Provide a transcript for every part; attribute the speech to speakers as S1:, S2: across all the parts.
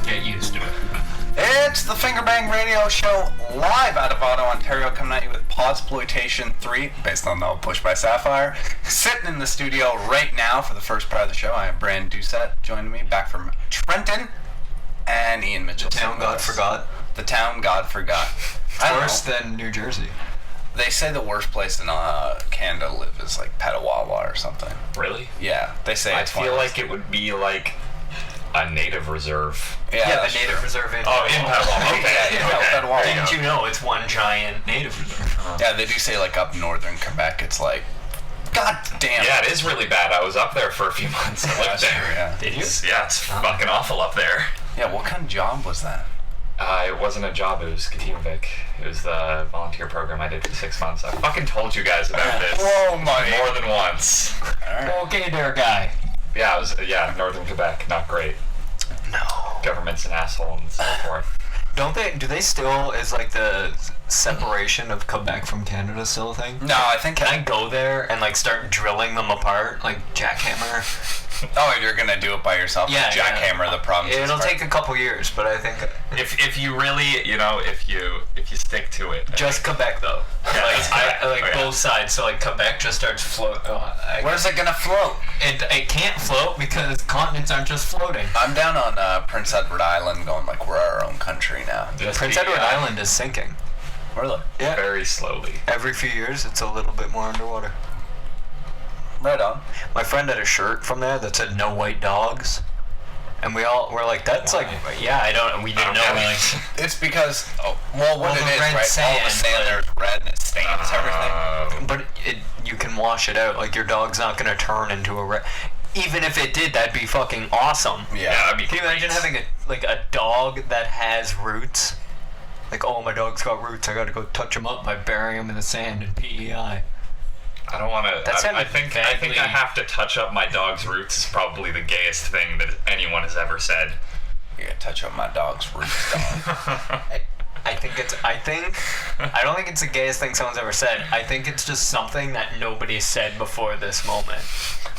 S1: Get used to it.
S2: It's the Fingerbang Radio Show live out of Ottawa, Ontario, coming at you with Podxploitation 3, based on the Push by Sapphire. Sitting in the studio right now for the first part of the show, I have Brandon Doucette joining me, back from Trenton, and Ian Mitchell.
S3: The town God forgot.
S2: The town God forgot.
S3: Worse than New Jersey.
S2: They say the worst place in Canada to live is like Petawawa or something.
S1: Really?
S2: Yeah, they say
S1: I
S2: it's
S1: feel like it would be like a native reserve.
S3: Yeah, the native reserve in
S1: Petawawa. Okay.
S2: Petawawa.
S3: Didn't you know it's one giant native reserve?
S2: Yeah, they do say like up northern Quebec, it's like, God damn.
S1: Yeah, it is really bad. I was up there for a few months. I lived there.
S2: Yeah.
S3: Did you?
S1: Yeah, it's fucking awful up there.
S2: Yeah, what kind of job was that?
S1: It wasn't a job, it was Katimavik. It was the volunteer program I did for 6 months. I fucking told you guys about this.
S2: Whoa, money.
S1: More than once.
S2: Alright.
S3: Okay there, guy.
S1: Yeah, it was, northern Quebec, not great.
S3: No.
S1: Government's an asshole and so forth.
S3: Do they still, is like the separation of Quebec from Canada still a thing?
S2: No, I think...
S3: Can I go there and like start drilling them apart, like jackhammer?
S2: Oh, you're gonna do it by yourself?
S3: Yeah,
S2: Jackhammer the province.
S3: It'll take a couple years, but I think...
S1: If you really, if you stick to it.
S3: Just Quebec though. Both sides, so like Quebec just starts floating.
S2: Where's it gonna float?
S3: It can't float because continents aren't just floating.
S2: I'm down on Prince Edward Island going like, we're our own country now.
S3: Prince Edward Island is sinking.
S2: Really?
S3: Yeah.
S1: Very slowly.
S3: Every few years, it's a little bit more underwater.
S2: Right on.
S3: My friend had a shirt from there that said "No White Dogs," and we were like, "That's
S1: Why?
S3: we didn't know."
S1: Okay.
S3: Like,
S2: It's because, what
S3: Well,
S2: it
S3: the
S2: is,
S3: red
S2: right?
S3: sand,
S2: All the sand there's red and it stains everything.
S3: but you can wash it out. Like your dog's not gonna turn into a red. Even if it did, that'd be fucking awesome.
S2: Yeah.
S1: That'd be
S3: Can you imagine having a dog that has roots? Like, oh, my dog's got roots. I gotta go touch them up by burying them in the sand and PEI.
S1: I don't want to. I think
S3: vaguely-
S1: I have to touch up my dog's roots is probably the gayest thing that anyone has ever said.
S2: You gotta touch up my dog's roots, dog.
S3: I don't think it's the gayest thing someone's ever said. I think it's just something that nobody's said before this moment.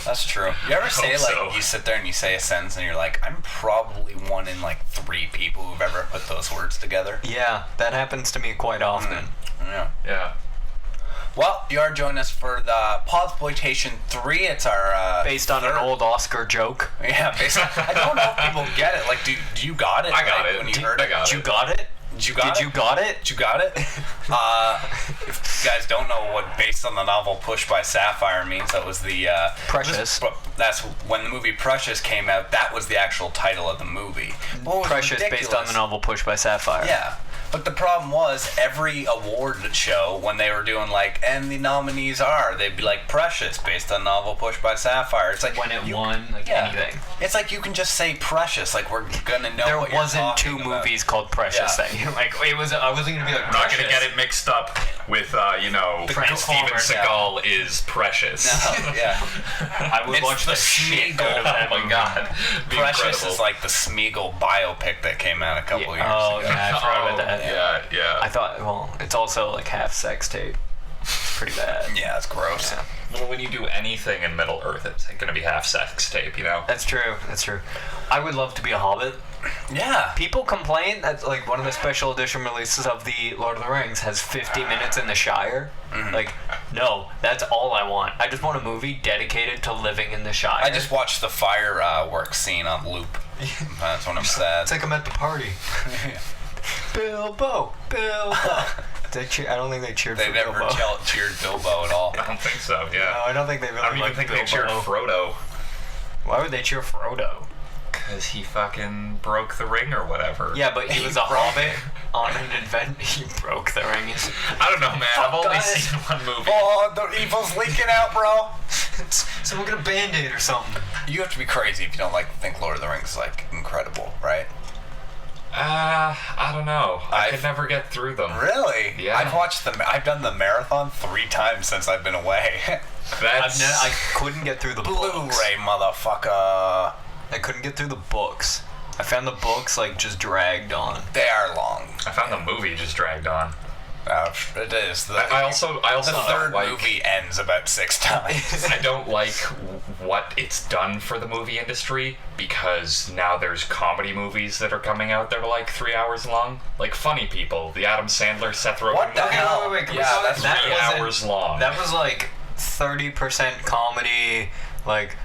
S2: That's true. You ever say, like,
S1: so.
S2: you sit there and you say a sentence and you're like, I'm probably one in, like, 3 people who've ever put those words together?
S3: Yeah, that happens to me quite often.
S2: Yeah.
S1: Yeah.
S2: Well, you are joining us for the Podxploitation 3. It's our,
S3: Based on an old Oscar joke.
S2: Yeah, based on... I don't know if people get it. Like, do you got it?
S1: I got
S2: right,
S1: it.
S2: When you heard it?
S3: Did you got it?
S2: Did you got it?
S3: Did you got it?
S2: Did you got it? If you guys don't know what based on the novel Push by Sapphire means, that was the...
S3: Precious.
S2: That's when the movie Precious came out, that was the actual title of the movie. What was
S3: Precious,
S2: ridiculous,
S3: based on the novel Push by Sapphire.
S2: Yeah. But the problem was, every award show, when they were doing like, and the nominees are, they'd be like, Precious, based on novel Push by Sapphire. It's like
S3: When it won, like anything.
S2: It's like you can just say Precious, like we're gonna know
S3: There
S2: what you're
S3: wasn't
S2: talking
S3: 2
S2: about.
S3: movies called Precious
S2: Yeah.
S3: that year. Like, I wasn't gonna be like,
S1: I'm not
S3: Precious.
S1: gonna get it mixed up with, Steven
S3: Transformers,
S1: Seagal is Precious.
S2: No, yeah.
S3: I would
S2: It's
S3: watch the shit out of that
S1: Oh my
S3: movie.
S1: god. Be
S2: Precious
S1: incredible.
S2: is like the Smeagol biopic that came out a couple years
S3: Oh,
S2: ago.
S3: yeah, I forgot about that.
S1: Yeah.
S3: I thought, well, it's also like half sex tape. It's pretty bad.
S2: Yeah, it's gross.
S3: Yeah.
S1: Well, when you do anything in Middle Earth, it's gonna be half sex tape, you know?
S3: That's true. I would love to be a Hobbit.
S2: Yeah.
S3: People complain that like one of the special edition releases of the Lord of the Rings has 50 minutes in the Shire.
S2: Mm-hmm.
S3: Like, no, that's all I want. I just want a movie dedicated to living in the Shire.
S2: I just watched the fireworks scene on loop. That's when I'm sad.
S3: It's like I'm at the party. Bilbo. I don't think they cheered
S2: They
S3: for
S2: never
S3: Bilbo.
S2: cheered Bilbo at all.
S1: I don't think so,
S3: No,
S1: yeah.
S3: I don't think they really
S1: I don't even
S3: like
S1: think
S3: Bilbo.
S1: they cheered Frodo.
S3: Why would they cheer Frodo?
S1: Because he fucking broke the ring or whatever.
S3: Yeah, but he was a hobbit on an adventure. He broke the ring.
S1: I don't know, man. I've only
S3: guys.
S1: seen one movie.
S2: Oh, the evil's leaking out, bro.
S3: Someone get a Band-Aid or something.
S2: You have to be crazy if you don't think Lord of the Rings is like incredible, right?
S1: I don't know. I could never get through them.
S2: Really?
S1: Yeah.
S2: I've done the marathon 3 times since I've been away.
S3: I couldn't get through the books.
S2: Blu-ray, motherfucker.
S3: I couldn't get through the books. I found the books like just dragged on.
S2: They are long.
S1: I found the movie just dragged on.
S2: It is.
S1: I also
S2: the third
S1: like,
S2: movie ends about 6 times.
S1: I don't like what it's done for the movie industry, because now there's comedy movies that are coming out that are like 3 hours long. Like Funny People, the Adam Sandler, Seth Rogen
S2: What the
S1: movie.
S2: hell?
S3: Wait,
S2: Yeah, that's
S1: 3 hours long.
S3: That was like 30% comedy, like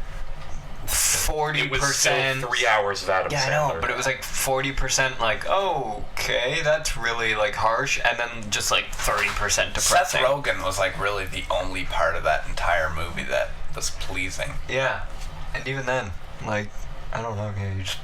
S3: 40%.
S1: It was still 3 hours of Adam Sandler.
S3: Yeah, I know, but it was like 40% like, oh, okay, that's really like harsh, and then just like 30% depressing.
S2: Seth Rogen was like really the only part of that entire movie that was pleasing.
S3: Yeah, and even then, like, I don't know, you just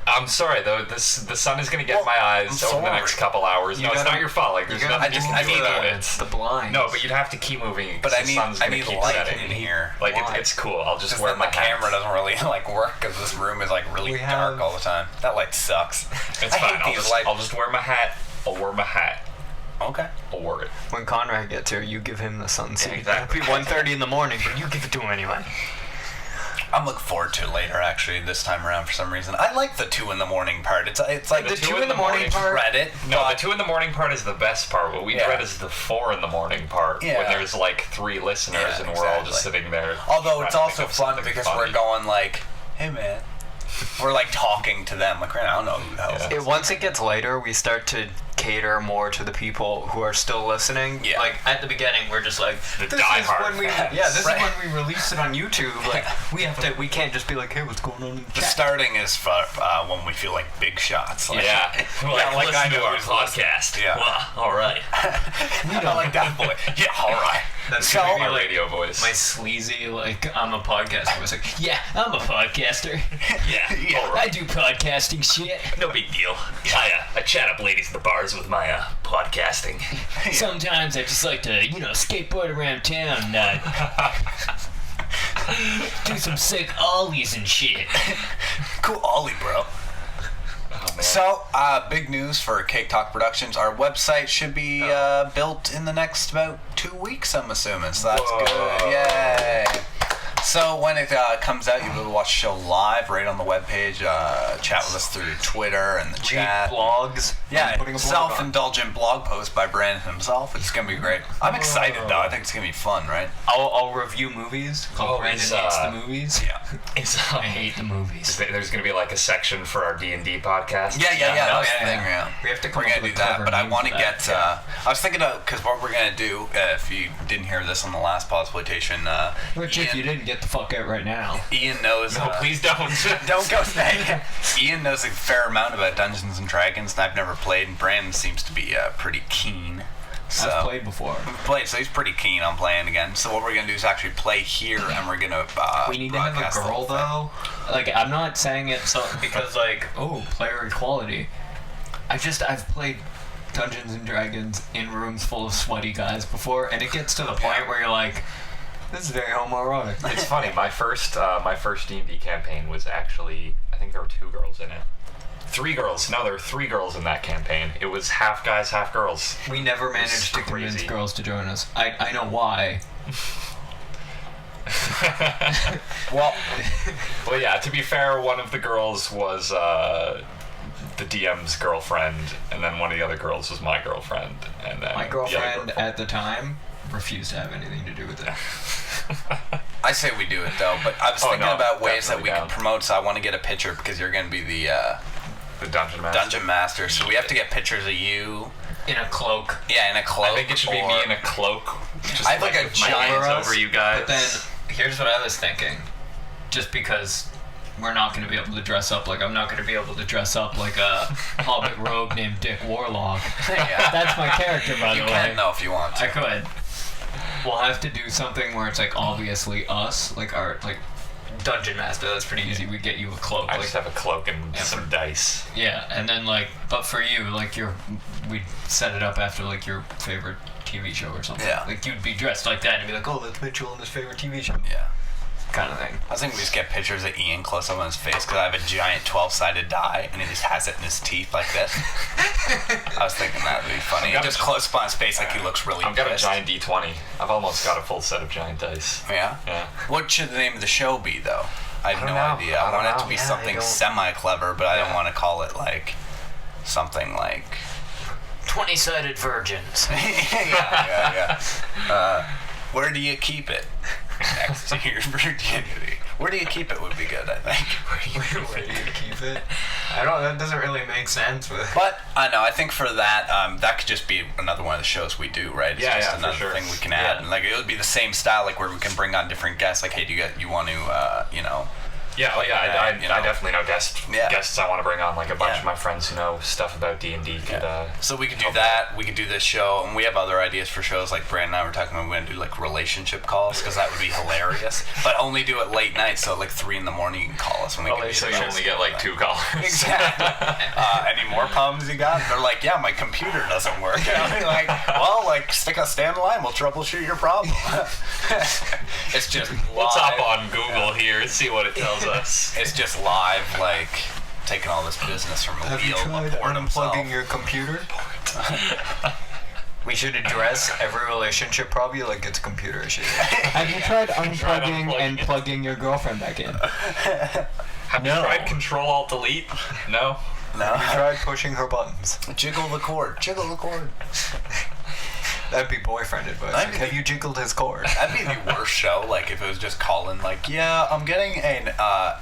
S1: I'm sorry though. The sun is gonna get my eyes over the next couple hours. No, it's not your fault. Like, there's nothing you can do about it.
S3: the blind.
S1: No, but you'd have to keep moving.
S2: But
S1: the sun's
S2: I
S1: gonna
S2: need
S1: keep
S2: light
S1: setting.
S2: in here.
S1: Like it's cool. I'll just
S2: Just
S1: wear
S2: that
S1: my
S2: the camera doesn't really like work because this room is like really dark all the time. That light sucks.
S1: It's
S2: I
S1: fine.
S2: hate these
S1: I'll just wear my hat. I'll wear my hat.
S2: Okay.
S1: I'll wear it.
S3: When Conrad gets here, you give him the sunset.
S1: Exactly.
S3: It'll be 1:30 in the morning, but you give it to him anyway.
S2: I'm looking forward to it later, actually, this time around for some reason. I like the 2 in the morning part. It's like
S3: The 2 in the morning part?
S2: dread it.
S1: No,
S2: but
S1: the 2 in the morning part is the best part. What we dread is the 4 in the morning part, when there's like 3 listeners and we're all just sitting there.
S2: Although it's
S1: trying to
S2: also
S1: think of
S2: fun
S1: something
S2: because
S1: funny.
S2: we're going like, hey man. We're like talking to them. Like, I don't know who the hell.
S3: Once it gets later, we start to cater more to the people who are still listening.
S2: Yeah.
S3: Like at the beginning, we're just like,
S1: The
S3: this
S1: diehard
S3: is when
S1: fans.
S3: this is when we release it on YouTube. Like we can't just be like, hey, what's going on in the
S2: The
S3: chat?
S2: starting is for when we feel like big shots. Like,
S1: Yeah.
S2: like I know
S1: our
S2: who's
S1: podcast.
S2: Yeah.
S1: Well, all right.
S2: We don't like that boy. Yeah, all right.
S3: That's
S2: So-
S3: gonna be
S1: My
S3: like
S1: radio voice.
S3: my sleazy, like, I'm a podcaster. I was like, yeah, I'm a podcaster.
S1: Yeah. All
S3: I
S1: right.
S3: do podcasting shit.
S1: No big deal. I chat up ladies at the bars with my podcasting.
S3: Sometimes I just like to, skateboard around town, do some sick ollies and shit.
S2: Cool Ollie, bro.
S1: Oh, man.
S2: So, big news for Cake Talk Productions. Our website should be built in the next about 2 weeks, I'm assuming. So that's good. Yay. So when it comes out, you'll be able to watch the show live right on the webpage. Chat with us through Twitter and the chat.
S3: Read blogs.
S2: Yeah,
S3: Putting a blog on.
S2: self-indulgent blog post by Brandon himself. It's gonna be great. I'm excited though. I think it's gonna be fun, right?
S3: I'll review movies.
S1: Oh,
S3: Brandon
S1: it's,
S3: hates the movies.
S2: Yeah.
S3: I hate the movies.
S1: There's gonna be like a section for our D&D podcast.
S2: Yeah. That's the
S3: yeah.
S2: thing. Yeah.
S3: We have to come
S2: We're
S3: up
S2: gonna
S3: with
S2: do
S3: a
S2: that,
S3: clever
S2: but I
S3: name
S2: want to
S3: for that.
S2: get. I was thinking of because what we're gonna do if you didn't hear this on the last Podxploitation.
S3: Which, if you didn't get the fuck out right now.
S2: Ian knows.
S1: No, please don't.
S2: Don't go there. Ian knows a fair amount about Dungeons and Dragons, and I've never played. And Brandon seems to be pretty keen. So
S3: I've played before.
S2: We've played, so he's pretty keen on playing again. So what we're gonna do is actually play here, and we're gonna.
S3: We need to have a
S2: broadcast the
S3: girl
S2: whole thing.
S3: though. Like, I'm not saying it so because like, oh, player equality. I've played Dungeons and Dragons in rooms full of sweaty guys before, and it gets to the point where you're like, this is very homoerotic.
S1: It's funny. My first D&D campaign was actually, I think there were 2 girls in it. 3 girls. No, there were 3 girls in that campaign. It was half guys, half girls.
S3: We never managed to convince
S1: crazy.
S3: girls to join us. I know why.
S2: Well,
S1: Well, yeah. To be fair, one of the girls was the DM's girlfriend, and then one of the other girls was my girlfriend, and then
S3: My
S1: the
S3: girlfriend
S1: other
S3: at the time refused to have anything to do with it.
S2: I say we do it though, but I was thinking
S1: no,
S2: about ways that we
S1: definitely
S2: can promote. So I want to get a picture because you're gonna be the
S1: Dungeon Master.
S2: dungeon master. So we have to get pictures of you.
S3: In a cloak.
S2: Yeah, in a cloak.
S1: I think it should be me in a cloak. Just
S2: I have like a
S1: with my
S2: giant
S1: hands over you guys.
S3: But then, here's what I was thinking. Just because we're not going to be able to dress up like I'm not going to be able to dress up like a hobbit rogue named Dick Warlock.
S2: Yeah.
S3: That's my character, by the
S2: You
S3: way.
S2: can though if you want to.
S3: I could. We'll have to do something where it's like obviously us, like our dungeon master. That's pretty easy. We get you a cloak.
S1: I
S3: like,
S1: just have a cloak and some dice.
S3: yeah, and then but for you, we'd set it up after like your favorite TV show or something.
S2: Yeah.
S3: Like you'd be dressed like that and be like, oh, that's Mitchell in his favorite TV show.
S2: Yeah.
S3: Kind of thing.
S2: I think we just get pictures of Ian close up on his face because I have a giant 12-sided die and he just has it in his teeth like this. I was thinking that would be funny.
S1: I've got
S2: Just
S1: a-
S2: close up on his face like he looks really
S1: I've got a
S2: pissed.
S1: giant D20. I've almost got a full set of giant dice.
S2: Yeah?
S1: Yeah.
S2: What should the name of the show be, though? I have
S1: I
S2: no
S1: don't know.
S2: idea.
S1: I
S2: I
S1: don't
S2: want it
S1: know.
S2: to be
S3: Yeah, I
S2: something
S3: don't-
S2: semi-clever, but I don't
S1: Yeah.
S2: want to call it, like, something like
S3: 20-sided virgins.
S2: yeah. Where do you keep it? Next to your virginity. Where do you keep it would be good, I think.
S3: Where do you keep it? That doesn't really make sense.
S2: But I know, I think for that, that could just be another one of the shows we do, right? It's just another
S1: for sure.
S2: thing we can add. And like it would be the same style, like where we can bring on different guests. Like, hey, you want to,
S1: I definitely know guests I want to bring on, like a bunch of my friends who know stuff about D&D.
S2: So we could do that. We could do this show, and we have other ideas for shows. Like Brandon and I were talking about, we're going to do like relationship calls because that would be hilarious. But only do it late night, so at like 3 a.m. you can call us. And we can
S1: So you only get like 2 callers.
S2: Exactly. Any more problems you got? They're like, yeah, my computer doesn't work. And I'll be like, well, like stand in line. We'll troubleshoot your problem. It's just
S1: What's
S2: live.
S1: up on Google here? See what it tells us.
S2: It's just live, like taking all this business from
S3: Have you
S2: Leo
S3: tried
S2: Laporte himself.
S3: unplugging your computer? We should address every relationship problem like it's a computer issue. Have you tried unplugging and plugging your girlfriend back in?
S1: Have you tried Control-Alt-Delete? No?
S2: No.
S3: Have you tried pushing her buttons?
S2: Jiggle the cord. Jiggle the cord.
S3: That'd be boyfriend advice. Like, have you jiggled his cord?
S2: That'd be the worst show, like, if it was just calling, like, yeah, I'm getting an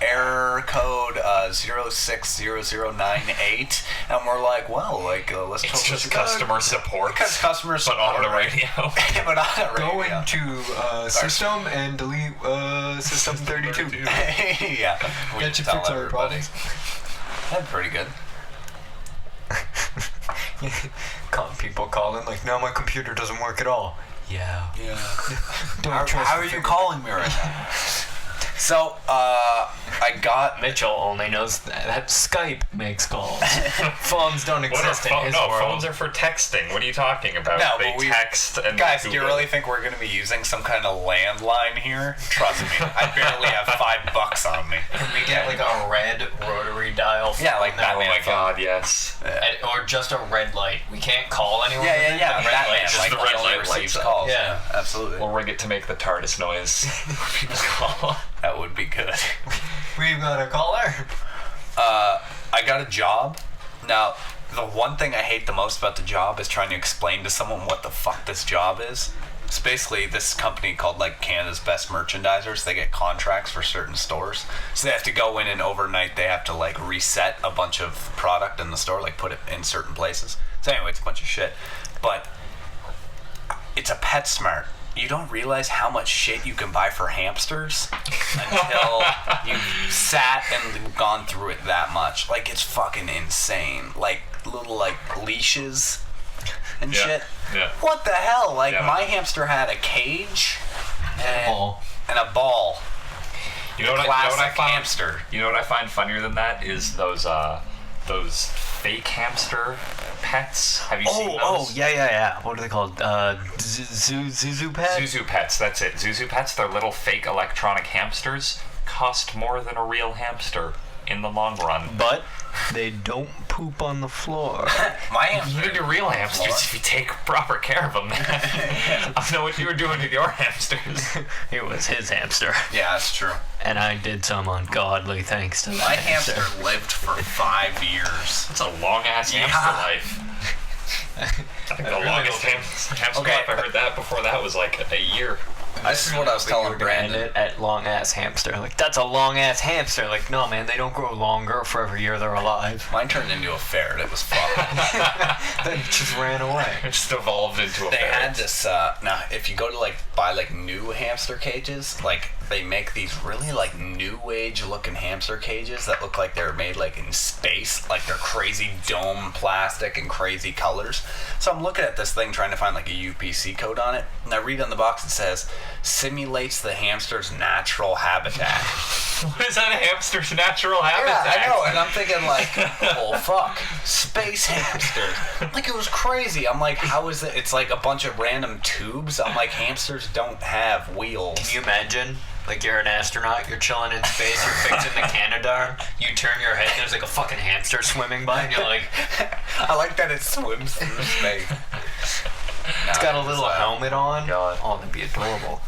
S2: error code 060098, and we're like, well, like, let's
S1: It's just customer support.
S2: Because customer support.
S1: But on the radio.
S2: But on the radio.
S3: Go into system and delete system 32.
S2: Yeah. We
S3: That should
S2: tell
S3: fix our
S2: everybody.
S3: problems.
S2: That's pretty good.
S3: People calling like, no, my computer doesn't work at all. Yeah.
S2: How are you calling me right now? So, I got...
S3: Mitchell only knows that Skype makes calls. Phones don't exist in his world.
S1: Phones are for texting. What are you talking about?
S2: No,
S1: they
S2: but we-
S1: text and
S2: Guys, do
S1: Google.
S2: you really think we're going to be using some kind of landline here? Trust me, I barely have $5 on me.
S3: Can we get like a red rotary dial phone?
S2: Yeah, like
S1: Oh
S2: Batman
S1: my
S2: phone.
S1: god, yes.
S3: Or just a red light. We can't call anyone.
S2: Yeah,
S3: with it,
S2: yeah.
S3: but red
S2: Batman,
S3: light.
S1: just
S2: like,
S1: the red
S2: he only
S1: light
S2: receives
S1: lights up.
S2: calls.
S3: Yeah.
S2: Absolutely.
S1: We'll rig it to make the TARDIS noise when people call.
S2: That would be good.
S3: We've got a caller.
S2: I got a job. Now, the one thing I hate the most about the job is trying to explain to someone what the fuck this job is. It's basically this company called like Canada's Best Merchandisers. They get contracts for certain stores. So they have to go in and overnight they have to like reset a bunch of product in the store, like put it in certain places. So anyway, it's a bunch of shit. But it's a PetSmart. You don't realize how much shit you can buy for hamsters until you've sat and gone through it that much. Like, it's fucking insane. Like, little, like, leashes and shit.
S1: Yeah.
S2: What the hell? Like,
S1: Yeah.
S2: my hamster had a cage
S3: Ball.
S2: and a ball.
S1: You know what I
S2: Classic
S1: find?
S2: hamster.
S1: You know what I find funnier than that is those fake hamster pets. Have you seen those?
S3: yeah. What are they called? Zuzu pet?
S1: Zuzu pets. That's it. Zuzu pets. They're little fake electronic hamsters. Cost more than a real hamster in the long run.
S3: But they don't poop on the floor.
S2: My
S1: You
S2: hamster.
S1: do real hamsters if you take proper care of them. I know what you were doing with your hamsters.
S3: It was his hamster.
S2: Yeah, that's true.
S3: And I did some ungodly things to that
S2: My hamster lived for 5 years.
S1: It's a long ass hamster life. I think the
S3: really
S1: longest
S3: don't
S1: hamster life I heard that before that was like a year.
S2: This is what I was telling Brandon.
S3: It at long ass hamster. Like, that's a long ass hamster. Like, no, man, they don't grow longer for every year they're alive.
S2: Mine turned into a ferret. It was fun.
S3: Then it just ran away.
S1: It just evolved into a
S2: They
S1: ferret.
S2: had this, now, if you go to, like, buy, like, new hamster cages, like, they make these really, like, new age looking hamster cages that look like they're made, like, in space. Like, they're crazy dome plastic and crazy colors. So I'm looking at this thing trying to find, like, a UPC code on it, and I read on the box it says, simulates the hamster's natural habitat.
S1: What is that a hamster's natural
S2: Yeah,
S1: habitat?
S2: I know, and I'm thinking like, oh fuck, space hamsters. Like, it was crazy. I'm like, how is it? It's like a bunch of random tubes. I'm like, hamsters don't have wheels.
S3: Can you imagine? Like, you're an astronaut, you're chilling in space, you're fixing the Canadarm, you turn your head and there's like a fucking hamster swimming by, and you're like,
S2: I like that it swims through space.
S3: it's got a little helmet on.
S2: God.
S3: Oh, that'd be adorable.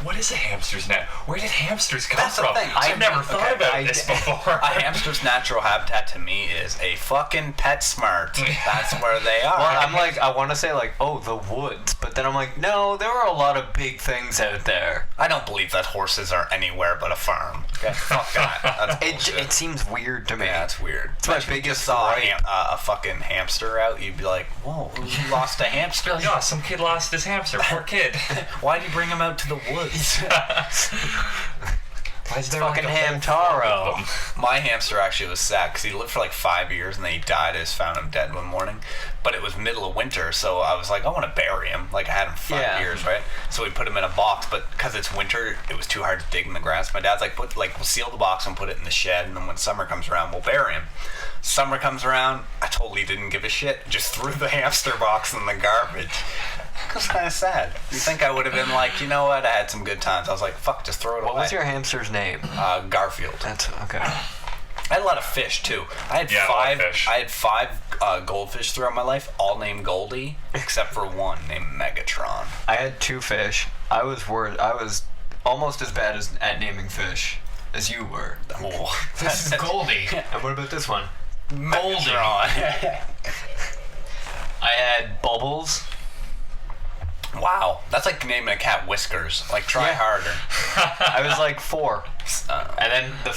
S1: What is a hamster's net? Where did hamsters come
S2: That's the
S1: from?
S2: thing.
S1: I've never thought about this before.
S2: A hamster's natural habitat to me is a fucking PetSmart. That's where they are.
S3: Well, I'm like, I want to say like, oh, the woods, but then I'm like, no, there are a lot of big things out there.
S2: I don't believe that horses are anywhere but a farm. Okay, fuck that. That's bullshit.
S3: It seems weird to me.
S2: Yeah, it's weird.
S3: It's my
S2: If you
S3: biggest
S2: just saw
S3: gripe.
S2: a fucking hamster out, you'd be like, whoa, who lost a hamster?
S1: Like, oh, some kid lost his hamster. Poor kid.
S2: Why'd you bring him out to the woods?
S1: Why is there
S3: Fucking
S1: like a whole
S3: Hamtaro.
S1: flock of them?
S2: My hamster actually was sad because he lived for like 5 years and then he died. I just found him dead one morning. But it was middle of winter, so I was like, I want to bury him. Like, I had him 5 years, right? So we put him in a box, but because it's winter, it was too hard to dig in the grass. My dad's like, we'll seal the box and put it in the shed, and then when summer comes around, we'll bury him. Summer comes around, I totally didn't give a shit. Just threw the hamster box in the garbage. It was kind of sad. You think I would have been like, you know what? I had some good times. I was like, fuck, just throw it away.
S3: What was your hamster's name?
S2: Garfield.
S3: That's okay.
S2: I had a lot of fish too. I had
S1: Yeah,
S2: five.
S1: I like fish.
S2: I had five goldfish throughout my life, all named Goldie, except for one named Megatron.
S3: I had 2 fish. I was almost as bad at naming fish as you were.
S2: Oh,
S3: This is Goldie. And what about this one?
S2: Megatron.
S3: I had Bubbles.
S2: Wow, that's like naming a cat Whiskers. Like, try
S3: Yeah.
S2: harder.
S3: I was like 4.
S2: Uh,
S3: And then the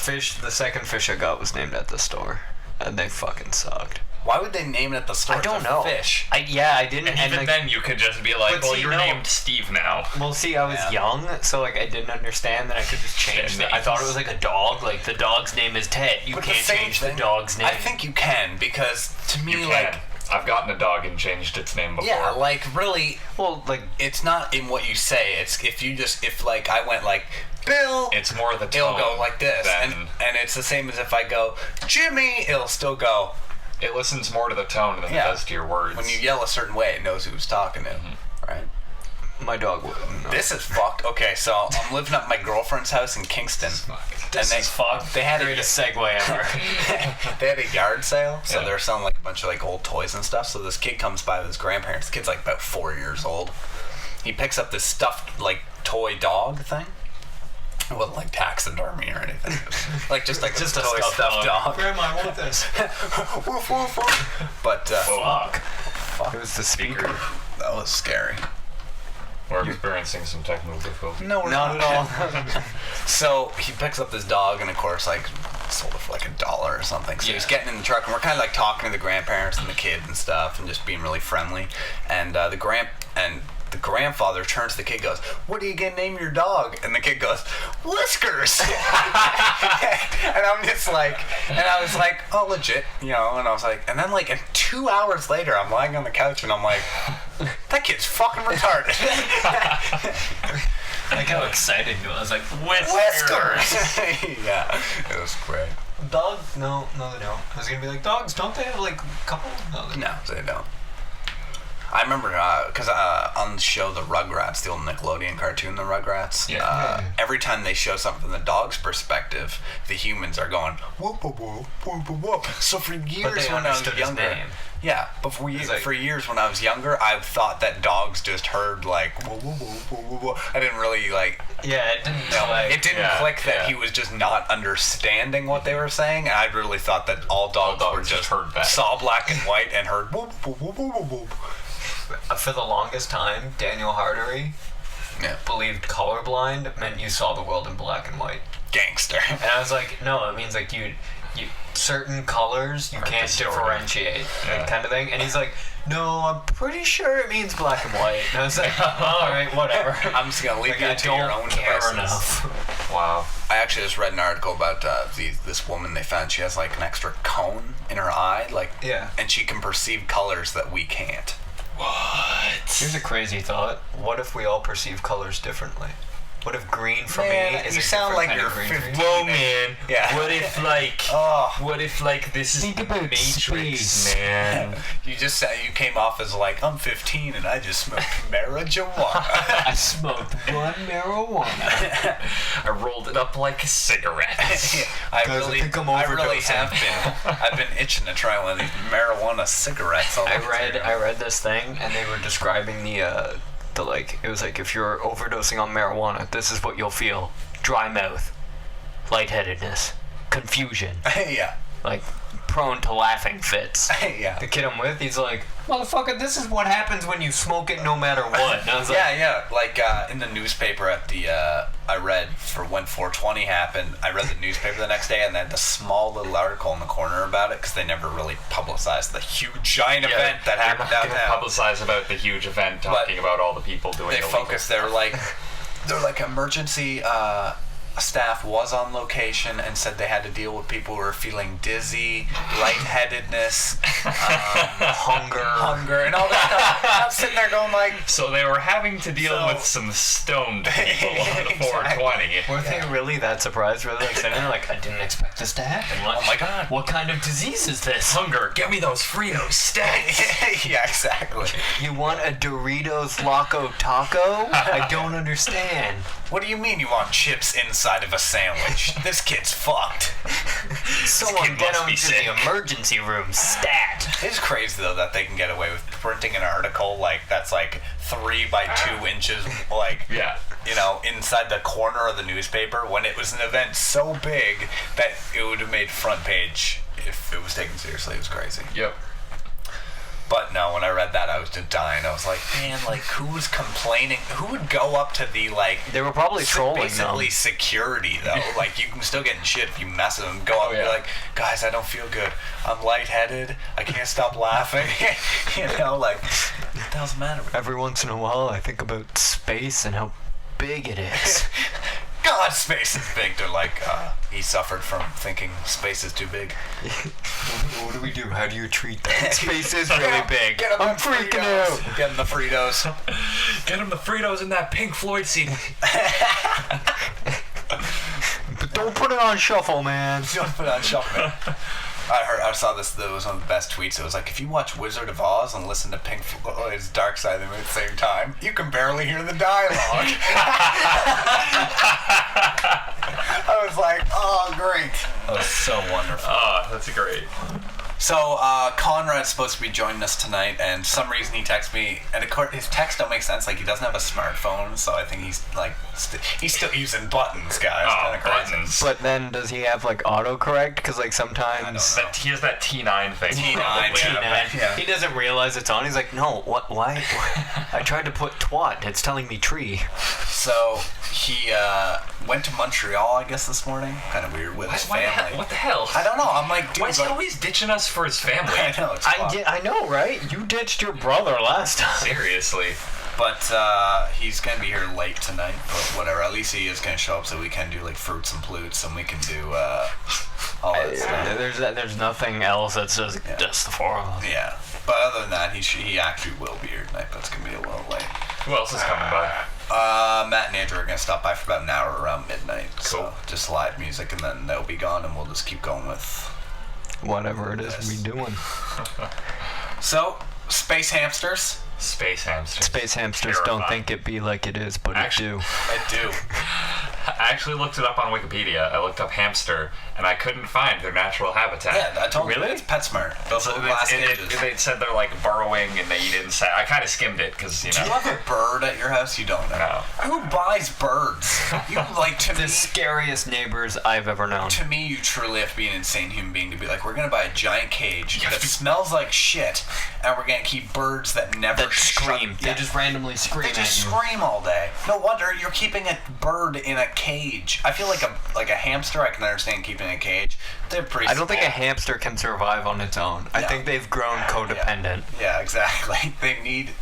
S3: second fish I got was named at the store. And they fucking sucked.
S2: Why would they name it at the store?
S3: I don't
S2: It's a
S3: know.
S2: Fish.
S3: I didn't.
S1: And even
S3: like,
S1: then, you could just be like,
S3: But
S1: well,
S3: see,
S1: you're
S3: no.
S1: named Steve now.
S3: well, see, I was
S2: Yeah.
S3: young, so like I didn't understand that I could just change
S1: Yeah,
S3: it. I thought it
S1: names.
S3: was like a dog. Like the dog's name is Ted. You
S2: But
S3: can't
S2: the same
S3: change
S2: thing,
S3: the dog's name.
S2: I think you can, because to me,
S1: You can.
S2: like,
S1: I've gotten a dog and changed its name before.
S2: yeah, like really,
S3: Well, like
S2: it's not in what you say. It's if like I went like Bill,
S1: It's more the
S2: it'll
S1: tone.
S2: go like this,
S1: than-
S2: and it's the same as if I go Jimmy, it'll still go.
S1: It listens more to the tone than
S2: Yeah.
S1: it does to your words.
S2: When you yell a certain way, it knows who's talking to, right?
S3: my dog wouldn't. know.
S2: This is fucked. Okay, so I'm living up at my girlfriend's house in Kingston.
S3: This
S2: and
S3: is fucked.
S2: They had
S3: Greatest segue ever.
S2: they had a yard sale, so
S1: Yeah.
S2: they're selling like a bunch of like old toys and stuff. So this kid comes by with his grandparents. The kid's like about 4 years old. He picks up this stuffed like toy dog thing. It wasn't like taxidermy or anything. It was, like just a toy stuffed dog.
S3: Grandma, I want this.
S2: Woof, woof, woof. But
S3: Fuck. It was the speaker.
S2: that was scary.
S1: We're experiencing some technical difficulty.
S2: No, we're
S3: Not at all.
S2: So he picks up this dog, and of course, like, sold it for like $1 or something. So he's
S3: Yeah.
S2: getting in the truck, and we're kind of like talking to the grandparents and the kid and stuff, and just being really friendly. And the grandfather turns to the kid, and goes, "What are you gonna name your dog?" And the kid goes, "Whiskers." And I'm just like, and I was like, "Oh, legit," you know. And I was like, and then like, and 2 hours later, I'm lying on the couch, and I'm like, "That kid's fucking retarded."
S3: Like how excited you was. Like,
S2: Whiskers. Yeah, it was great.
S3: Dog? No, they don't. I was gonna be like, dogs, don't they have like a couple? No, they don't.
S2: No, they don't. I remember because on the show The Rugrats, the old Nickelodeon cartoon The Rugrats,
S1: Yeah.
S2: every time they show something from the dog's perspective, the humans are going whoop whoop whoop whoop whoop whoop. So for years
S3: they
S2: when I was
S3: understood his
S2: younger,
S3: name.
S2: yeah, but for years when I was younger, I thought that dogs just heard like whoa whoa whoa whoa whoa. I didn't really like.
S3: Yeah, it didn't.
S2: No,
S3: like,
S2: it didn't
S1: yeah,
S2: click that
S1: yeah.
S2: he was just not understanding what they were saying, and I really thought that all dogs were
S1: dogs
S2: just
S1: just heard that.
S2: saw black and white and heard whoop whoop whoop whoop whoop whoop.
S3: For the longest time, Daniel Hardery
S2: Yeah,
S3: believed colorblind meant you saw the world in black and white.
S2: gangster.
S3: And I was like, no, it means like you certain colors you
S1: Are
S3: can't
S1: distorted.
S3: differentiate,
S1: Yeah.
S3: kind of thing. And he's like, no, I'm pretty sure it means black and white. And I was like, all right, whatever.
S2: I'm just gonna leave
S3: Like,
S2: you
S3: I
S2: to your
S3: don't
S2: own
S3: care
S2: devices.
S3: enough.
S1: Wow.
S2: I actually just read an article about this woman they found. She has like an extra cone in her eye, like,
S3: Yeah.
S2: and she can perceive colors that we can't.
S3: Here's a crazy thought. What if we all perceive colors differently? What if green for
S2: Man,
S3: me is
S2: you
S3: a
S2: sound
S3: different
S2: like
S3: kind
S2: you're
S3: of green
S2: 15.
S3: for you?
S1: Whoa, man.
S2: Yeah.
S1: What if, like...
S2: Oh,
S1: What if, like, this is
S3: Think
S1: the
S3: about
S1: Matrix,
S3: space.
S1: man?
S2: you just said you came off as like I'm 15 and I just smoked marijuana.
S3: I smoked one marijuana.
S1: I rolled it up like a cigarette.
S2: I
S3: Guys, I
S2: really,
S3: think I'm
S2: I really
S3: overdosing.
S2: have been. I've been itching to try one of these marijuana cigarettes.
S3: I read this thing, and they were describing it was like, if you're overdosing on marijuana, this is what you'll feel: dry mouth, lightheadedness, confusion,
S2: Yeah.
S3: like prone to laughing fits.
S2: Yeah.
S3: The kid I'm with, he's like, motherfucker, this is what happens when you smoke it no matter what. And I was like,
S2: Yeah. Like in the newspaper at the I read for when 420 happened. I read the newspaper the next day, and they had the small little article in the corner about it because they never really publicized the huge giant event that happened
S1: They didn't
S2: downtown.
S1: publicize about the huge event, talking about all the people doing
S2: They
S1: illegal
S2: focused. They're like emergency staff was on location and said they had to deal with people who were feeling dizzy, lightheadedness, hunger, and all that stuff. I'm sitting there going like,
S1: So they were having to deal with some stoned people on the 420.
S3: were they really that surprised? Were they like sitting there like, I didn't expect this to happen. What,
S2: oh my god.
S3: what kind of disease is this?
S1: Hunger, get me those Fritos stacks.
S2: Yeah, exactly.
S3: You want a Doritos Loco Taco? I don't understand.
S2: What do you mean you want chips inside of a sandwich? This kid's fucked.
S3: Someone
S1: kid
S3: get
S1: must
S3: him
S1: be
S3: to
S1: sick.
S3: the emergency room stat.
S2: It's crazy though that they can get away with printing an article like that's like 3 by 2 inches, like
S1: Yeah.
S2: inside the corner of the newspaper when it was an event so big that it would have made front page if it was taken seriously. It was crazy.
S1: Yep.
S2: But no, when I read that, I was just dying. I was like, man, like, who's complaining? Who would go up to the, like...
S3: They were probably trolling
S2: basically
S3: them.
S2: security, though. Like, you can still get in shit if you mess with them. Go up and be like, guys, I don't feel good. I'm lightheaded. I can't stop laughing. Like, what the hell's the matter with
S3: Every once in a while, I think about space and how big it is.
S2: God, space is big. They're like, he suffered from thinking space is too big.
S3: What do we do? How do you treat that? Space is really big.
S2: Get him
S3: I'm
S2: the
S3: freaking
S2: Fritos.
S3: out.
S2: Get him the Fritos.
S1: Get him the Fritos in that Pink Floyd CD.
S3: But don't put it on shuffle, man.
S2: Don't put it on shuffle. I saw this. That was one of the best tweets. It was like, if you watch Wizard of Oz and listen to Pink Floyd's Dark Side of the Moon at the same time, you can barely hear the dialogue. I was like, oh, great. That was so wonderful.
S1: Oh, that's great.
S2: So, Conrad's supposed to be joining us tonight, and for some reason he texted me, and of course his texts don't make sense. Like, he doesn't have a smartphone, so I think he's like he's still using buttons, guys.
S1: Oh,
S2: Kinda crazy.
S1: buttons.
S3: But then, does he have like autocorrect? Because like sometimes
S1: He has that T9 thing.
S2: T9,
S1: probably.
S2: yeah.
S3: he doesn't realize it's on. He's like, no, what? Why? I tried to put twat. It's telling me tree.
S2: So he went to Montreal, I guess, this morning. Kind of weird with his family.
S1: What the hell?
S2: I don't know. I'm like, dude,
S1: Why is he always ditching us for his family?
S2: I know. It's wild.
S3: I know, right? You ditched your brother last time.
S1: Seriously.
S2: But he's gonna be here late tonight. But whatever. At least he is gonna show up, so we can do like fruits and plutes, and we can do all that stuff.
S3: There's nothing else that says just the four of us.
S2: Yeah. But other than that, he actually will be here tonight. But it's gonna be a little late.
S1: Who else is coming by?
S2: Matt and Andrew are gonna stop by for about an hour around midnight.
S1: Cool.
S2: So just live music, and then they'll be gone, and we'll just keep going with
S3: Whatever it is we doing.
S2: So, space hamsters.
S1: Space hamsters.
S3: Space hamsters don't think it be like it is, but
S1: Actually-
S3: it do.
S2: I do.
S1: I actually looked it up on Wikipedia. I looked up hamster, and I couldn't find their natural habitat.
S2: Yeah, I told you.
S3: Really?
S2: It's PetSmart. Those
S1: So
S2: little glass cages.
S1: they said they're like burrowing and they eat insect. I kind of skimmed it because
S2: Do you have a bird at your house? You don't know.
S1: No.
S2: Who buys birds? You like to
S3: The
S2: me.
S3: scariest neighbors I've ever known.
S2: To me, you truly have to be an insane human being to be like, we're gonna buy a giant cage that smells like shit, and we're gonna keep birds that never
S3: That scream.
S2: shut-
S3: They
S2: Yeah.
S3: just randomly scream
S2: They just
S3: at you.
S2: scream all day. No wonder you're keeping a bird in a cage. I feel like a hamster. I can understand keeping in a cage. They're pretty.
S3: I don't think a
S2: small.
S3: hamster can survive on its own. I
S2: No.
S3: think they've grown codependent.
S2: Yeah, exactly. They need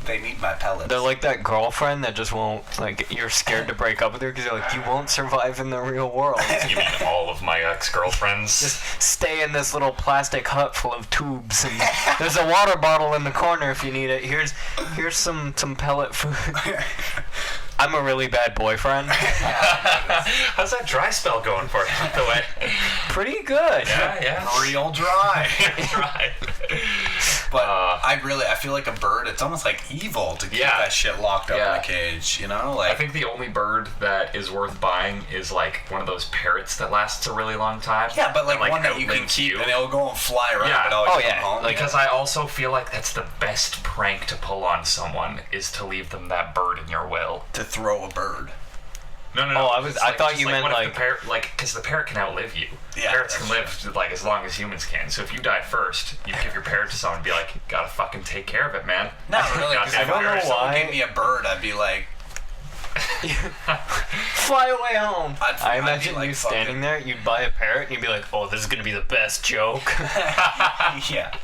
S2: my pellets.
S3: They're like that girlfriend that just won't, like, you're scared to break up with her because you're like, you won't survive in the real world.
S1: You mean all of my ex-girlfriends?
S3: Just stay in this little plastic hut full of tubes, and there's a water bottle in the corner if you need it. Here's some pellet food. I'm a really bad boyfriend.
S1: How's that dry spell going for you, by the way?
S3: Pretty good.
S1: Yeah.
S2: Real dry.
S1: Dry.
S2: But I feel like a bird, it's almost like evil to keep that shit locked up in a cage, you know? Like,
S1: I think the only bird that is worth buying is like one of those parrots that lasts a really long time.
S2: yeah, but like,
S1: and,
S2: one that you can
S1: outlives
S2: keep
S1: you.
S2: and it'll go and fly around
S1: Yeah.
S2: but always
S3: Oh,
S2: come
S3: yeah.
S2: home.
S1: Because I also feel like that's the best prank to pull on someone is to leave them that bird in your will.
S2: to throw a bird.
S1: No.
S3: Oh, I thought
S1: just
S3: you meant
S1: what if
S3: like-
S1: the parrot, because the parrot can outlive you.
S2: Yeah,
S1: Parrots
S2: that's
S1: can live like as long as humans can. So if you died first, you give your parrot to someone and be like, gotta fucking take care of it, man.
S2: No, really, because
S1: Goddamn
S2: if
S3: I don't know
S1: parrot.
S2: someone
S3: why.
S2: gave me a bird, I'd be like,
S3: Fly away home. I
S2: I'd
S3: imagine
S2: be like
S3: you standing there, you'd buy a parrot, and you'd be like, oh, this is going to be the best joke.
S2: yeah.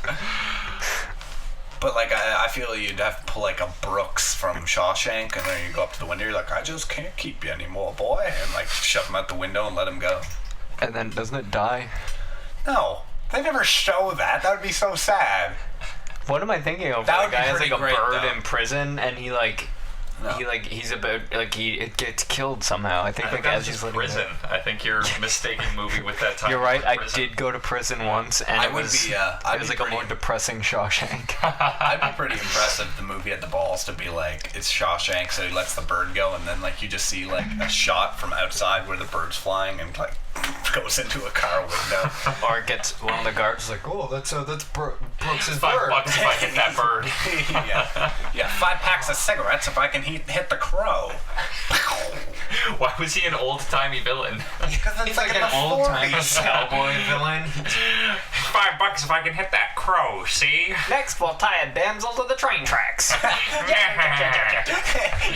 S2: But like, I feel you'd have to pull like a Brooks from Shawshank, and then you go up to the window, you're like, I just can't keep you anymore, boy, and like shove him out the window and let him go.
S3: And then doesn't it die?
S2: No, they never show that. That would be so sad.
S3: What am I thinking of?
S2: That
S3: The
S2: would be
S3: guy has like
S2: pretty
S3: a
S2: great,
S3: bird
S2: though.
S3: in prison, and he like...
S2: No.
S3: It gets killed somehow. I think
S1: I think
S3: like
S1: that
S3: as
S1: was
S3: he's
S1: just
S3: living
S1: prison.
S3: it.
S1: I think you're mistaking movie with that time.
S3: You're right. I
S1: Prison.
S3: did go to prison once, and
S2: I
S3: it
S2: would
S3: was
S2: be,
S3: it
S2: I'd
S3: was
S2: be
S3: like a more
S2: pretty-
S3: depressing Shawshank.
S2: I'd be pretty impressed if the movie had the balls to be like, it's Shawshank, so he lets the bird go, and then like you just see like a shot from outside where the bird's flying and like goes into a car window.
S3: Or it gets one of the guards like, oh, that's Brooks's
S1: $5
S3: bird.
S1: if I hit that bird.
S2: yeah, 5 packs of cigarettes if I can hit the crow.
S1: Why was he an old-timey villain?
S2: Because it's
S3: He's like
S2: in
S3: an
S2: the
S3: old-timey
S2: 40s.
S3: cowboy villain.
S1: $5 if I can hit that crow, see?
S3: Next, we'll tie a damsel to the train tracks.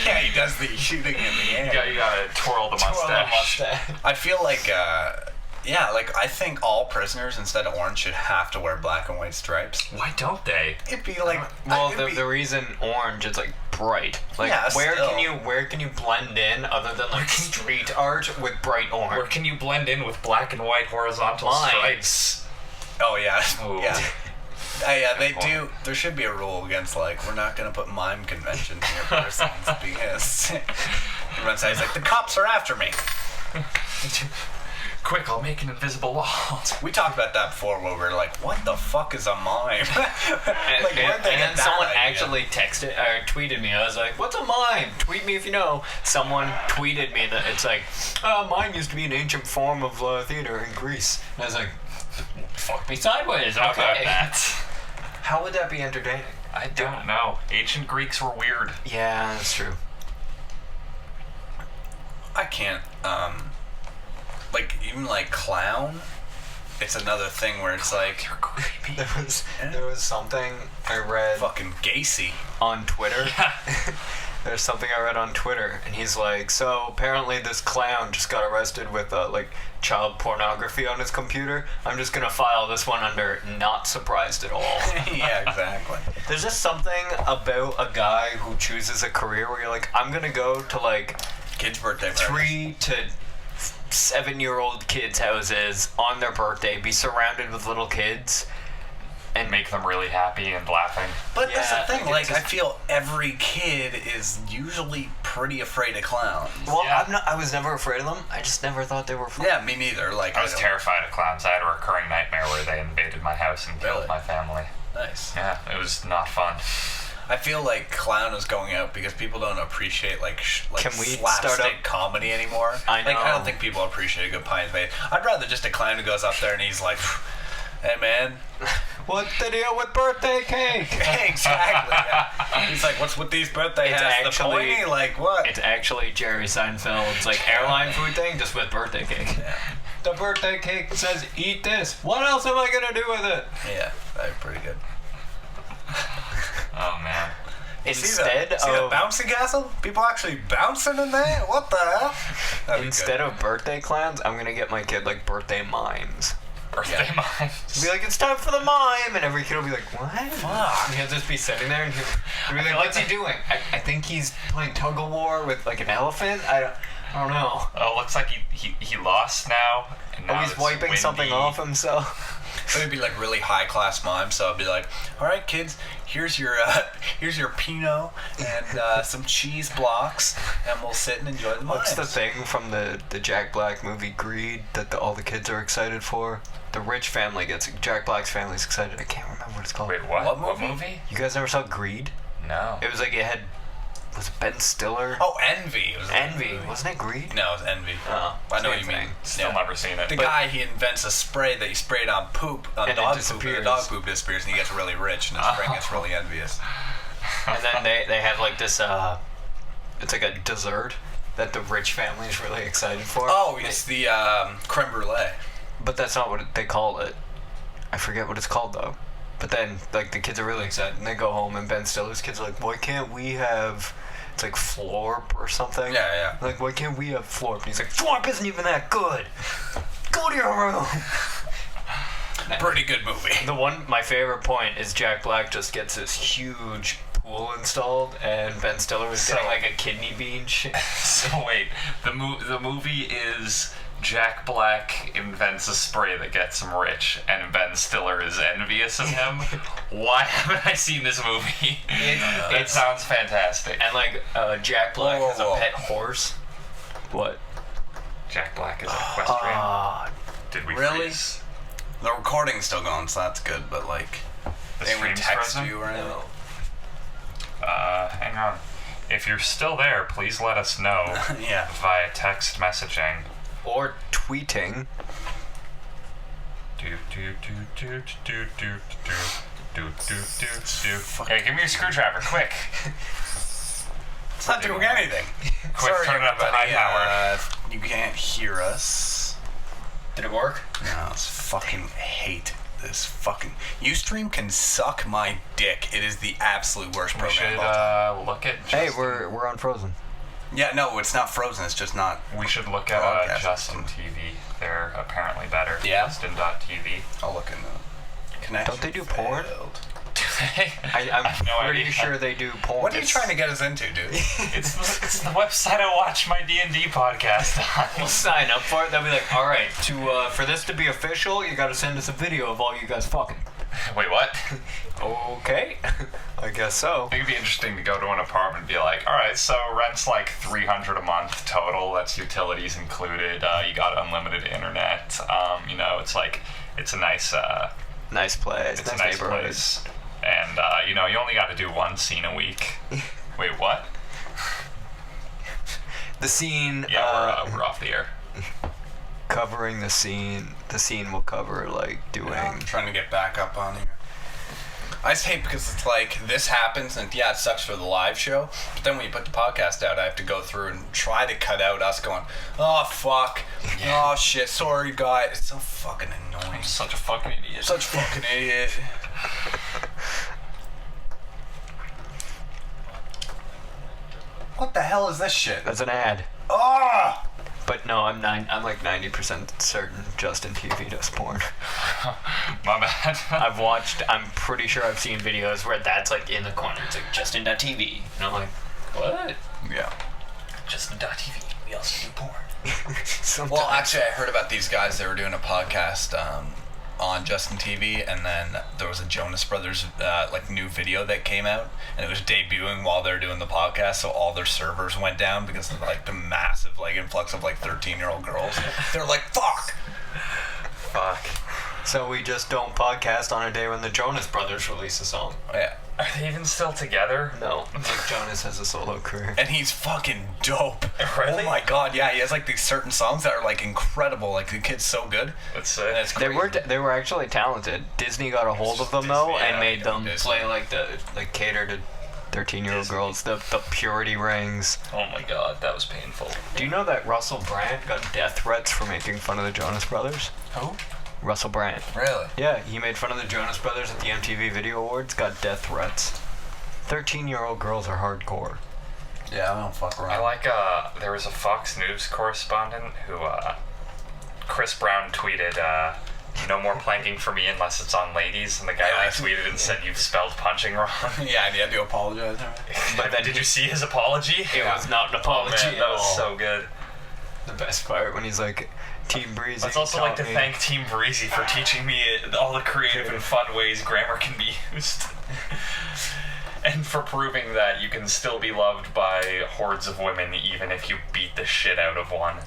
S2: Yeah, he does the shooting in the air.
S1: You gotta twirl the mustache.
S2: I feel like, I think all prisoners instead of orange should have to wear black and white stripes.
S1: Why don't they?
S2: It'd be like,
S3: Well,
S2: it'd be-
S3: the reason orange is like bright. Like
S2: Yeah,
S3: where
S2: still.
S3: can you blend in other than like street art with bright
S1: Or
S3: orange?
S1: can you blend in with black and white horizontal
S3: Lines.
S1: stripes?
S2: oh yeah,
S1: Ooh.
S2: yeah. They do. There should be a rule against like we're not gonna put mime conventions in your persons because everyone says like the cops are after me.
S1: Quick, I'll make an invisible wall.
S2: We talked about that before where we're like, what the fuck is a mime?
S3: And,
S2: like, where'd they
S3: and
S2: get
S3: then
S2: that
S3: someone
S2: idea?
S3: actually texted or tweeted me. I was like, "What's a mime? Tweet me if you know." Someone tweeted me that it's like, "Mime used to be an ancient form of theater in Greece." And I was like, "Fuck me sideways."
S1: How about
S3: Okay.
S1: that?
S3: How would that be entertaining?
S1: I don't know. Ancient Greeks were weird.
S3: Yeah, that's true.
S2: I can't. Like even like clown. It's another thing where it's like
S1: You're creepy.
S3: There was something I read
S2: fucking Gacy.
S3: on Twitter. There's something I read on Twitter, and he's like, so apparently this clown just got arrested with like child pornography on his computer. I'm just gonna file this one under not surprised at all.
S2: Yeah, exactly.
S3: There's just something about a guy who chooses a career where you're like, I'm gonna go to like
S2: Kids' birthday parties.
S3: 3 to 7-year-old kids' houses on their birthday, be surrounded with little kids, and
S1: Make them really happy and laughing.
S2: But that's
S3: Yeah,
S2: the thing.
S3: like,
S2: Like I feel every kid is usually pretty afraid of clowns.
S3: Well,
S1: Yeah.
S3: I was never afraid of them. I just never thought they were fun.
S2: Yeah, me neither. Like
S1: I was
S2: don't-
S1: terrified of clowns. I had a recurring nightmare where they invaded my house and killed
S2: Really?
S1: my family.
S2: Nice.
S1: Yeah, it was not fun.
S2: I feel like clown is going out because people don't appreciate like
S3: Can we
S2: slapstick
S3: start up-
S2: comedy anymore.
S3: I
S2: Like I
S3: know.
S2: don't think people appreciate a good pie in the face. I'd rather just a clown who goes up there and he's like, "Hey man."
S3: What's the deal with birthday cake?
S2: Exactly. Yeah. He's like, "What's with these birthday
S3: It's
S2: hats? The
S3: actually-
S2: pointy? Like what?"
S3: It's actually Jerry Seinfeld's like airline food thing, just with birthday cake.
S2: Yeah.
S3: The birthday cake says, "Eat this." What else am I gonna do with it?
S2: Yeah, that's pretty good.
S1: Oh man.
S3: Instead
S2: see the
S3: of
S2: bouncy castle? People actually bouncing in there? What the hell? That'd be
S3: instead
S2: good.
S3: of birthday clowns, I'm gonna get my kid like birthday mimes.
S1: Birthday mimes.
S3: Be like, it's time for the mime, and every kid will be like, what?
S2: Fuck.
S3: And he'll just be sitting there, and he'll be like, what's he doing? I think he's playing tug of war with like an elephant. I don't know.
S1: Oh, looks like he lost now. And
S3: Oh,
S1: now
S3: he's
S1: it's
S3: wiping something
S1: windy.
S3: off himself.
S2: But it'd be like really high class mime. So I'd be like, all right, kids, here's your Pinot and some cheese blocks, and we'll sit and enjoy the mimes.
S3: What's the thing from the Jack Black movie Greed that all the kids are excited for? The rich family gets Jack Black's family's excited. I can't remember what it's called.
S1: Wait, what? What movie?
S3: You guys never saw Greed?
S1: No.
S3: It was like was it Ben Stiller?
S2: Oh, Envy. It was
S3: Envy. Wasn't it Greed?
S2: No, it was Envy.
S3: Oh,
S2: I know what you mean.
S1: Still never seen it.
S2: The guy, he invents a spray that he sprayed on poop, on
S3: And
S2: dog
S3: it
S2: poop, and the dog poop disappears, and he gets really rich, and his friend gets really envious.
S3: And then they have like this, it's like a dessert that the rich family is really excited for.
S2: Oh, it's the creme brulee.
S3: But that's not what they call it. I forget what it's called though. But then, like, the kids are really excited, and they go home, and Ben Stiller's kids are like, why can't we have, it's like Florp or something?
S2: Yeah.
S3: Like, why can't we have Florp? And he's like, Florp isn't even that good. Go to your room.
S2: Pretty good movie.
S3: My favorite point is Jack Black just gets this huge pool installed, and Ben Stiller is getting like a kidney bean shit.
S1: So wait, the movie is Jack Black invents a spray that gets him rich, and Ben Stiller is envious of him. Why haven't I seen this movie? It sounds fantastic.
S3: And like Jack Black has a pet horse. What?
S1: Jack Black is equestrian. Did we
S2: Really?
S1: freeze?
S2: The recording's still going, so that's good, but like,
S1: The
S2: they would
S1: stream's
S2: text
S1: frozen?
S2: you or anything.
S1: Hang on. If you're still there, please let us know
S2: Yeah.
S1: via text messaging.
S3: Or tweeting.
S1: Hey, give me your screwdriver, quick.
S2: It's not doing anything.
S1: Quick,
S2: Sorry,
S1: turn it up to high
S2: everybody,
S1: power.
S2: You can't hear us.
S3: Did it work?
S2: No, it's fucking hate this fucking... uStream can suck my dick. It is the absolute worst
S1: We
S2: program
S1: should
S2: of all time.
S1: look at...
S3: Hey, we're on Frozen.
S2: Yeah, no, it's not frozen. It's just not...
S1: We should look at
S2: broadcast.
S1: Justin TV. They're apparently better.
S2: Yeah.
S1: Justin.tv.
S2: I'll look in the connection.
S3: Don't they do porn?
S2: failed.
S1: Do they?
S3: I'm
S1: I have no
S3: pretty
S1: idea.
S3: sure they do porn.
S2: What are you trying to get us into, dude?
S1: It's the website I watch my D&D podcast
S3: We'll
S1: on.
S3: sign up for it. They'll be like, all right, for this to be official, you got to send us a video of all you guys fucking.
S1: Wait, what?
S3: Okay, I guess so.
S1: I think it'd be interesting to go to an apartment and be like, all right, so rent's like $300 a month total. That's utilities included. You got unlimited internet. It's a nice,
S3: Nice place.
S1: it's a nice
S3: neighborhood.
S1: place. And you only got to do one scene a week. Wait, what?
S3: The scene.
S1: Yeah, we're off the air.
S3: Covering the scene. The scene will cover like doing.
S2: I'm trying to get back up on here. I just hate because it's like this happens and yeah, it sucks for the live show. But then when you put the podcast out, I have to go through and try to cut out us going, oh fuck, oh shit, sorry guys. It's so fucking annoying.
S1: I'm such a fucking idiot.
S2: Such a fucking idiot. What the hell is this shit?
S3: That's an ad.
S2: Oh!
S3: But no, I'm like 90% certain Justin TV does porn.
S1: My bad.
S3: I'm pretty sure I've seen videos where that's like in the corner. It's like Justin.tv. And I'm like, what?
S2: Yeah.
S3: Justin.tv. We also do porn.
S2: Well, actually, I heard about these guys. They were doing a podcast on Justin TV, and then there was a Jonas Brothers new video that came out, and it was debuting while they were doing the podcast. So all their servers went down because of like the massive influx of 13-year-old girls. They're like, fuck.
S3: So we just don't podcast on a day when the Jonas Brothers release a song.
S2: Yeah.
S1: Are they even still together?
S3: No. Nick Jonas has a solo career.
S2: And he's fucking dope.
S1: Really?
S2: Oh my god, yeah. He has these certain songs that are incredible. Like the kid's so good.
S1: That's
S2: And
S1: it.
S2: it's
S3: They
S2: crazy.
S3: were actually talented. Disney got a hold of them though,
S2: Disney,
S3: and
S2: yeah,
S3: made them
S2: Disney.
S3: play cater to 13-year-old girls. The purity rings.
S1: Oh my god, that was painful.
S3: Do you know that Russell Brand got death threats for making fun of the Jonas Brothers?
S1: Who?
S3: Russell Brand.
S2: Really?
S3: Yeah, he made fun of the Jonas Brothers at the MTV Video Awards. Got death threats. 13-year-old girls are hardcore.
S2: Yeah, I don't fuck around.
S1: I like, there was a Fox News correspondent who, Chris Brown tweeted, no more planking for me unless it's on ladies, and the guy
S2: Yeah.
S1: retweeted and said, you've spelled punching wrong.
S2: Yeah, and he had to apologize.
S1: But then, did you see his apology?
S3: It was not an
S1: Oh
S3: apology
S1: man,
S3: at
S1: that was
S3: all.
S1: so good.
S3: The best part when he's like, Team Breezy.
S1: I'd also like to thank Team Breezy for teaching me all the creative and fun ways grammar can be used. And for proving that you can still be loved by hordes of women even if you beat the shit out of one.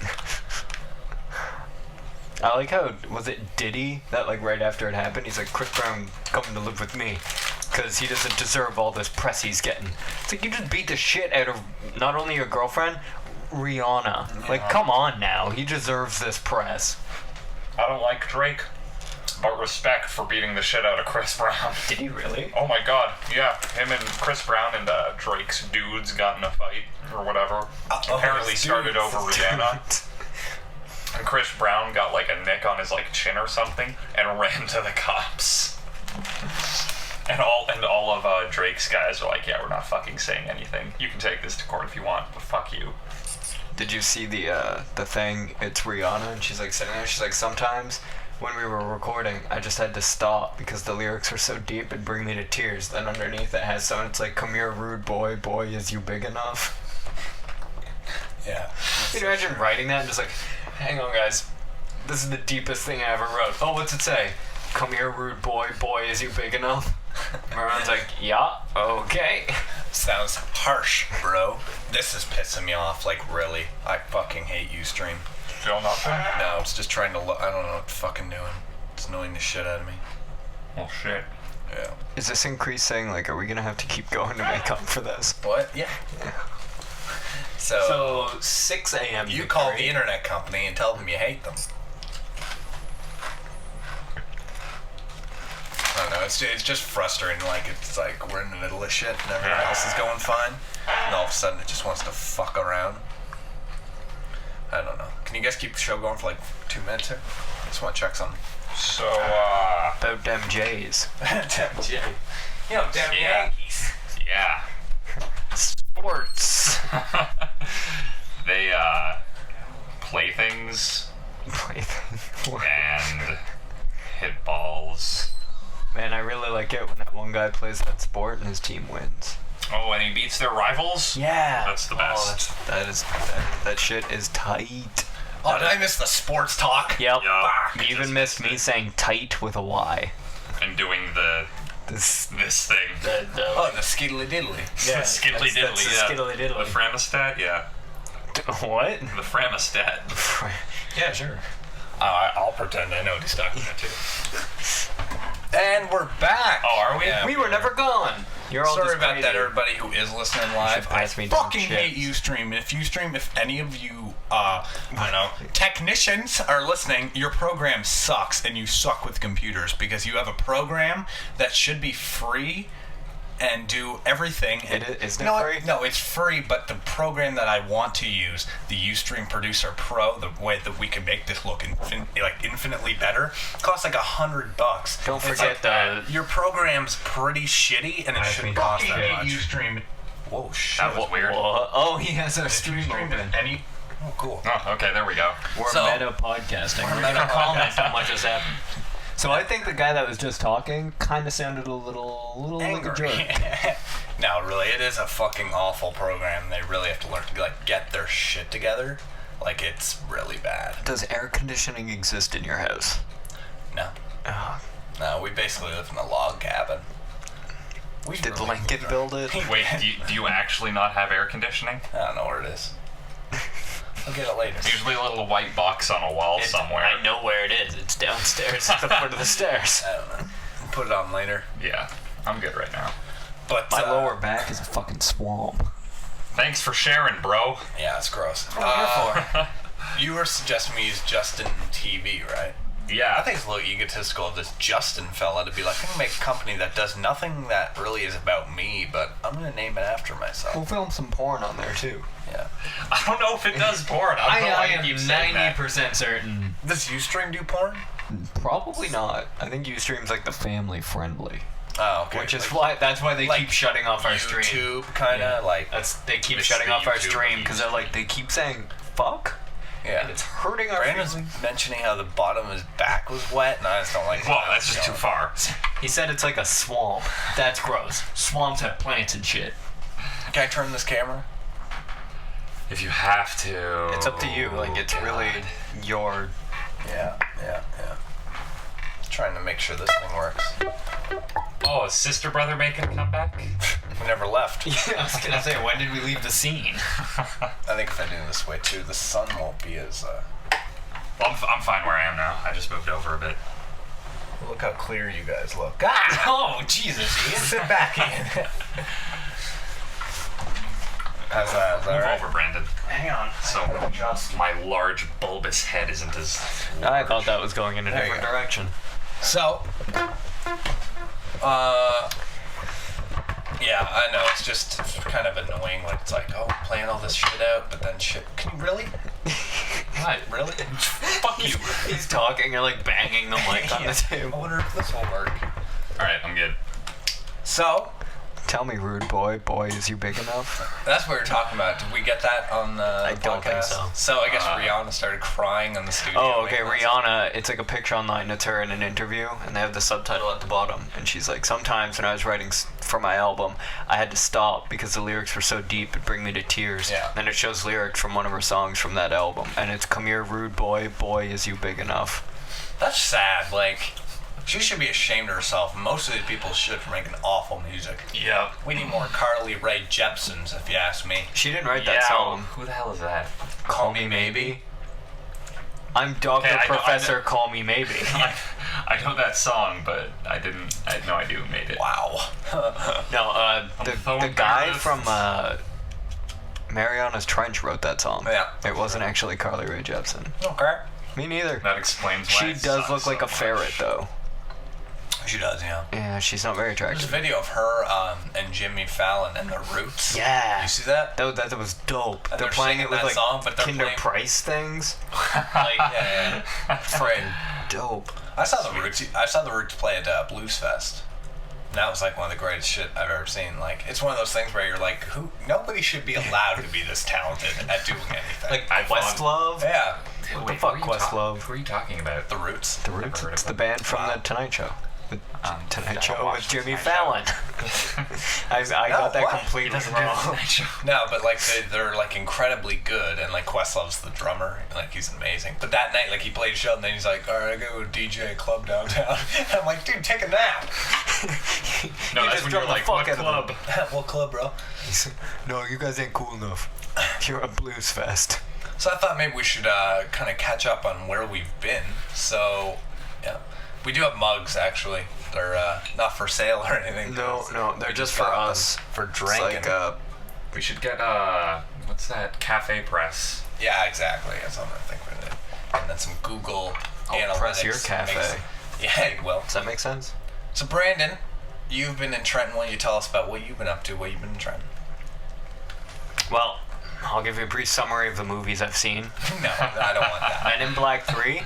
S3: I like how, was it Diddy that, like, right after it happened, he's like, Chris Brown coming to live with me because he doesn't deserve all this press he's getting. It's like, you just beat the shit out of not only your girlfriend, Rihanna.
S2: Yeah.
S3: Like, come on now. He deserves this press.
S1: I don't like Drake, but respect for beating the shit out of Chris Brown.
S3: Did he really?
S1: Oh my god, yeah. Him and Chris Brown and Drake's dudes got in a fight or whatever. Apparently started over Rihanna. And Chris Brown got like a nick on his like chin or something and ran to the cops. And all of Drake's guys are like, yeah, we're not fucking saying anything. You can take this to court if you want, but fuck you.
S3: Did you see the thing? It's Rihanna, and she's like sitting there. She's like, sometimes when we were recording, I just had to stop because the lyrics were so deep it'd bring me to tears. Then underneath it has something. It's like, come here, rude boy, boy, is you big enough?
S2: Yeah.
S3: Can you imagine writing that and just like, hang on, guys, this is the deepest thing I ever wrote. Oh, what's it say? Come here, rude boy, boy, is you big enough? Maron's like, yeah, okay.
S2: Sounds harsh, bro. This is pissing me off, like, really. I fucking hate uStream.
S1: Feel nothing?
S2: No, it's just trying to I don't know what to fucking doing. It's annoying the shit out of me.
S1: Oh shit.
S2: Yeah.
S3: Is this increase saying, like, are we gonna have to keep going to make up for this?
S2: What? Yeah.
S3: So 6 a.m.
S2: You call the internet company and tell them you hate them. I don't know, it's just frustrating, like, it's like we're in the middle of shit and everything else is going fine, and all of a sudden it just wants to fuck around. I don't know. Can you guys keep the show going for like 2 minutes here? I just want to check something.
S1: So,
S3: about them Jays.
S2: Damn Jay. You know, damn
S1: Yeah.
S2: Yankees.
S1: yeah.
S3: Sports.
S1: They, playthings and hit balls.
S3: Man, I really like it when that one guy plays that sport and his team wins.
S1: Oh, and he beats their rivals?
S3: Yeah.
S1: That's the best.
S3: That shit is tight.
S2: Oh, did I miss the sports talk?
S3: Yep.
S1: Yeah.
S3: You even missed me saying tight with a Y.
S1: And doing this thing.
S2: Oh, the skiddly diddly.
S1: Yeah, skiddly diddly,
S3: that's
S1: yeah.
S3: skiddly diddly.
S1: The Framistat, yeah.
S3: What?
S1: The Framistat.
S3: Yeah, sure.
S1: I'll pretend I know what he's talking about too.
S2: And we're back.
S1: Oh, are we?
S2: Yeah,
S3: We were never gone. You're all
S2: Sorry
S3: just
S2: about
S3: crazy.
S2: that, everybody who is listening live.
S3: should
S2: I
S3: pass me down
S2: fucking hate
S3: chips.
S2: uStream. If any of you, I don't know, technicians are listening, your program sucks, and you suck with computers because you have a program that should be free and do everything.
S3: Isn't it free?
S2: No, it's free, but the program that I want to use, the uStream Producer Pro, the way that we can make this look infinitely better, costs like $100.
S3: Don't
S2: It's
S3: forget
S2: like, your program's pretty shitty, and it shouldn't cost that much.
S4: uStream.
S2: Whoa, shit.
S1: That was weird.
S3: Oh, he has our stream
S4: uStream
S3: open.
S4: if any.
S2: Oh, cool.
S1: Oh, okay, there we go.
S3: We're
S2: So-
S3: meta podcasting. We're
S2: meta
S3: gonna comment
S2: podcasting.
S3: how much has happened. So I think the guy that was just talking kind of sounded a little like a jerk.
S2: No, really, it is a fucking awful program. They really have to learn to like get their shit together. Like, it's really bad.
S3: Does air conditioning exist in your house?
S2: No. No, we basically live in a log cabin. We
S3: Did
S2: really
S3: Lincoln build it?
S1: Wait, do you actually not have air conditioning?
S2: I don't know where it is. I'll get it later.
S1: It's usually a little white box on a wall somewhere.
S3: I know where it is. It's downstairs at the foot of the stairs.
S2: I don't know. We'll put it on later.
S1: Yeah, I'm good right now.
S2: But
S3: My lower back is a fucking swamp.
S1: Thanks for sharing, bro.
S2: Yeah, it's gross.
S3: for?
S2: You were suggesting we use Justin TV, right?
S1: Yeah.
S2: I think it's a little egotistical of this Justin fella to be like, I'm going to make a company that does nothing that really is about me, but I'm going to name it after myself.
S3: We'll film some porn on there too.
S2: Yeah.
S1: I don't know if it does porn. I don't know why you
S3: am
S1: keep saying that.
S3: 90% certain.
S2: Does uStream do porn?
S3: Probably not. I think uStream's like the family friendly.
S2: Oh, okay.
S3: Which is
S2: Like
S3: that's why they
S2: like
S3: keep shutting off our stream.
S2: YouTube, kind of, like...
S3: They keep
S1: It's
S3: shutting
S1: the
S3: off our
S1: YouTube
S3: stream
S1: of
S3: because they're like they keep saying fuck
S2: Yeah.
S3: and it's hurting our
S2: Brandon's
S3: feelings.
S2: mentioning how the bottom of his back was wet, and I just don't like
S1: Well,
S2: that.
S1: that's just too far.
S3: He said it's like a swamp. That's gross. Swamps have plants and shit.
S2: Can I turn this camera?
S1: If you have to.
S3: It's up to you. Like it's really your
S2: Yeah. Trying to make sure this thing works.
S1: Oh, is Sister Brother making a comeback?
S2: We never left.
S3: Yeah, I was gonna say, when did we leave the scene?
S2: I think if I do it this way too, the sun won't be as.
S1: Well, I'm fine where I am now. I just moved over a bit.
S2: Look how clear you guys look.
S3: Oh, Jesus, Ian.
S2: Sit back, Ian. How's that?
S1: Move
S2: Right?
S1: over, Brandon.
S2: Hang on.
S1: So my large bulbous head isn't as
S3: I thought that was going in a
S2: There you
S3: different
S2: go.
S3: direction.
S2: So, yeah, I know, it's just kind of annoying, like, it's like, oh, playing all this shit out, but then shit, can you really?
S1: What?
S2: Really?
S1: Fuck you.
S3: He's talking and like banging the mic on the
S2: I
S3: table.
S2: wonder if this will work.
S1: Alright, I'm good.
S2: So,
S3: Tell me, rude boy, is you big enough?
S2: that's what we were talking about. Did we get that on the
S3: I don't think
S2: podcast?
S3: so.
S2: So, I guess Rihanna started crying on the studio.
S3: Oh, okay,
S2: making that
S3: Rihanna, it's like a picture online, it's her in an interview, and they have the subtitle at the bottom, and she's like, sometimes when I was writing for my album, I had to stop because the lyrics were so deep, it'd bring me to tears.
S2: Yeah.
S3: Then it shows lyrics from one of her songs from that album, and it's, come here, rude boy, is you big enough?
S2: That's sad, like, she should be ashamed of herself. Most of these people should for making awful music.
S1: Yeah.
S2: We need more Carly Rae Jepsons, if you ask me.
S3: She didn't write that song.
S1: Who the hell is that?
S2: Call Me Maybe.
S3: I'm Dr.
S1: Okay, I know-
S3: Professor, call me maybe.
S1: I know that song, but I had no idea who made it.
S2: Wow.
S3: No, the
S1: phone
S3: guy
S1: therapist.
S3: from Mariana's Trench wrote that song.
S2: Yeah.
S3: It wasn't actually Carly Rae Jepsen.
S2: Okay.
S3: Me neither.
S1: That explains why
S3: She
S1: it
S3: does
S1: sucks
S3: look like
S1: so
S3: a ferret,
S1: much.
S3: though.
S2: She does, yeah.
S3: Yeah, she's not very
S2: There's a
S3: attractive.
S2: video of her and Jimmy Fallon and the Roots.
S3: Yeah.
S2: You see that?
S3: That was dope.
S2: And
S3: They're
S2: they're
S3: playing
S2: singing
S3: it with
S2: that
S3: like
S2: song, but they're
S3: Kinder
S2: playing-
S3: Price things.
S2: Like, yeah. Right.
S3: Dope.
S2: I saw the Roots play at Blues Fest. And that was like one of the greatest shit I've ever seen. Like, it's one of those things where you're like, nobody should be allowed to be this talented at doing anything.
S3: Like
S1: I
S3: Questlove.
S2: yeah,
S3: What the fuck, Questlove?
S1: Who are you talking about?
S2: the Roots.
S3: The Roots.
S1: heard
S3: It's
S1: of
S3: the
S1: them.
S3: band from
S2: Wow.
S3: the Tonight Show. The Tonight
S1: I
S3: Show
S1: don't watch
S3: with
S1: the
S3: Jimmy
S1: Tonight
S3: Fallon. I got that
S2: what?
S3: completely
S1: Doesn't do the
S3: wrong.
S1: Tonight Show.
S2: No, but like they're like incredibly good, and like Questlove's the drummer, and, like he's amazing. But that night, like he played a show, and then he's like, "All right, I go to DJ club downtown." And I'm like, "Dude, take a nap."
S1: No,
S3: You
S1: that's
S3: just
S1: when
S3: drummed
S1: you're
S3: the
S1: like,
S3: fuck
S1: what
S3: out of them.
S1: club?
S2: What club, bro?
S3: No, you guys ain't cool enough. You're a blues fest.
S2: So I thought maybe we should kind of catch up on where we've been. So, yeah, we do have mugs actually. They're not for sale or anything.
S3: No, they're
S2: We
S3: just for
S2: got them
S3: us.
S2: for
S3: It's
S2: drinking.
S3: like
S1: We should get what's that? Cafe Press.
S2: Yeah, exactly. That's what I think we're gonna do. And then some Google analytics.
S3: press your cafe.
S2: Yeah, well.
S3: does that make sense?
S2: So Brandon, you've been in Trenton. Why don't you tell us about what you've been up to? What you've been in Trenton?
S3: Well, I'll give you a brief summary of the movies I've seen.
S2: No, I don't want that.
S3: Men in Black 3,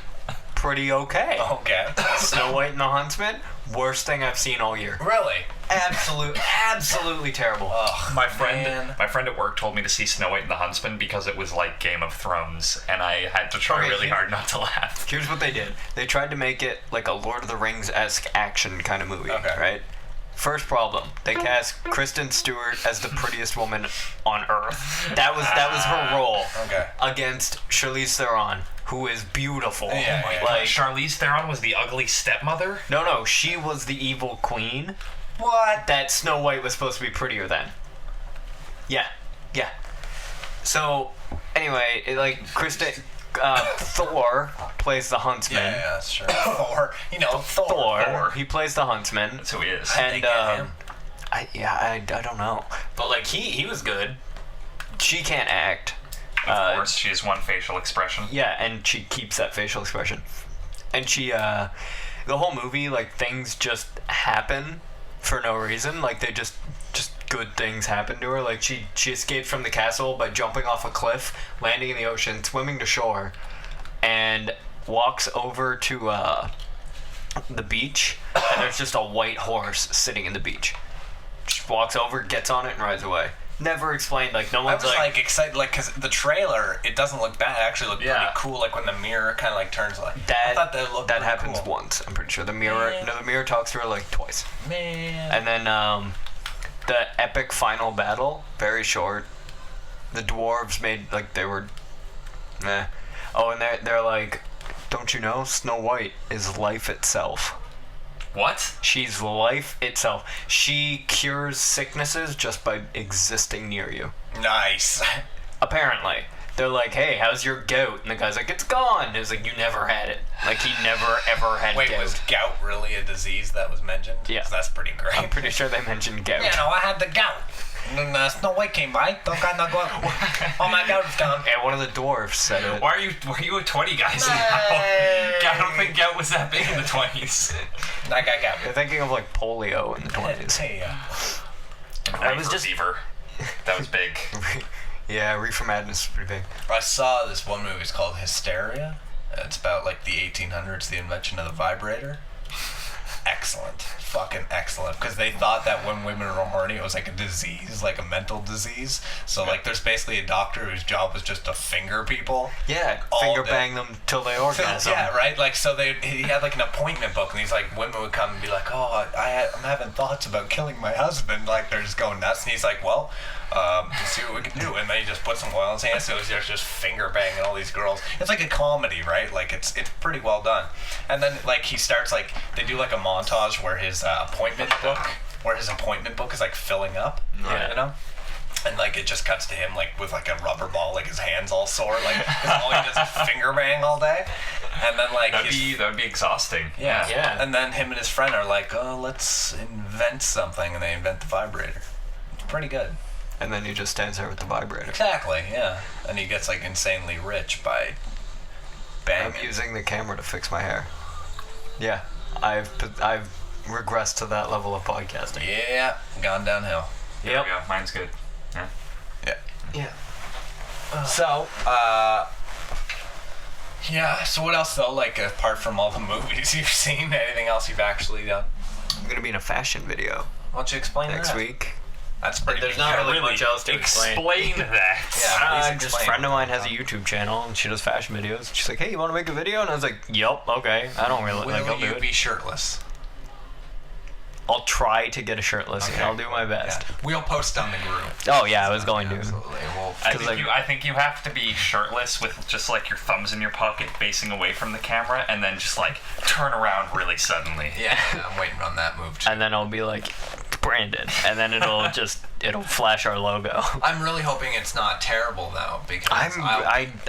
S3: pretty okay.
S2: Okay.
S3: Snow White and the Huntsman, worst thing I've seen all year.
S2: Really?
S3: Absolutely terrible.
S2: Ugh,
S1: My friend
S2: man.
S1: at work told me to see Snow White and the Huntsman because it was like Game of Thrones, and I had to try
S3: Okay,
S1: really hard not to laugh.
S3: Here's what they did. They tried to make it like a Lord of the Rings-esque action kind of movie,
S2: Okay.
S3: right? First problem, they cast Kristen Stewart as the prettiest woman on Earth. That was her role
S2: Okay.
S3: against Charlize Theron, who is beautiful.
S2: Yeah, yeah.
S3: Like,
S1: Charlize Theron was the ugly stepmother?
S3: no, she was the evil queen
S2: What?
S3: that Snow White was supposed to be prettier than. Yeah. So, anyway, Thor plays the huntsman.
S2: Yeah, sure. Thor. You know,
S3: Thor. He plays the huntsman.
S1: That's who he is.
S3: And
S2: get him.
S3: I don't know, but like he was good. She can't act.
S1: Of course, she has one facial expression.
S3: Yeah, and she keeps that facial expression. And she the whole movie, like, things just happen for no reason. Like, they just good things happen to her. Like, she escaped from the castle by jumping off a cliff, landing in the ocean, swimming to shore, and walks over to the beach, and there's just a white horse sitting in the beach. Just walks over, gets on it, and rides away. Never explained. Like, no
S2: I
S3: one's
S2: was like excited, like, because the trailer, it doesn't look bad. It actually looked
S1: Yeah.
S2: pretty cool, like when the mirror kind of like turns like. I thought that looked
S3: that
S2: pretty
S3: happens
S2: cool.
S3: once. I'm pretty sure the mirror.
S2: Man.
S3: No, the mirror talks to her like twice.
S2: Man.
S3: And then the epic final battle, very short. The dwarves made like they were, meh. Oh, and they're like Don't you know? Snow White is life itself.
S1: What?
S3: She's life itself. She cures sicknesses just by existing near you.
S2: Nice.
S3: Apparently. They're like, hey, how's your gout? And the guy's like, it's gone. It's like, you never had it. Like, he never, ever had
S2: Wait,
S3: gout.
S2: was gout really a disease that was mentioned?
S3: Yeah.
S2: 'Cause that's pretty great.
S3: I'm pretty sure they mentioned gout.
S2: Yeah, no, I had the gout. And then Snow White came by. Don't got no gout. Oh, my gout is gone.
S3: Yeah, one of the dwarves said it.
S1: Why are you a 20 guys now? I don't think gout was that big in the 20s.
S2: I got gout.
S3: You're thinking of, like, polio in the 20s.
S2: Hey,
S3: I was just...
S1: fever. That was big.
S3: Yeah, Reefer Madness is pretty big.
S2: I saw this one movie. It's called Hysteria. It's about like the 1800s, the invention of the vibrator. Excellent, fucking excellent. Because they thought that when women were horny, it was like a disease, like a mental disease. So like, there's basically a doctor whose job was just to finger people.
S3: Yeah,
S2: all
S3: finger
S2: day.
S3: bang them till they orgasm.
S2: Yeah, right. Like, so he had like an appointment book, and he's like, women would come and be like, "Oh, I'm having thoughts about killing my husband." Like, they're just going nuts, and he's like, "Well, let's see what we can do." And then he just put some oil in his hands, so he's just finger banging all these girls. It's like a comedy, right? Like, it's pretty well done. And then like he starts like they do like a montage where his appointment book is like filling up.
S3: Yeah.
S2: You know. And like it just cuts to him like with like a rubber ball, like his hands all sore, like 'cause all he does is finger bang all day. And then like
S1: That would be exhausting.
S2: yeah.
S3: Yeah.
S2: And then him and his friend are like, "Oh, let's invent something," and they invent the vibrator. It's pretty good.
S3: And then he just stands there with the vibrator.
S2: Exactly, yeah. And he gets like insanely rich by banging.
S3: I'm using the camera to fix my hair. Yeah, I've regressed to that level of podcasting.
S2: Yeah, gone downhill.
S1: There we go. Mine's good. Yeah.
S2: Yeah.
S3: Yeah.
S2: So, yeah. So what else though? Like apart from all the movies you've seen, anything else you've actually done?
S3: I'm gonna be in a fashion video
S2: Why don't you explain
S3: next
S2: that?
S3: week.
S2: That's pretty.
S3: There's
S2: big.
S3: not
S2: Yeah,
S3: really much else to explain.
S1: Explain that.
S2: Yeah, please
S3: Just a
S2: explain.
S3: friend of mine has a YouTube channel and she does fashion videos. She's like, hey, you want to make a video? And I was like, yup, okay. I don't really like. I'll
S2: Will
S3: do
S2: you
S3: it.
S2: be shirtless?
S3: I'll try to get a shirtless.
S2: Okay.
S3: I'll do my best.
S2: Yeah. We'll post on the group.
S3: Oh yeah, I was going to.
S2: Absolutely. We'll
S1: I think you have to be shirtless with just like your thumbs in your pocket facing away from the camera and then just like turn around really suddenly.
S2: yeah, I'm waiting on that move too.
S3: And then I'll be like, Brandon, and then it'll flash our logo.
S2: I'm really hoping it's not terrible though, because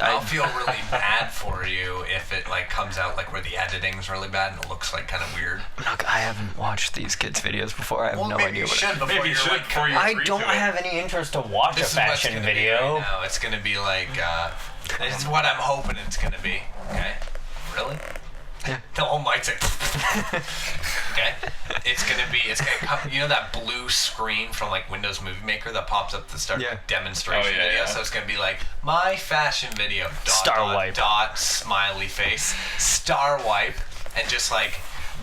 S3: I'll
S2: feel really bad for you if it like comes out like where the editing's really bad and it looks like kind of weird.
S3: Look, I haven't watched these kids' videos before. I have no
S2: maybe
S3: idea
S2: you
S3: what.
S2: should before
S1: Maybe you
S2: you're
S1: should
S2: like,
S1: before you
S3: I
S1: agree
S3: don't
S1: to it.
S3: have any interest to watch
S2: this
S3: a
S2: is what's
S3: fashion
S2: gonna be
S3: video.
S2: right now. It's gonna be like this is what I'm hoping it's gonna be. Okay, really?
S3: Yeah.
S2: The whole mic's like, okay. It's gonna come. You know that blue screen from like Windows Movie Maker that pops up to start
S3: Yeah.
S2: demonstration
S1: Oh, yeah,
S2: video.
S1: yeah.
S2: So it's gonna be like my fashion video. Dot smiley face star wipe and just like.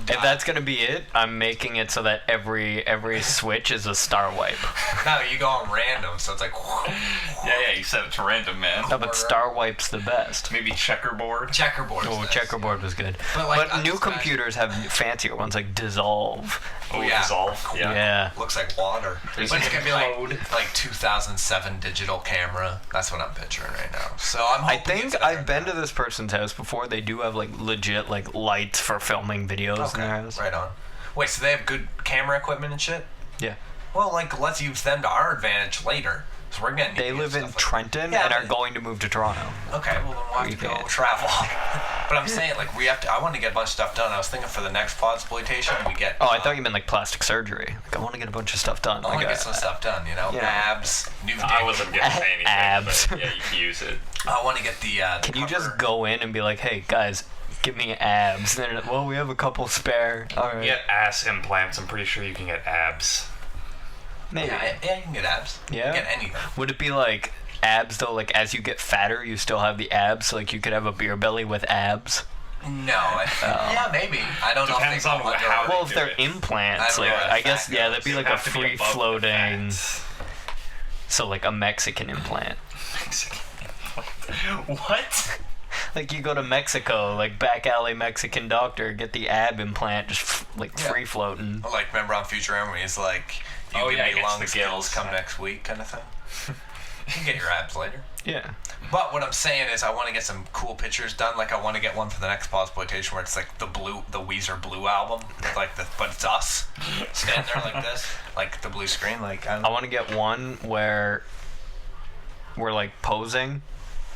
S3: If that's gonna be it, I'm making it so that every switch is a star wipe.
S2: No, you go on random, so it's like.
S1: Yeah, you said it's random, man.
S3: No, but star wipe's the best.
S1: Maybe checkerboard.
S2: Checkerboard.
S3: Oh, checkerboard was good.
S2: But, like,
S3: But
S2: I'm
S3: new
S2: just
S3: computers have fancier ones like Dissolve.
S1: Oh,
S2: yeah.
S1: dissolve.
S3: Yeah.
S2: Looks like water. But it's gonna be like 2007 digital camera. That's what I'm picturing right now. So I'm
S3: I
S2: hoping
S3: think
S2: it's better
S3: I've been
S2: than
S3: to this person's house before. They do have like legit like lights for filming videos
S2: that.
S3: in their house.
S2: Right on. Wait, so they have good camera equipment and shit?
S3: Yeah.
S2: Well, like let's use them to our advantage later. So we're gonna.
S3: They live in Trenton
S2: Yeah,
S3: and are
S2: but-
S3: going to move to Toronto.
S2: Okay, well then we'll have
S3: We
S2: to go
S3: can't.
S2: travel. But I'm saying like we have to. I want to get a bunch of stuff done. I was thinking for the next Podxploitation we get.
S3: Oh, I thought you meant like plastic surgery. Like I want to get a bunch of stuff done.
S2: I want
S3: Like
S2: to get some stuff done. You know,
S3: yeah.
S2: abs, new dick.
S1: I wasn't gonna say anything.
S3: Abs.
S1: But yeah, you can use it.
S2: I want to get the.
S3: Can you just go in and be like, hey guys, give me abs? And then, well, we have a couple spare. All right.
S1: Get ass implants. I'm pretty sure you can get abs.
S3: Maybe.
S2: Yeah, you can get abs.
S3: Yeah?
S2: You can get anything.
S3: Would it be like abs though? Like as you get fatter, you still have the abs. So, like you could have a beer belly with abs.
S2: No, yeah, maybe. I don't
S1: Depends
S2: know
S1: on
S2: if they go
S1: how
S2: under-
S3: Well,
S1: do
S3: if they're
S1: it.
S3: implants,
S2: I
S3: like
S2: don't know
S3: I
S2: if
S3: guess
S2: that
S3: yeah,
S2: goes.
S3: that'd be like
S1: Have
S3: a
S1: to be
S3: free
S1: above the
S3: floating.
S1: fat.
S3: So like a Mexican implant.
S1: What?
S3: Like you go to Mexico, like back alley Mexican doctor, get the ab implant, just like
S2: Yeah.
S3: free floating.
S2: Like, remember on Futurama, he's like, you
S1: Oh,
S2: give
S1: yeah,
S2: me
S1: it gets
S2: lung
S1: the
S2: skills,
S1: gills.
S2: come next week, kind of thing.
S4: You can get your abs later.
S3: Yeah.
S4: But what I'm saying is, I want to get some cool pictures done. Like, I want to get one for the next Podxploitation where it's like the Weezer Blue album, but it's us standing there like this, like the blue screen. Like,
S3: I want to get one where we're like posing.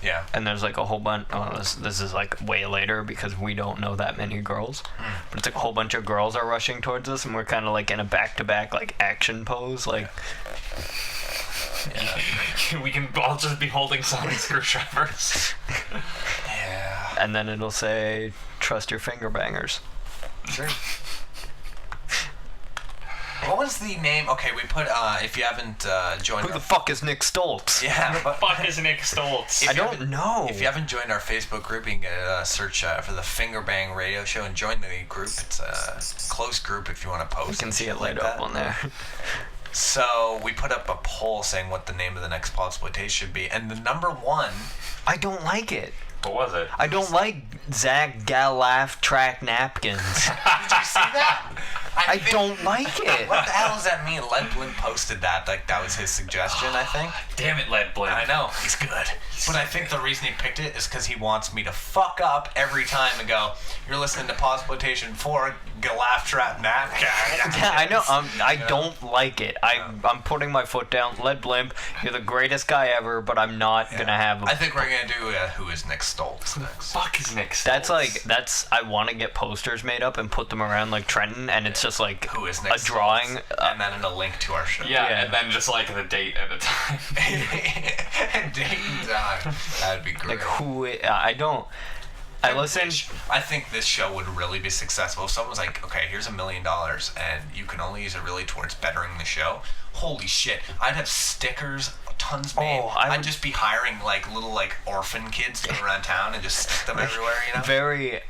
S4: Yeah.
S3: And there's like a whole bunch. Oh, this is like way later because we don't know that many girls. But it's like a whole bunch of girls are rushing towards us, and we're kind of like in a back-to-back like action pose, like.
S1: Yeah. We can all just be holding sonic screwdrivers.
S4: Yeah.
S3: And then it'll say, "Trust your fingerbangers."
S4: Sure. What was the name? Okay, we put, if you haven't joined...
S3: Who the fuck is Nick Stoltz?
S4: Yeah, but...
S1: Fuck is Nick Stoltz?
S3: I don't know.
S4: If you haven't joined our Facebook group, you can search for the Fingerbang Radio Show and join the group. It's a closed group if you want to post.
S3: You can see it
S4: like
S3: laid up on there.
S4: So we put up a poll saying what the name of the next Podxploitation should be, and the number one...
S3: I don't like it.
S1: What was it?
S3: I don't like Zach Galaf track napkins.
S4: Did you see that?
S3: I don't like it.
S4: What the hell does that mean? Led Blimp posted that. Like, that was his suggestion, I think.
S1: Damn it, Led Blimp.
S4: I know. He's good. But I think the reason he picked it is because he wants me to fuck up every time and go, you're listening to Podxploitation 4, Galaf Trap Nap.
S3: Yeah, I know. I don't like it. I'm putting my foot down. Led Blimp, you're the greatest guy ever, but I'm not going to have
S4: I think we're going to do Who is Nick Stoltz next.
S1: Fuck is Nick Stoltz?
S3: That's I want to get posters made up and put them around like Trenton, and it's just like
S4: Who is Nick
S3: a drawing.
S4: Stoltz, and then a link to our show.
S1: Yeah, and then just like the date at a time.
S4: Date and time. That'd be great.
S3: Like I don't. I listen.
S4: I think this show would really be successful if someone's like, okay, here's $1 million and you can only use it really towards bettering the show. Holy shit. I'd have stickers, tons made. I'd just be hiring like little like orphan kids to go around town and just stick them everywhere, you know?
S3: Very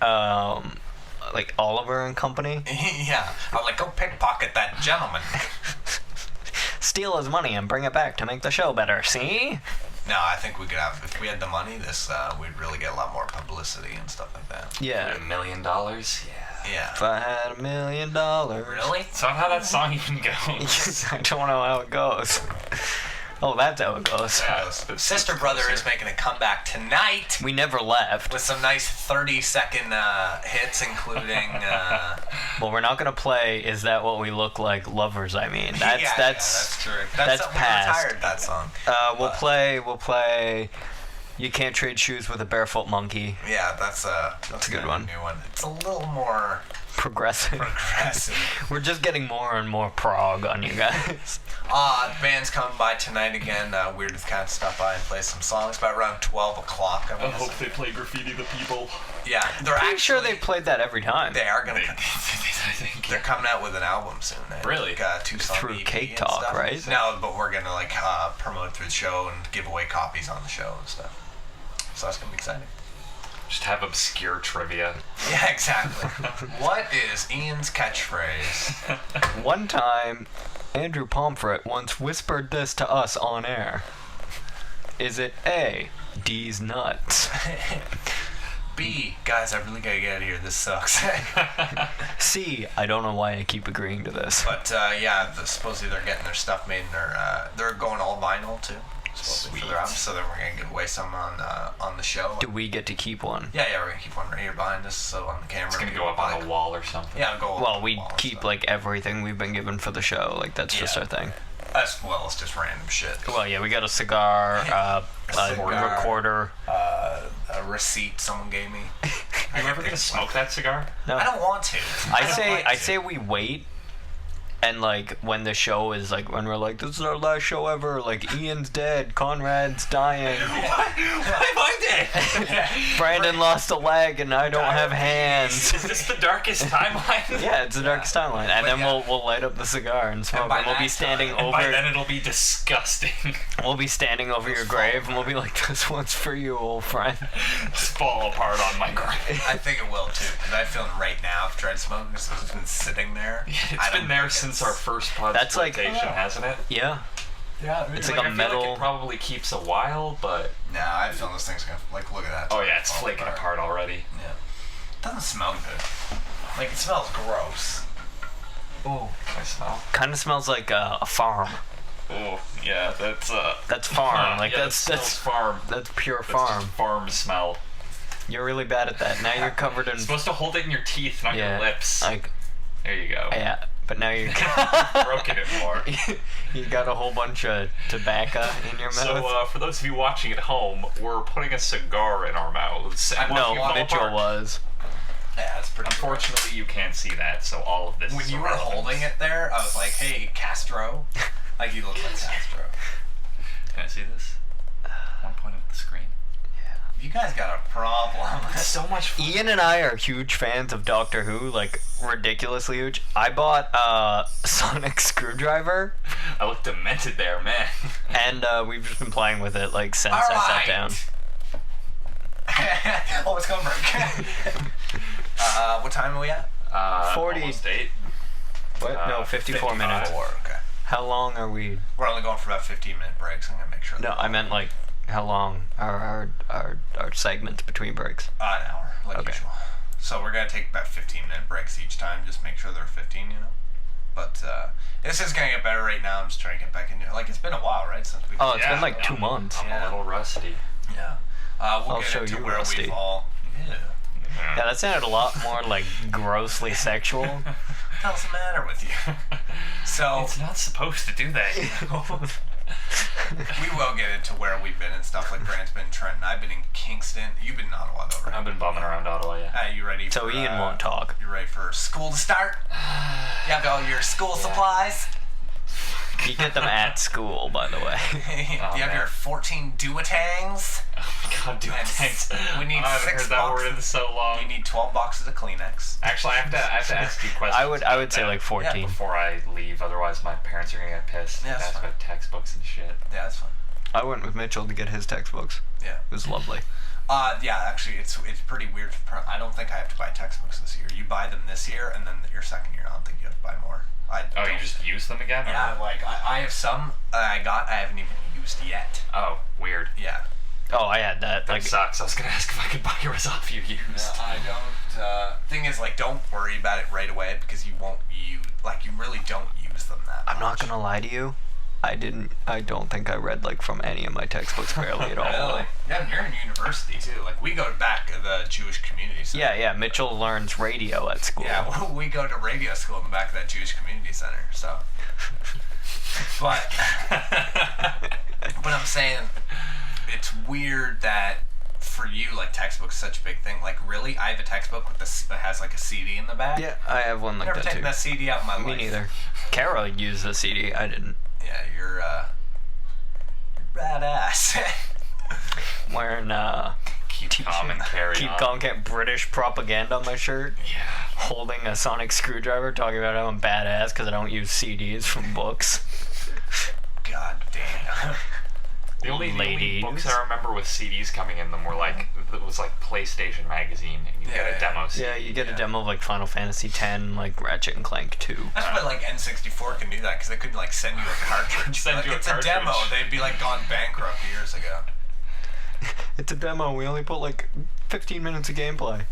S3: like Oliver and Company.
S4: Yeah. I'm like, go pickpocket that gentleman.
S3: Steal his money and bring it back to make the show better, see?
S4: No, I think we could have, if we had the money, we'd really get a lot more publicity and stuff like that.
S3: Yeah.
S1: $1 million? Yeah.
S4: Yeah.
S3: If I had $1 million.
S4: Really?
S1: That's not how that song even goes.
S3: I don't know how it goes. Oh, that's how it goes.
S1: Yeah,
S4: Sister Brother is making a comeback tonight.
S3: We never left.
S4: With some nice 30-second hits, including...
S3: Well, we're not gonna play "Is That What We Look Like?" Lovers. I mean, that's
S4: true.
S3: That's
S4: we
S3: past.
S4: retired that song.
S3: We'll play. You Can't Trade Shoes with a Barefoot Monkey.
S4: Yeah, that's a
S3: good one.
S4: New one. It's a little more
S3: progressive. We're just getting more and more prog on you guys.
S4: The band's coming by tonight again. Weird to kind of stop by and play some songs by around 12 o'clock.
S1: I hope they play Graffiti the People.
S4: Yeah, they're
S3: pretty sure they played that every time.
S4: They are gonna.
S1: I think
S4: they're coming out with an album soon.
S1: Really?
S4: Like, 2-song
S3: through
S4: EP
S3: Cake
S4: and
S3: Talk,
S4: stuff.
S3: right?
S4: No, but we're gonna like promote through the show and give away copies on the show and stuff. So that's gonna be exciting.
S1: Just have obscure trivia.
S4: Yeah, exactly. What is Ian's catchphrase?
S3: One time, Andrew Pomfret once whispered this to us on air. Is it A, D's nuts?
S4: B, guys, I really gotta get out of here. This sucks.
S3: C, I don't know why I keep agreeing to this.
S4: But yeah, supposedly they're getting their stuff made, and they're going all vinyl too.
S1: Sweet.
S4: For their album, so then we're gonna give away some on the show.
S3: Do we get to keep one?
S4: Yeah, we're gonna keep one right here behind us, so on the camera.
S1: It's gonna go up on the wall or something.
S4: Yeah, go.
S3: Well, we keep like everything we've been given for the show. Like that's just our thing.
S4: As well as just random shit.
S3: Well, yeah, we got a cigar, a recorder,
S4: a receipt someone gave me.
S1: Are you ever gonna smoke that cigar?
S3: No.
S4: I don't want to.
S3: I say we wait. And like when the show is like when we're like, this is our last show ever, like Ian's dead, Conrad's dying.
S1: Why am I dead?
S3: Brandon lost a leg and I don't have hands.
S1: Is this the darkest timeline?
S3: Yeah, it's the darkest timeline. And then we'll light up the cigar and smoke, and we'll be standing over.
S1: By then it'll be disgusting.
S3: We'll be standing over your grave and we'll be like, this one's for you, old friend.
S1: Just fall apart on my grave.
S4: I think it will too, because I feel right now if Dread Smoke has been sitting there.
S1: It's been there since our first Podxploitation,
S3: That's like,
S1: hasn't it?
S3: Yeah.
S4: Yeah,
S3: it's
S1: like
S3: like
S1: a
S3: a
S1: feel
S3: metal.
S1: Like it probably keeps a while, but
S4: Nah, I feel this thing's gonna look at that.
S1: Oh yeah, it's flaking apart already.
S4: Yeah, it doesn't smell good. Like it smells gross.
S1: Oh, I smell.
S3: Kind of smells like a farm.
S1: Oh, yeah,
S3: That's farm. Like
S1: yeah,
S3: that's
S1: farm.
S3: That's pure
S1: That's
S3: farm.
S1: just farm smell.
S3: You're really bad at that. Now you're covered in.
S1: You're supposed to hold it in your teeth, not your lips.
S3: Like,
S1: there you go.
S3: yeah, but now you're
S1: Broken it more.
S3: you got a whole bunch of tobacco in your mouth.
S1: So, for those of you watching at home, we're putting a cigar in our mouths. And
S3: no,
S1: watching it fall
S3: Mitchell
S1: apart.
S3: was.
S4: Yeah, that's pretty.
S1: Unfortunately, you can't see that, so all of this.
S4: When
S1: is
S4: you were
S1: irrelevant.
S4: holding it there, I was like, "Hey, Castro," like you look like Castro.
S1: Can I see this? One point of the screen.
S4: You guys got a problem.
S1: It's so much fun.
S3: Ian and I are huge fans of Doctor Who, like ridiculously huge. I bought a sonic screwdriver,
S1: I look demented there, man.
S3: and we've just been playing with it like since
S4: All
S3: I sat
S4: right.
S3: down.
S4: Oh, it's gonna break. What time are we at?
S3: 40.
S1: Almost 8.
S3: What? No, 54 minutes.
S4: 54, okay.
S3: How long are we?
S4: We're only going for about 15-minute breaks. I'm gonna make sure.
S3: No, I meant like how long are our segments between breaks?
S4: An hour, like
S3: Okay.
S4: usual. So we're gonna take about 15-minute breaks each time. Just make sure they're 15, you know. But this is gonna get better right now. I'm just trying to get back into it. Like it's been a while, right? Since we.
S3: Oh, it's been like 2 months.
S1: I'm
S4: Yeah.
S1: a little rusty.
S4: Yeah. We'll
S3: I'll
S4: get
S3: show
S4: into
S3: you
S4: where
S3: rusty.
S4: we've all. Yeah.
S3: Yeah, that sounded a lot more like grossly sexual.
S4: What the hell's the matter with you? So
S1: It's not supposed to do that. You know?
S4: we will get into where we've been and stuff. Like Brand's been in Trenton. I've been in Kingston. You've been in Ottawa, though, right?
S1: I've been bumming around Ottawa, yeah.
S4: You ready?
S3: So
S4: for,
S3: Ian won't talk.
S4: You ready for school to start? You have all your school supplies.
S3: You get them at school, by the way.
S4: You have
S1: man.
S4: your 14 duotangs.
S1: Oh my god, dude,
S4: And
S1: thanks.
S4: we need
S1: I haven't
S4: 6
S1: heard that word in
S4: boxes.
S1: so long.
S4: You need 12 boxes of Kleenex.
S1: Actually, I have to ask you questions.
S3: I would say like 14.
S4: Yeah,
S1: before I leave, otherwise my parents are gonna get pissed.
S4: Yeah,
S1: They
S4: that's
S1: ask
S4: fine.
S1: about textbooks and shit.
S4: Yeah, that's fun.
S3: I went with Mitchell to get his textbooks.
S4: Yeah.
S3: It was lovely.
S4: Yeah, actually, it's pretty weird. I don't think I have to buy textbooks this year. You buy them this year, and then your second year, I don't think you have to buy more.
S1: Oh,
S4: don't.
S1: you just use them again? or-
S4: Yeah, like I have some I haven't even used yet.
S1: Oh, weird.
S4: Yeah.
S3: Oh, I had that.
S1: That
S3: Like,
S1: sucks. I was gonna ask if I could buy yours off you used.
S4: I don't. Thing is, like, don't worry about it right away because you won't use. Like, you really don't use them that much.
S3: I'm not gonna lie to you. I don't think I read like from any of my textbooks barely at all.
S4: Really? Yeah, and you're in university too. Like, we go back to the Jewish community center.
S3: Yeah, Mitchell learns radio at school.
S4: Yeah, we go to radio school in the back of that Jewish community center. So, but I'm saying it's weird that for you, like, textbook's such a big thing. Like, really, I have a textbook with that has like a CD in the back.
S3: Yeah, I have one like
S4: Never
S3: that
S4: taken
S3: too.
S4: that CD out in my
S3: Me
S4: life.
S3: neither. Kara used the CD. I didn't.
S4: Yeah, you're badass.
S3: Wearing
S1: Keep calm and carry
S3: keep
S1: on.
S3: calm, get British propaganda on my shirt.
S1: Yeah.
S3: Holding a sonic screwdriver, talking about how I'm badass because I don't use CDs from books.
S4: God damn.
S1: The only
S3: Ladies.
S1: books I remember with CDs coming in them were like, it was like PlayStation Magazine, and you get
S4: Yeah.
S1: a demo CD.
S3: Yeah, you get a demo of like Final Fantasy X, like Ratchet and Clank 2.
S4: That's why like N64 can do that because they couldn't like send you a cartridge.
S1: Send
S4: like,
S1: you a
S4: it's
S1: cartridge.
S4: a demo. They'd be like gone bankrupt years ago.
S3: It's a demo. We only put like 15 minutes of gameplay.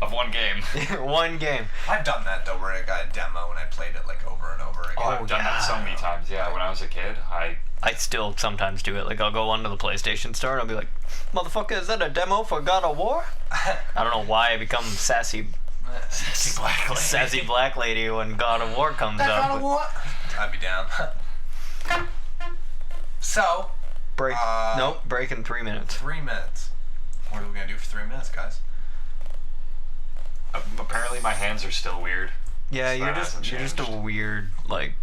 S1: Of one game.
S3: One game.
S4: I've done that though, where I got a demo and I played it like over and over again.
S1: Oh, I've done that so many times. Yeah, when I was a kid,
S3: I still sometimes do it. Like, I'll go onto the PlayStation Store and I'll be like, motherfucker, is that a demo for God of War? I don't know why I become sassy black lady when God of War comes
S4: That
S3: up.
S4: kind of what? I'd be down. So,
S3: Break. Nope, break in 3 minutes.
S4: 3 minutes. What are we gonna do for 3 minutes, guys?
S1: apparently my hands are still weird.
S3: Yeah,
S1: So
S3: you're
S1: that hasn't
S3: just a
S1: changed.
S3: weird, like,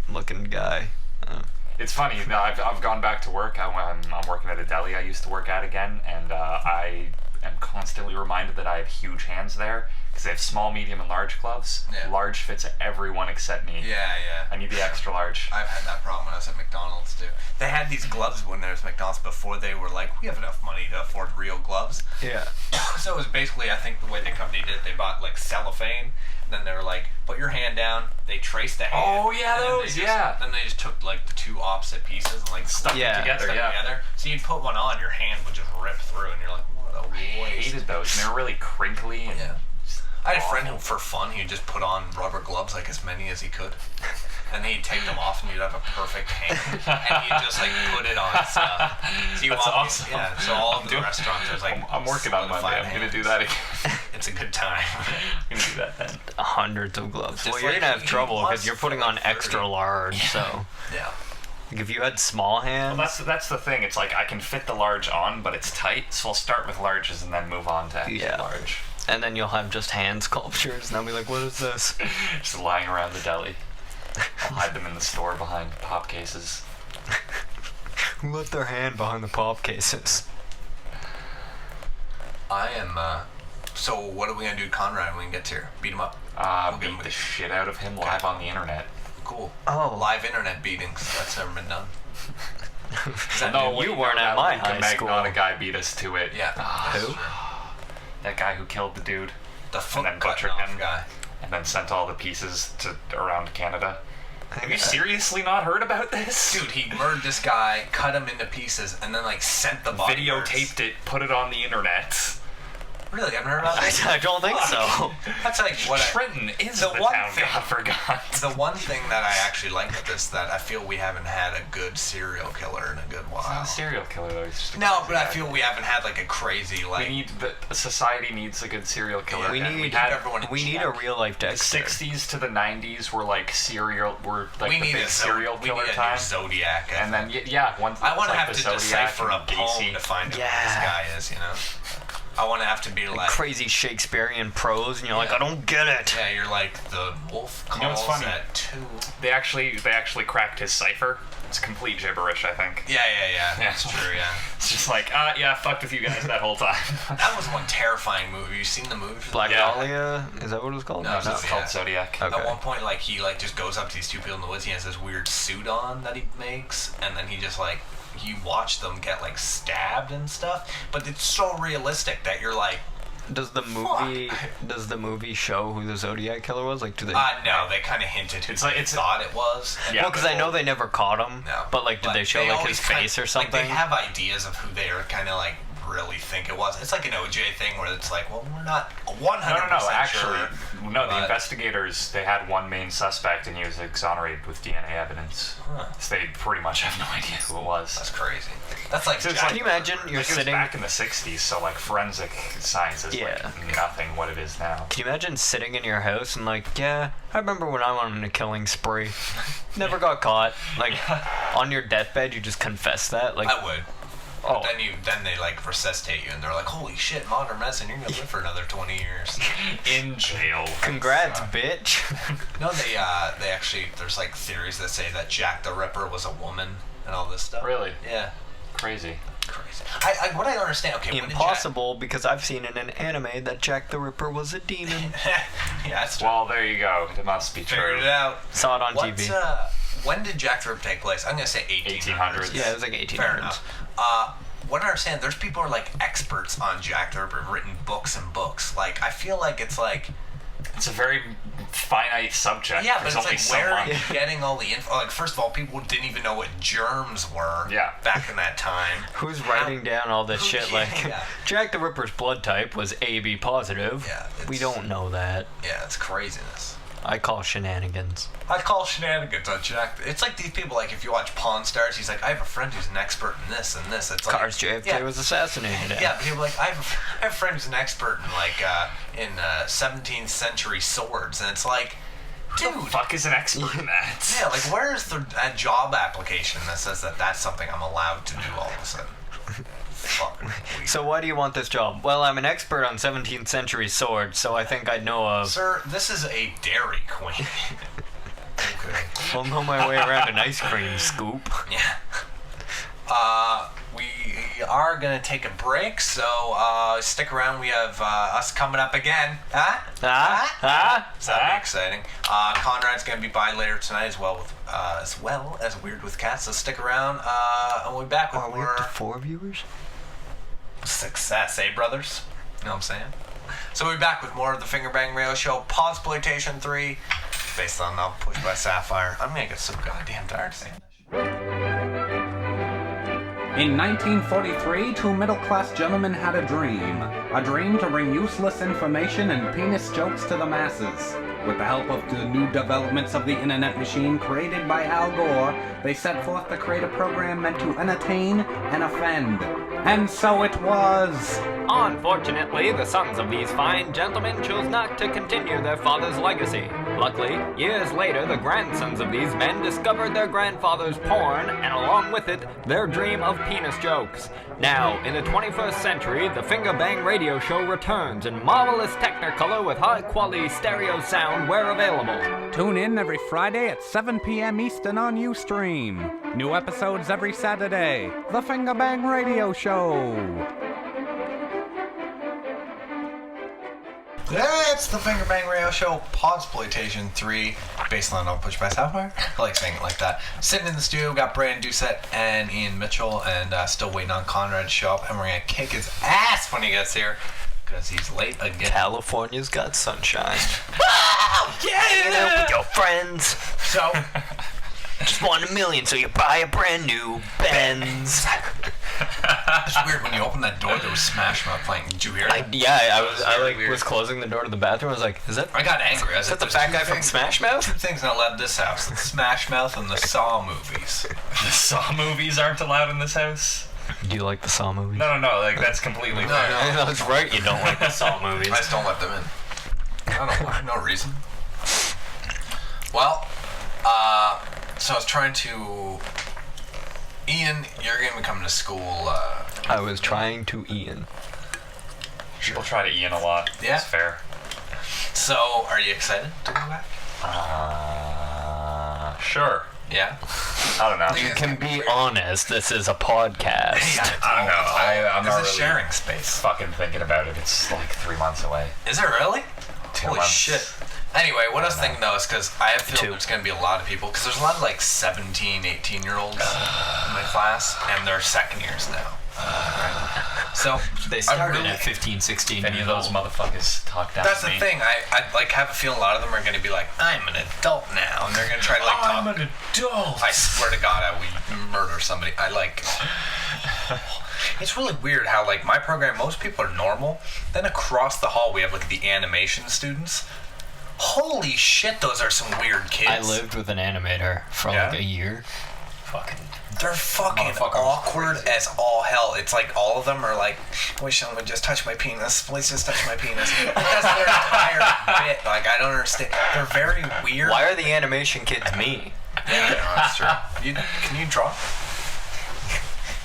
S3: looking guy.
S1: It's funny. I've gone back to work. I'm working at a deli I used to work at again, and I am constantly reminded that I have huge hands there because they have small, medium, and large gloves.
S4: Yeah.
S1: Large fits everyone except me.
S4: Yeah.
S1: I need the extra large.
S4: I've had that problem when I was at McDonald's too. They had these gloves when there was McDonald's before they were like, we have enough money to afford real gloves.
S3: Yeah.
S4: So it was basically, I think the way the company did it, they bought like cellophane, and then they were like, put your hand down. They traced the hand.
S1: Oh, yeah,
S4: and then
S1: those,
S4: they
S1: yeah.
S4: Then they just took like the two opposite pieces and like
S1: Stuck
S3: Yeah.
S1: them together.
S4: stuck
S1: Yeah.
S4: together. So you'd put one on, your hand would just rip through, and you're like, what a
S1: I
S4: waste.
S1: hated those. And they were really crinkly. And
S4: Yeah. I had a friend who,
S1: awful.
S4: for fun, he would just put on rubber gloves, like as many as he could. And he'd take them off and you'd have a perfect hand. And he'd just like put it on stuff. So you
S1: That's
S4: walk,
S1: awesome.
S4: Yeah, so all of the restaurants, there's like
S1: I'm working on Monday. I'm going to do that again.
S4: It's a good time.
S1: I'm going to do that then.
S3: Hundreds of gloves.
S4: Just
S3: Well, you're
S4: like
S3: gonna have
S4: he
S3: trouble because
S4: wants
S3: you're putting
S4: for,
S3: on
S4: like, 30.
S3: extra large. So
S4: Yeah.
S3: like, if you had small hands,
S1: Well, that's the thing. It's like I can fit the large on, but it's tight. So I'll start with larges and then move on to extra
S3: Yeah.
S1: large.
S3: and then you'll have just hand sculptures, and I'll be like, "What is this?"
S1: Just lying around the deli. I'll hide them in the store behind pop cases.
S3: Who left their hand behind the pop cases?
S4: I am, so what are we gonna do to Conrad when we get here? Beat him up? We'll give him
S1: Beat
S4: a-
S1: the shit out of him live on the internet.
S4: Cool.
S3: Oh.
S4: Live internet beatings. That's never been done.
S3: No, you weren't at my high school.
S1: Magnotta guy beat us to it.
S4: Yeah.
S3: Who?
S1: That guy who killed the dude
S4: The foot
S1: then
S4: cutting
S1: butchered
S4: off
S1: him.
S4: guy.
S1: and then sent all the pieces to around Canada. Have you seriously not heard about this?
S4: Dude, he murdered this guy, cut him into pieces, and then like sent the body.
S1: Videotaped it, put it on the internet.
S4: Really, I've never heard about that.
S3: I don't think so.
S4: That's like what
S1: Trenton is
S4: the
S1: the
S4: one
S1: town
S4: thing-
S1: God forgot.
S4: the one thing that I actually like with this that I feel we haven't had a good serial killer in a good
S1: It's not
S4: while.
S1: a serial killer though. He's just a
S4: No,
S1: crazy
S4: but I
S1: guy.
S4: feel we haven't had like a crazy like.
S1: we need the society needs a good serial killer.
S3: We
S1: again.
S3: need
S1: had
S4: everyone in
S3: we need a
S4: check.
S3: real life
S1: the
S3: Dexter.
S1: 60s to the 90s were like the
S4: we need
S1: big
S4: a
S1: serial
S4: we
S1: killer
S4: need a
S1: time.
S4: new Zodiac.
S1: And then once
S4: I want to
S1: like
S4: have
S1: the
S4: to
S1: Zodiac
S4: decipher a
S1: and
S4: poem
S1: Gacy.
S4: to find out who
S3: Yeah.
S4: this guy is. You know, I want to have to be like.
S3: Crazy Shakespearean prose, and you're like,
S4: Yeah.
S3: I don't get it.
S4: Yeah, you're like the wolf calls
S1: know what's funny?
S4: at 2.
S1: They actually cracked his cipher. It's complete gibberish, I think.
S4: Yeah. That's true. Yeah.
S1: It's just like, yeah, fucked with you guys that whole time.
S4: That was one terrifying movie. You seen the movie?
S3: Black
S1: Yeah.
S3: Dahlia? Is that what it was called?
S4: No,
S1: It's
S4: Yeah.
S1: called Zodiac.
S3: Okay.
S4: At one point, like he like just goes up to these two people in the woods. He has this weird suit on that he makes, and then he just like you watch them get like stabbed and stuff. But it's so realistic that you're like,
S3: Does the movie show who the Zodiac killer was? Like, do they?
S4: no, they kind of hinted who
S1: It's like-
S4: they
S1: it's-
S4: thought it was.
S1: Yeah.
S3: well, because I know they never caught him.
S4: No.
S3: But like, did they show like his
S4: always kinda-
S3: face or something?
S4: Like, they have ideas of who they are kind of like really think it was. It's like an OJ thing where it's like, well, we're not 100%
S1: No,
S4: sure.
S1: actually, no. The
S4: but-
S1: investigators, they had one main suspect, and he was exonerated with DNA evidence.
S4: Huh.
S1: So they pretty much have no idea who it was.
S4: That's crazy. That's like.
S1: So it's
S4: Jack
S3: Can you imagine
S4: Ripper.
S3: you're
S1: Like, it was
S3: sitting?
S1: back in the 60s, so like forensic science is
S3: Yeah.
S1: like nothing what it is now.
S3: Can you imagine sitting in your house and like, yeah, I remember when I went on a killing spree. Never got caught. Like, on your deathbed, you just confess that. Like,
S4: I would.
S3: oh,
S4: But then they like resuscitate you and they're like, holy shit, modern medicine, you're gonna live for another 20 years.
S1: In jail.
S3: congrats, bitch.
S4: No, they actually there's like theories that say that Jack the Ripper was a woman and all this stuff.
S1: Really?
S4: Yeah.
S1: Crazy.
S4: Crazy. What I don't understand. Okay. when did
S3: Impossible, because I've seen in an anime that Jack the Ripper was a demon.
S4: Jack... yeah, that's true.
S1: Well, there you go. It must be
S4: Figured
S1: true.
S4: it out.
S3: Saw it on
S4: What,
S3: TV.
S4: when did Jack the Ripper take place? I'm gonna say 1800s.
S3: Yeah, it was like 1800s.
S4: Fair enough. What I understand, there's people who are like experts on Jack the Ripper, have written books and books. Like, I feel like it's like,
S1: It's a very finite subject.
S4: yeah, but
S1: There's
S4: it's
S1: only
S4: like,
S1: so
S4: where are
S1: much.
S4: you getting all the info? Like, first of all, people didn't even know what germs were
S1: Yeah.
S4: back in that time.
S3: Who's writing down all this shit? Like,
S4: Yeah.
S3: Jack the Ripper's blood type was AB positive.
S4: Yeah,
S3: we
S4: it's-
S3: don't know that.
S4: Yeah, it's craziness.
S3: I call shenanigans.
S4: I call shenanigans on Jack. It's like these people, like, if you watch Pawn Stars, he's like, I have a friend who's an expert in this and this. It's like,
S3: Cars JFK
S4: yeah.
S3: was assassinated.
S4: Yeah, people are like, I have a friend who's an expert in, like, 17th century swords. And it's like, dude.
S1: Who the fuck is an expert in that?
S4: Yeah, like, where's the job application that says that that's something I'm allowed to do all of a sudden? Fucking weird.
S3: So why do you want this job? Well, I'm an expert on 17th century swords, so I think I'd know of.
S4: Sir, this is a Dairy Queen. Okay.
S3: I'll know my way around an ice cream scoop.
S4: Yeah. We are gonna take a break, so stick around. We have us coming up again. So that'll be exciting. Conrad's gonna be by later tonight as well as Weird with Cats. So stick around. And we'll be back with
S3: Are we
S4: more
S3: up to 4 viewers?
S4: success, eh, brothers? You know what I'm saying? So we'll be back with more of the Fingerbang Radio Show Podxploitation 3, based on Pushed by Sapphire. I'm gonna get so goddamn tired saying that.
S5: In 1943, two middle-class gentlemen had a dream to bring useless information and penis jokes to the masses. With the help of the new developments of the internet machine created by Al Gore, they set forth to create a program meant to entertain and offend. And so it was.
S6: Unfortunately, the sons of these fine gentlemen chose not to continue their father's legacy. Luckily, years later, the grandsons of these men discovered their grandfather's porn, and along with it, their dream of penis jokes. Now, in the 21st century, the Fingerbang Radio Show returns in marvelous Technicolor with high-quality stereo sound where available.
S5: Tune in every Friday at 7 p.m. Eastern on uStream. New episodes every Saturday. The Fingerbang Radio Show.
S2: It's the Fingerbang Radio Show Podxploitation 3, based on No Push by Sapphire. I like saying it like that. Sitting in the studio, got Brandon Doucette and Ian Mitchell, and still waiting on Conrad to show up, and we're going to kick his ass when he gets here, because he's late again.
S3: California's got sunshine.
S6: Hanging out with your friends.
S2: So,
S6: Just won $1 million, so you buy a brand new Benz.
S2: it's weird when you open that door, there was Smash Mouth playing. Did you hear it?
S3: I was closing the door to the bathroom. I was like, is that
S2: I got angry. I
S3: is
S2: said,
S3: that the fat guy from Smash Mouth?
S2: Two things not allowed in this house: the Smash Mouth and the Saw movies.
S1: The Saw movies aren't allowed in this house?
S3: Do you like the Saw movies?
S1: No, like, that's completely fair.
S3: No, that's right. You don't like the Saw movies.
S2: I just don't let them in. I don't know. No reason. Well, so I was trying to... Ian, you're going to be coming to school.
S3: I was trying to Ian.
S1: People try to Ian a lot.
S2: Yeah.
S1: It's fair.
S2: So, are you excited to go back?
S1: Sure.
S2: Yeah?
S1: I don't know.
S3: You can be honest. This is a podcast.
S1: I don't know. I'm not
S2: This is
S1: really
S2: sharing space.
S1: fucking thinking about it. It's like 3 months away.
S2: Is it really?
S1: 2
S2: Holy
S1: months.
S2: shit. Anyway, what I was thinking though is because I have a feeling there's going to be a lot of people, because there's a lot of like 17, 18-year-olds in my class, and they're second years now. Right? So,
S3: They started at 15, 16
S1: If any
S3: years
S1: of those
S3: old.
S1: motherfuckers talk down
S2: that's
S1: to
S2: the
S1: me.
S2: thing. I like have a feeling a lot of them are going to be like, I'm an adult now, and they're going to try to like
S1: I'm
S2: talk.
S1: an adult.
S2: I swear to God, I would murder somebody. I like. It's really weird how like my program, most people are normal. Then across the hall we have like the animation students. Holy shit, those are some weird kids.
S3: I lived with an animator for
S2: Yeah?
S3: like a year.
S1: Fucking.
S2: They're fucking
S1: Motherfuckers.
S2: awkward as all hell. It's like all of them are like, wish someone would just touch my penis. Please just touch my penis. Like, that's their entire bit. Like, I don't understand. They're very weird.
S3: Why are the animation kids me?
S2: Yeah, no, that's true. Can you draw?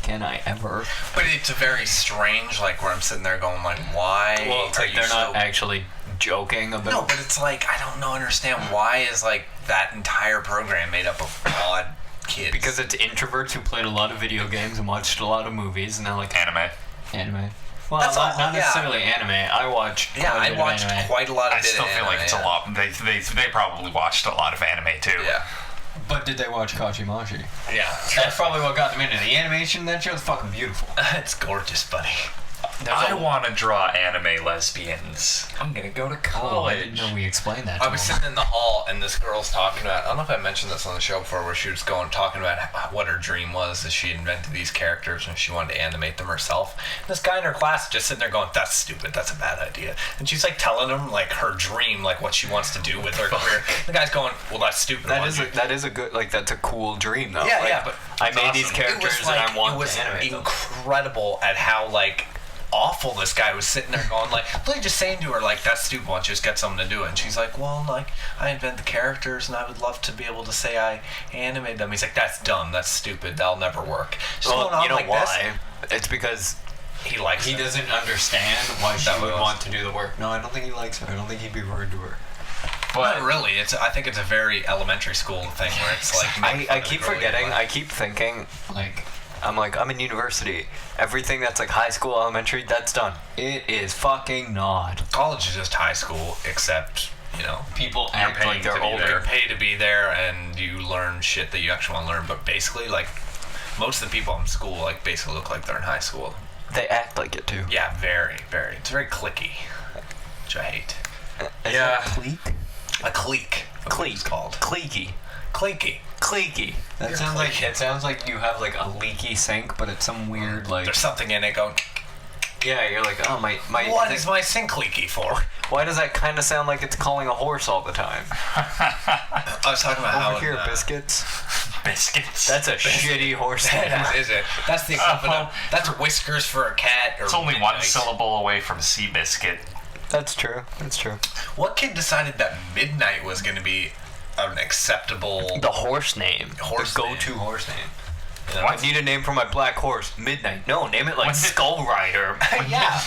S3: Can I ever?
S2: But it's a very strange, like, where I'm sitting there going, like, why
S3: Well, it's
S2: are
S3: like
S2: you
S3: they're
S2: so...
S3: not actually joking about.
S2: No, but it's like, I don't understand why is, like, that entire program made up of odd kids.
S3: Because it's introverts who played a lot of video games and watched a lot of movies, and now like
S1: Anime.
S3: anime. Well,
S2: That's
S3: not
S2: all- yeah.
S3: necessarily anime. I watched.
S2: Yeah,
S3: quite a
S2: I
S3: bit of
S2: watched
S3: anime.
S2: quite a lot of
S1: I still feel like it's a lot. They probably watched a lot of anime too.
S2: Yeah.
S3: But did they watch Kachimashi?
S2: Yeah.
S3: That's probably what got them into the animation. That show's fucking beautiful.
S2: It's gorgeous, buddy.
S1: I want to draw anime lesbians. I'm gonna go to
S3: Oh, I didn't
S1: college.
S3: know we explained that.
S2: I
S3: to
S2: was
S3: them.
S2: sitting in the hall and this girl's talking about, I don't know if I mentioned this on the show before, where she was talking about what her dream was, is she invented these characters and she wanted to animate them herself. And this guy in her class just sitting there going, that's stupid, that's a bad idea. And she's like telling him like her dream, like what she wants to do with her career. The guy's going, well, that's stupid.
S3: That is a good, like, that's a cool dream though.
S2: Yeah,
S3: Like,
S2: yeah, but
S3: I
S2: it's
S3: made these
S2: awesome.
S3: characters
S2: It was like,
S3: and I want
S2: it was
S3: to animate them.
S2: incredible at how like awful this guy was sitting there going, like, literally just saying to her, like, that's stupid, why don't you just get someone to do it? And she's like, well, like, I invent the characters and I would love to be able to say I animated them. He's like, that's dumb, that's stupid, that'll never work. Just going
S3: Well,
S2: on
S3: you know
S2: like
S3: why? It's because
S2: this. He likes
S3: he
S2: it.
S3: doesn't understand why she
S2: That
S3: would
S2: was-
S3: want to do the work. No, I don't think he likes her. I don't think he'd be rude to her.
S2: Not really. I think it's a very elementary school thing where it's like... make fun
S3: I
S2: of the
S3: keep
S2: girl you
S3: forgetting.
S2: like.
S3: I keep thinking, I'm in university. Everything that's like high school, elementary, that's done. It is fucking not.
S2: College is just high school, except, you know...
S3: People act
S1: paying
S3: like they're
S1: to be
S3: older.
S2: You're paid to be there and you learn shit that you actually want to learn, but basically, like, most of the people in school, like, basically look like they're in high school.
S3: They act like it too.
S2: Yeah, very, very. It's very cliquey, which I hate.
S3: Is
S1: Yeah.
S3: that clique?
S2: A clique. That's what it's called.
S3: Cliquey.
S2: Cliquey.
S3: Cliquey. That
S2: You're
S3: sounds like
S2: cliquey.
S3: it sounds like you have like a leaky sink, but it's some weird like.
S2: There's something in it going,
S3: Yeah, you're like, oh my.
S2: what is my sink leaky for?
S3: Why does that kind of sound like it's calling a horse all the time?
S4: I was talking about
S3: Over
S4: how
S3: here, biscuits.
S1: Biscuits.
S3: That's a shitty horse name.
S4: Is it? That's the equivalent. That's whiskers for a cat. Or
S1: It's only one
S4: midnight.
S1: syllable away from Seabiscuit.
S3: That's true. That's true.
S4: What kid decided that midnight was going to be an acceptable
S3: The horse name.
S4: Horse
S3: the
S4: name.
S3: go-to horse name.
S1: What?
S3: I need a name for my black horse. Midnight. No, name it like
S1: When did-
S3: Skull Rider.
S4: Yeah,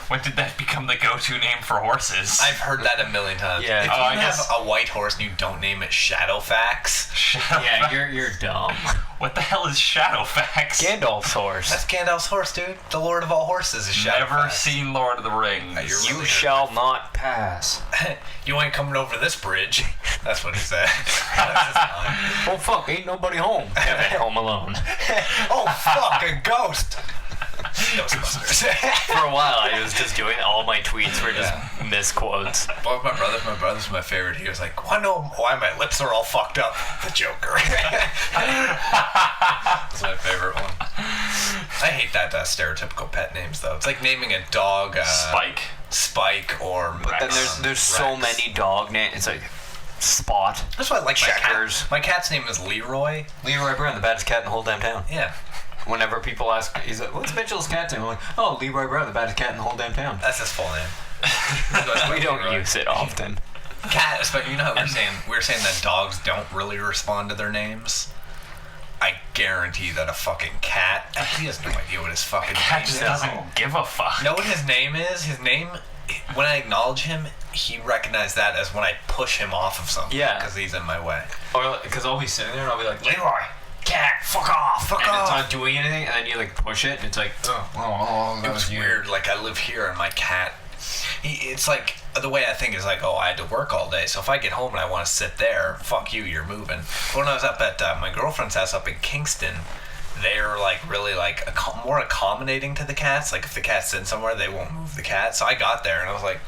S1: When did that become the go-to name for horses?
S4: I've heard that a million times.
S3: Yeah.
S4: If
S1: Oh,
S4: you
S1: I
S4: have
S1: guess-
S4: a white horse and you don't name it Shadowfax,
S3: Yeah, you're dumb.
S1: What the hell is Shadowfax?
S3: Gandalf's horse.
S4: that's Gandalf's horse, dude. The Lord of all horses is Shadowfax.
S1: Never seen Lord of the Rings.
S4: You're
S3: You
S4: really
S3: shall not pass.
S4: You ain't coming over this bridge. That's what he said. That's his line.
S3: Oh fuck, ain't nobody home. Kevin, home alone.
S4: Oh fuck, a ghost. Ghostbusters.
S3: For a while, I was just doing all my tweets were just misquotes.
S4: Both my brother's my favorite. He was like, "I know why my lips are all fucked up." The Joker. That's my favorite one. I hate that stereotypical pet names though. It's like naming a dog Spike or
S3: But then there's so
S4: Rex.
S3: many dog names. It's like Spot.
S4: That's why I like
S3: Checkers.
S4: My cat's name is Leroy.
S3: Leroy Brown, the baddest cat in the whole damn town.
S4: Yeah,
S3: Whenever people ask, he's like, "What's Mitchell's cat's name?" I'm like, "Oh, Leroy Brown, the baddest cat in the whole damn town."
S4: that's his full name.
S3: We don't use it often.
S4: Cat, especially, you know how we were saying that dogs don't really respond to their names. I guarantee that a fucking cat, he has no idea what his fucking
S1: Cat
S4: name
S1: just
S4: is.
S1: doesn't give a fuck.
S4: Know what his name is? His name, when I acknowledge him, he recognized that as when I push him off of something.
S3: Yeah.
S4: Because he's in my way.
S3: Or because I'll be sitting there and I'll be like, "Leroy, cat, fuck off,
S4: Fuck
S3: and
S4: off.
S3: it's not doing anything, and then you like push it, and it's like, oh,
S4: It was weird. Like, I live here and my cat, it's like, the way I think is like, oh, I had to work all day, so if I get home and I want to sit there, fuck you, you're moving. But when I was up at my girlfriend's house up in Kingston, they're like really like more accommodating to the cats. Like, if the cat's in somewhere, they won't move the cat. So I got there and I was like,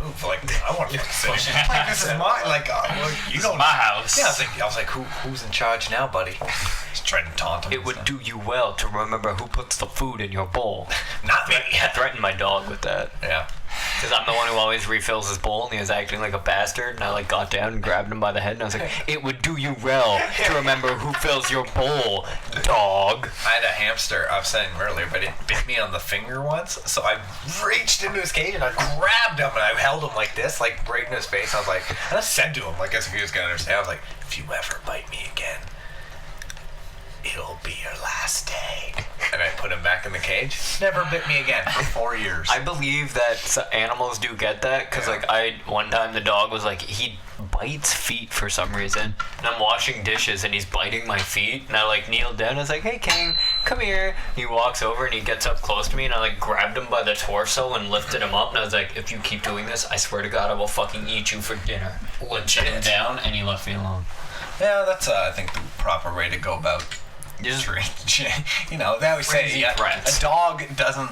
S4: move, like, I want to sit. Like, this is mine. Like, you
S1: This
S4: don't.
S1: is my house.
S4: Yeah, I was like, who's in charge now, buddy? Just trying to taunt him.
S3: it would do you well to remember who puts the food in your bowl.
S4: Not me.
S3: I threatened my dog with that.
S4: Yeah.
S3: Because I'm the one who always refills his bowl, and he was acting like a bastard, and I like got down and grabbed him by the head, and I was like, "It would do you well to remember who fills your bowl, dog."
S4: I had a hamster, I was saying earlier, but it bit me on the finger once, so I reached into his cage and I grabbed him and I held him like this, like right in his face. I was like, and I said to him, like, as if he was gonna understand, I was like, if you ever bite me again, it'll be your last day. And I put him back in the cage. Never bit me again for 4 years.
S3: I believe that animals do get that, because
S4: Yeah.
S3: one time the dog was like, he bites feet for some reason, and I'm washing dishes and he's biting my feet, and I like kneeled down and I was like, "Hey King, come here." He walks over and he gets up close to me, and I like grabbed him by the torso and lifted him up, and I was like, "If you keep doing this, I swear to God I will fucking eat you for dinner." Legit. Him down, and he left me alone.
S4: Yeah, that's I think the proper way to go about treating. You know, they always say
S3: Crazy threats.
S4: a dog doesn't.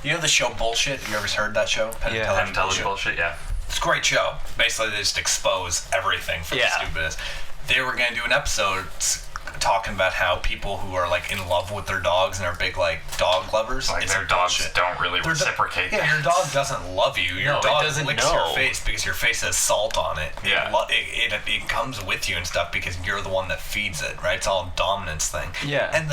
S4: You know the show Bullshit? You ever heard that show? Penn and
S3: Yeah.
S4: Teller's
S1: I'm telling bullshit, yeah.
S4: It's a great show. Basically, they just expose everything for the
S3: Yeah.
S4: stupidest. They were going to do an episode talking about how people who are like in love with their dogs and are big like dog lovers,
S1: Like,
S4: it's
S1: their dogs
S4: bullshit.
S1: don't really
S4: Their do-
S1: reciprocate
S4: Yeah,
S1: that.
S4: your dog doesn't love you. Your
S3: No, it
S4: dog
S3: doesn't
S4: licks
S3: know.
S4: your face because your face has salt on it.
S1: Yeah.
S4: It comes with you and stuff because you're the one that feeds it, right? It's all a dominance thing.
S3: Yeah.
S4: And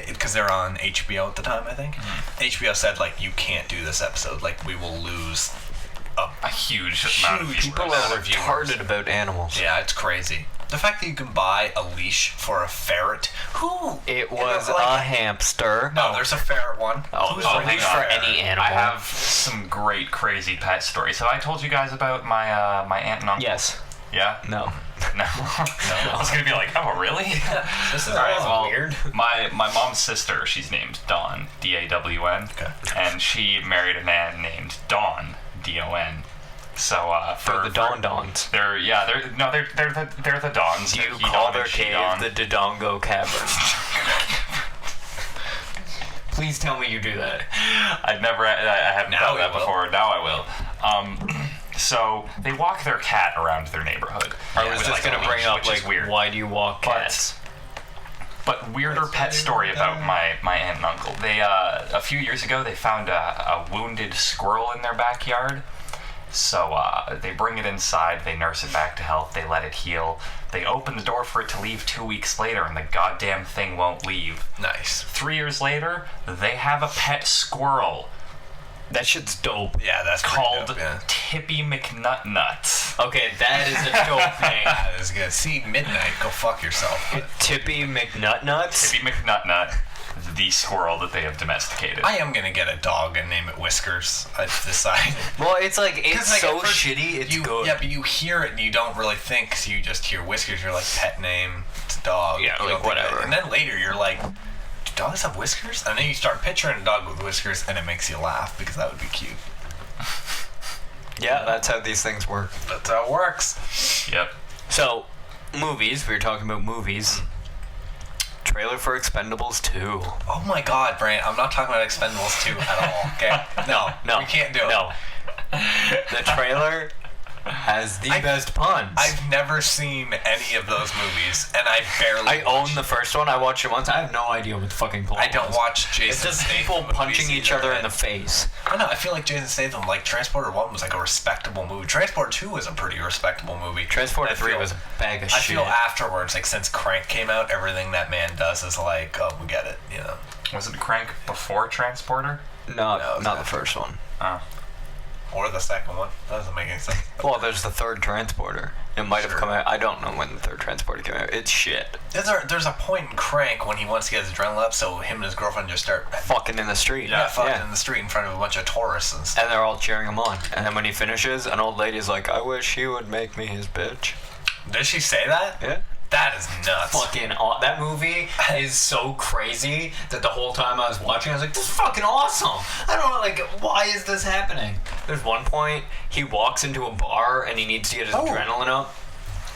S4: because they're on HBO at the time, I think. HBO said like, you can't do this episode. Like, we will lose
S1: A huge amount of viewers.
S3: People
S4: amount
S3: are
S4: of viewers.
S3: retarded about animals.
S4: Yeah, it's crazy. The fact that you can buy a leash for a ferret. Who?
S3: It
S4: You know,
S3: was
S4: like-
S3: a hamster.
S4: No, there's a ferret one.
S3: Oh,
S4: Who's
S3: a
S4: bringing
S3: leash
S4: a
S3: for
S4: ferret?
S3: any animal.
S1: I have some great crazy pet stories. Have I told you guys about my my aunt and uncle?
S3: Yes.
S1: Yeah?
S3: No.
S1: No. I was gonna be like, oh really?
S4: This is
S1: Alright, well,
S3: weird.
S1: My mom's sister, she's named Dawn, D-A-W-N,
S4: Okay.
S1: and she married a man named Don, D-O-N. So
S3: For the Don Dons.
S1: They're the Dons.
S3: Do
S1: They're
S3: you
S1: he
S3: call
S1: Don
S3: their
S1: and she
S3: cave
S1: Don.
S3: the Dodongo Cavern? Please tell me you do that.
S1: I haven't
S4: Now
S1: done
S4: we
S1: that
S4: will.
S1: before. Now I will. So they walk their cat around their neighborhood.
S3: I was
S1: with,
S3: just
S1: like,
S3: gonna
S1: a
S3: bring
S1: leash,
S3: up
S1: which is
S3: like,
S1: weird.
S3: why do you walk cats?
S1: But weirder pet story about my aunt and uncle. They a few years ago they found a wounded squirrel in their backyard, So they bring it inside, they nurse it back to health, they let it heal. They open the door for it to leave 2 weeks later, and the goddamn thing won't leave.
S4: Nice.
S1: 3 years later, they have a pet squirrel.
S3: That shit's dope.
S4: Yeah, that's
S1: Called
S4: dope, yeah.
S1: Tippy McNutnuts.
S3: Okay, that is a dope name.
S4: That is good. See, Midnight, go fuck yourself.
S3: Tippy McNutnuts?
S1: Tippy McNutnut, the squirrel that they have domesticated.
S4: I am gonna get a dog and name it Whiskers. I've decided.
S3: Well, it's like, it's
S4: Like,
S3: so
S4: at first
S3: shitty, it's good.
S4: Yeah, but you hear it and you don't really think, because you just hear Whiskers. You're like, pet name, it's a dog.
S3: Yeah,
S4: You
S3: like,
S4: don't think
S3: whatever.
S4: And then later you're like, do dogs have whiskers? And then you start picturing a dog with whiskers, and it makes you laugh, because that would be cute.
S3: Yeah, that's how these things work.
S4: That's how it works.
S1: Yep.
S3: So, movies, we were talking about movies. Trailer for Expendables 2.
S4: Oh my god, Brant, I'm not talking about Expendables 2 at all, okay? No, we can't do it.
S3: No. The trailer has the best puns.
S4: I've never seen any of those movies, and I barely
S3: I own the first one. I watched it once. I have no idea what the fucking plot
S4: I don't
S3: was.
S4: watch
S3: It's
S4: Jason
S3: just
S4: Statham
S3: people
S4: movies
S3: punching each
S4: either,
S3: other in
S4: and-
S3: the face.
S4: I don't know, I feel like Jason Statham, like, Transporter 1 was like a respectable movie. Transporter 2 was a pretty respectable movie.
S3: Transporter
S4: I
S3: 3
S4: feel-
S3: was a bag of
S4: I
S3: shit.
S4: feel afterwards, like, since Crank came out, everything that man does is like, oh, we get it, you know?
S1: Was it Crank before Transporter?
S3: No,
S4: No,
S3: not the
S4: it's
S3: first one.
S1: Oh.
S4: Or the second one. That doesn't make any sense.
S3: Well, there's the third Transporter. It might have
S4: Sure.
S3: come out. I don't know when the third Transporter came out. It's shit.
S4: There's a point in Crank when he wants to get his adrenaline up, so him and his girlfriend just start
S3: Fucking in the street.
S4: fucking in the street in front of a bunch of tourists and stuff.
S3: And they're all cheering him on. And then when he finishes, an old lady's like, I wish he would make me his bitch.
S4: Did she say that?
S3: Yeah.
S4: That is nuts.
S3: Fucking that movie is so crazy that the whole time I was watching, I was like, this is fucking awesome. I don't know, like, why is this happening? There's one point, he walks into a bar and he needs to get his adrenaline up.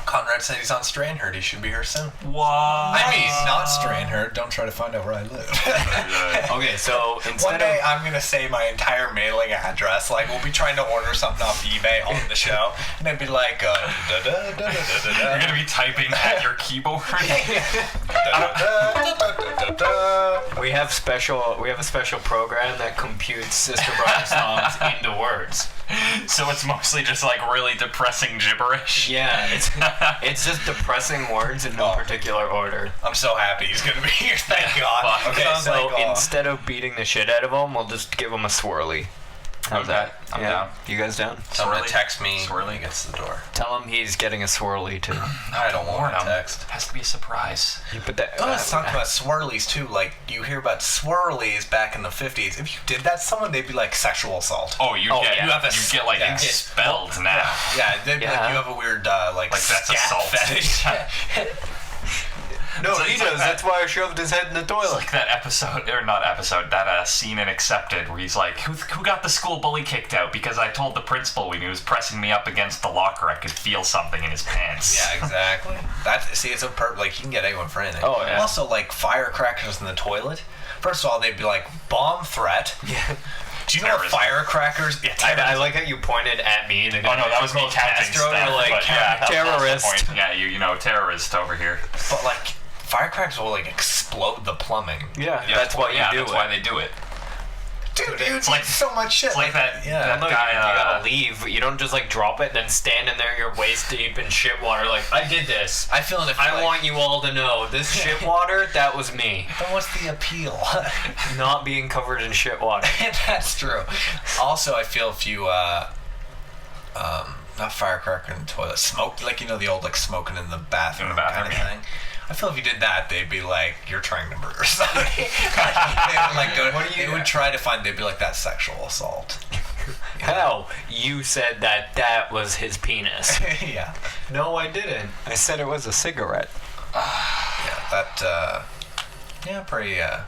S4: Conrad said he's on Stranherd. He should be here soon.
S1: What?
S4: I mean, he's not Stranherd. Don't try to find out where I live.
S3: Okay, so
S4: One
S3: instead
S4: day
S3: of...
S4: I'm gonna say my entire mailing address. Like, we'll be trying to order something off eBay on the show, and it'd be like,
S1: You're gonna be typing at your keyboard.
S3: We have a special program that computes Sister Brother songs into words.
S1: So it's mostly just like really depressing gibberish.
S3: Yeah, it's just depressing words in no particular order.
S4: I'm so happy he's gonna be here. Thank God.
S1: Fuck.
S3: Okay,
S4: Sounds
S3: so
S4: like,
S3: instead of beating the shit out of him, we'll just give him a swirly. How's
S1: Okay,
S3: that?
S1: I'm down.
S3: You guys down?
S4: someone
S1: Swirly.
S4: text me
S1: Swirly.
S4: when he gets to the door.
S3: Tell him he's getting a swirly too.
S4: I don't want a
S1: Warn 'em.
S4: text.
S1: Has to be a surprise.
S3: You put that.
S4: Let's talk about swirlies too. Like, you hear about swirlies back in the 50s. If you did that to someone, they'd be like sexual assault.
S1: Oh, you
S3: Oh,
S1: get
S3: yeah.
S1: you have
S4: a-
S1: you get like
S4: yeah.
S1: expelled now.
S4: Yeah, they'd be like,
S3: Yeah.
S4: you have a weird, like
S1: Like, that's
S4: scat
S1: assault.
S4: fetish.
S3: No,
S1: It's
S3: he
S1: like
S3: does.
S1: that-
S3: That's why I shoved his head in the
S1: It's
S3: toilet.
S1: like that episode, or not episode, that scene in Accepted where he's like, who got the school bully kicked out? Because I told the principal when he was pressing me up against the locker, I could feel something in his pants.
S4: Yeah, exactly. See, it's a like, you can get anyone for anything.
S3: Oh, yeah.
S4: Also, like, firecrackers in the toilet. First of all, they'd be like, bomb threat.
S3: Yeah.
S4: Do you know what
S1: Terrorism.
S4: firecrackers? Yeah,
S3: I like how you pointed at me.
S1: Oh no, that was me counting
S3: Castro,
S1: stuff.
S3: you're like,
S1: but yeah, that was also
S3: terrorist.
S1: pointing at you know, terrorist over here.
S4: But, like, firecrackers will, like, explode the plumbing.
S3: Yeah, that's why you do
S1: that's
S3: it.
S1: why they do it.
S4: Dude,
S1: It's like-
S4: so much shit.
S1: It's like that,
S4: Yeah.
S1: that
S3: No,
S1: guy,
S3: you gotta leave. You don't just like drop it, then stand in there, you're waist deep in shit water. Like, I did this.
S4: I feel if
S3: I want you all to know this shit water. That was me,
S4: Then what's the appeal?
S3: not being covered in shit water.
S4: That's true. Also, I feel if you, not firecracker in the toilet, smoke, like, you know, the old, like, smoking in the bathroom,
S1: In the bathroom,
S4: kind of
S1: yeah.
S4: thing. I feel if you did that, they'd be like, you're trying to murder somebody. They would, like, go, they would try to find, they'd be like, that's sexual assault.
S3: How? You said that was his penis.
S4: Yeah.
S3: No, I didn't. I said it was a cigarette.
S4: Yeah, that, yeah,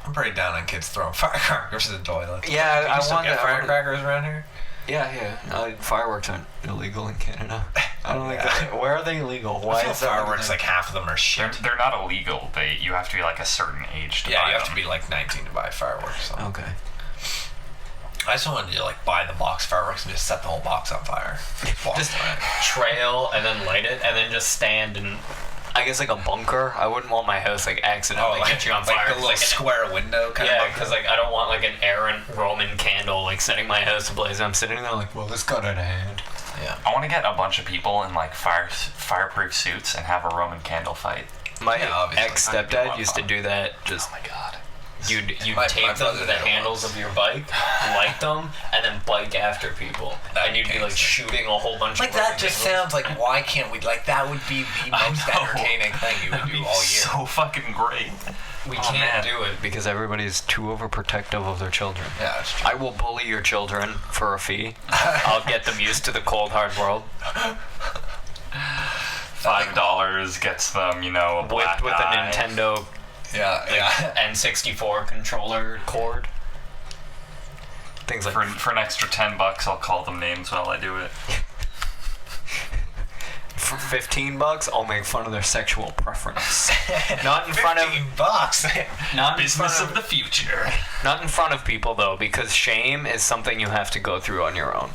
S4: I'm pretty down on kids throwing firecrackers in the toilet.
S3: Yeah,
S4: Do you
S3: I
S4: still
S3: wanted-
S4: get
S3: I wanted-
S4: firecrackers around here?
S3: Yeah. Fireworks aren't illegal in Canada. I don't think.
S4: Yeah.
S3: Where are they illegal?
S4: I
S3: Why
S4: feel
S3: is that?
S4: fireworks, like, half of them are shit.
S1: They're not illegal. You have to be like a certain age to
S4: Yeah,
S1: buy
S4: you have
S1: them.
S4: to be like 19 to buy fireworks. So.
S3: Okay.
S4: I just wanted to like buy the box fireworks and just set the whole box on fire. Walk
S3: Just
S4: around.
S3: trail and then light it and then just stand and I guess like a bunker. I wouldn't want my house like accidentally get you on fire.
S4: Like the little square window kind of.
S3: Yeah, because like I don't want like an errant Roman candle like setting my house ablaze. I'm sitting there like, well, this got out of hand.
S4: Yeah.
S1: I want to get a bunch of people in like fireproof suits and have a Roman candle fight.
S3: My ex-stepdad used to do that. Just
S1: oh my god.
S3: You'd
S4: My
S3: tape them to the handles of your bike, light them, and then bike after people. And you'd be like shooting a whole bunch
S4: like
S3: of
S4: that just sounds like, why can't we, like that would be the most entertaining thing you would do all year.
S1: So fucking great.
S3: We can't do it because everybody's too overprotective of their children.
S4: Yeah, that's true.
S3: I will bully your children for a fee. I'll get them used to the cold, hard world.
S1: $5 gets them, you know, a black
S3: with
S1: eye.
S3: a Nintendo N64 controller cord. Things like
S1: for an extra $10, I'll call them names while I do it.
S3: For $15, I'll make fun of their sexual preference. Not in front of
S4: $15.
S3: not in
S1: Business
S3: front
S1: of the future.
S3: Not in front of people though, because shame is something you have to go through on your own.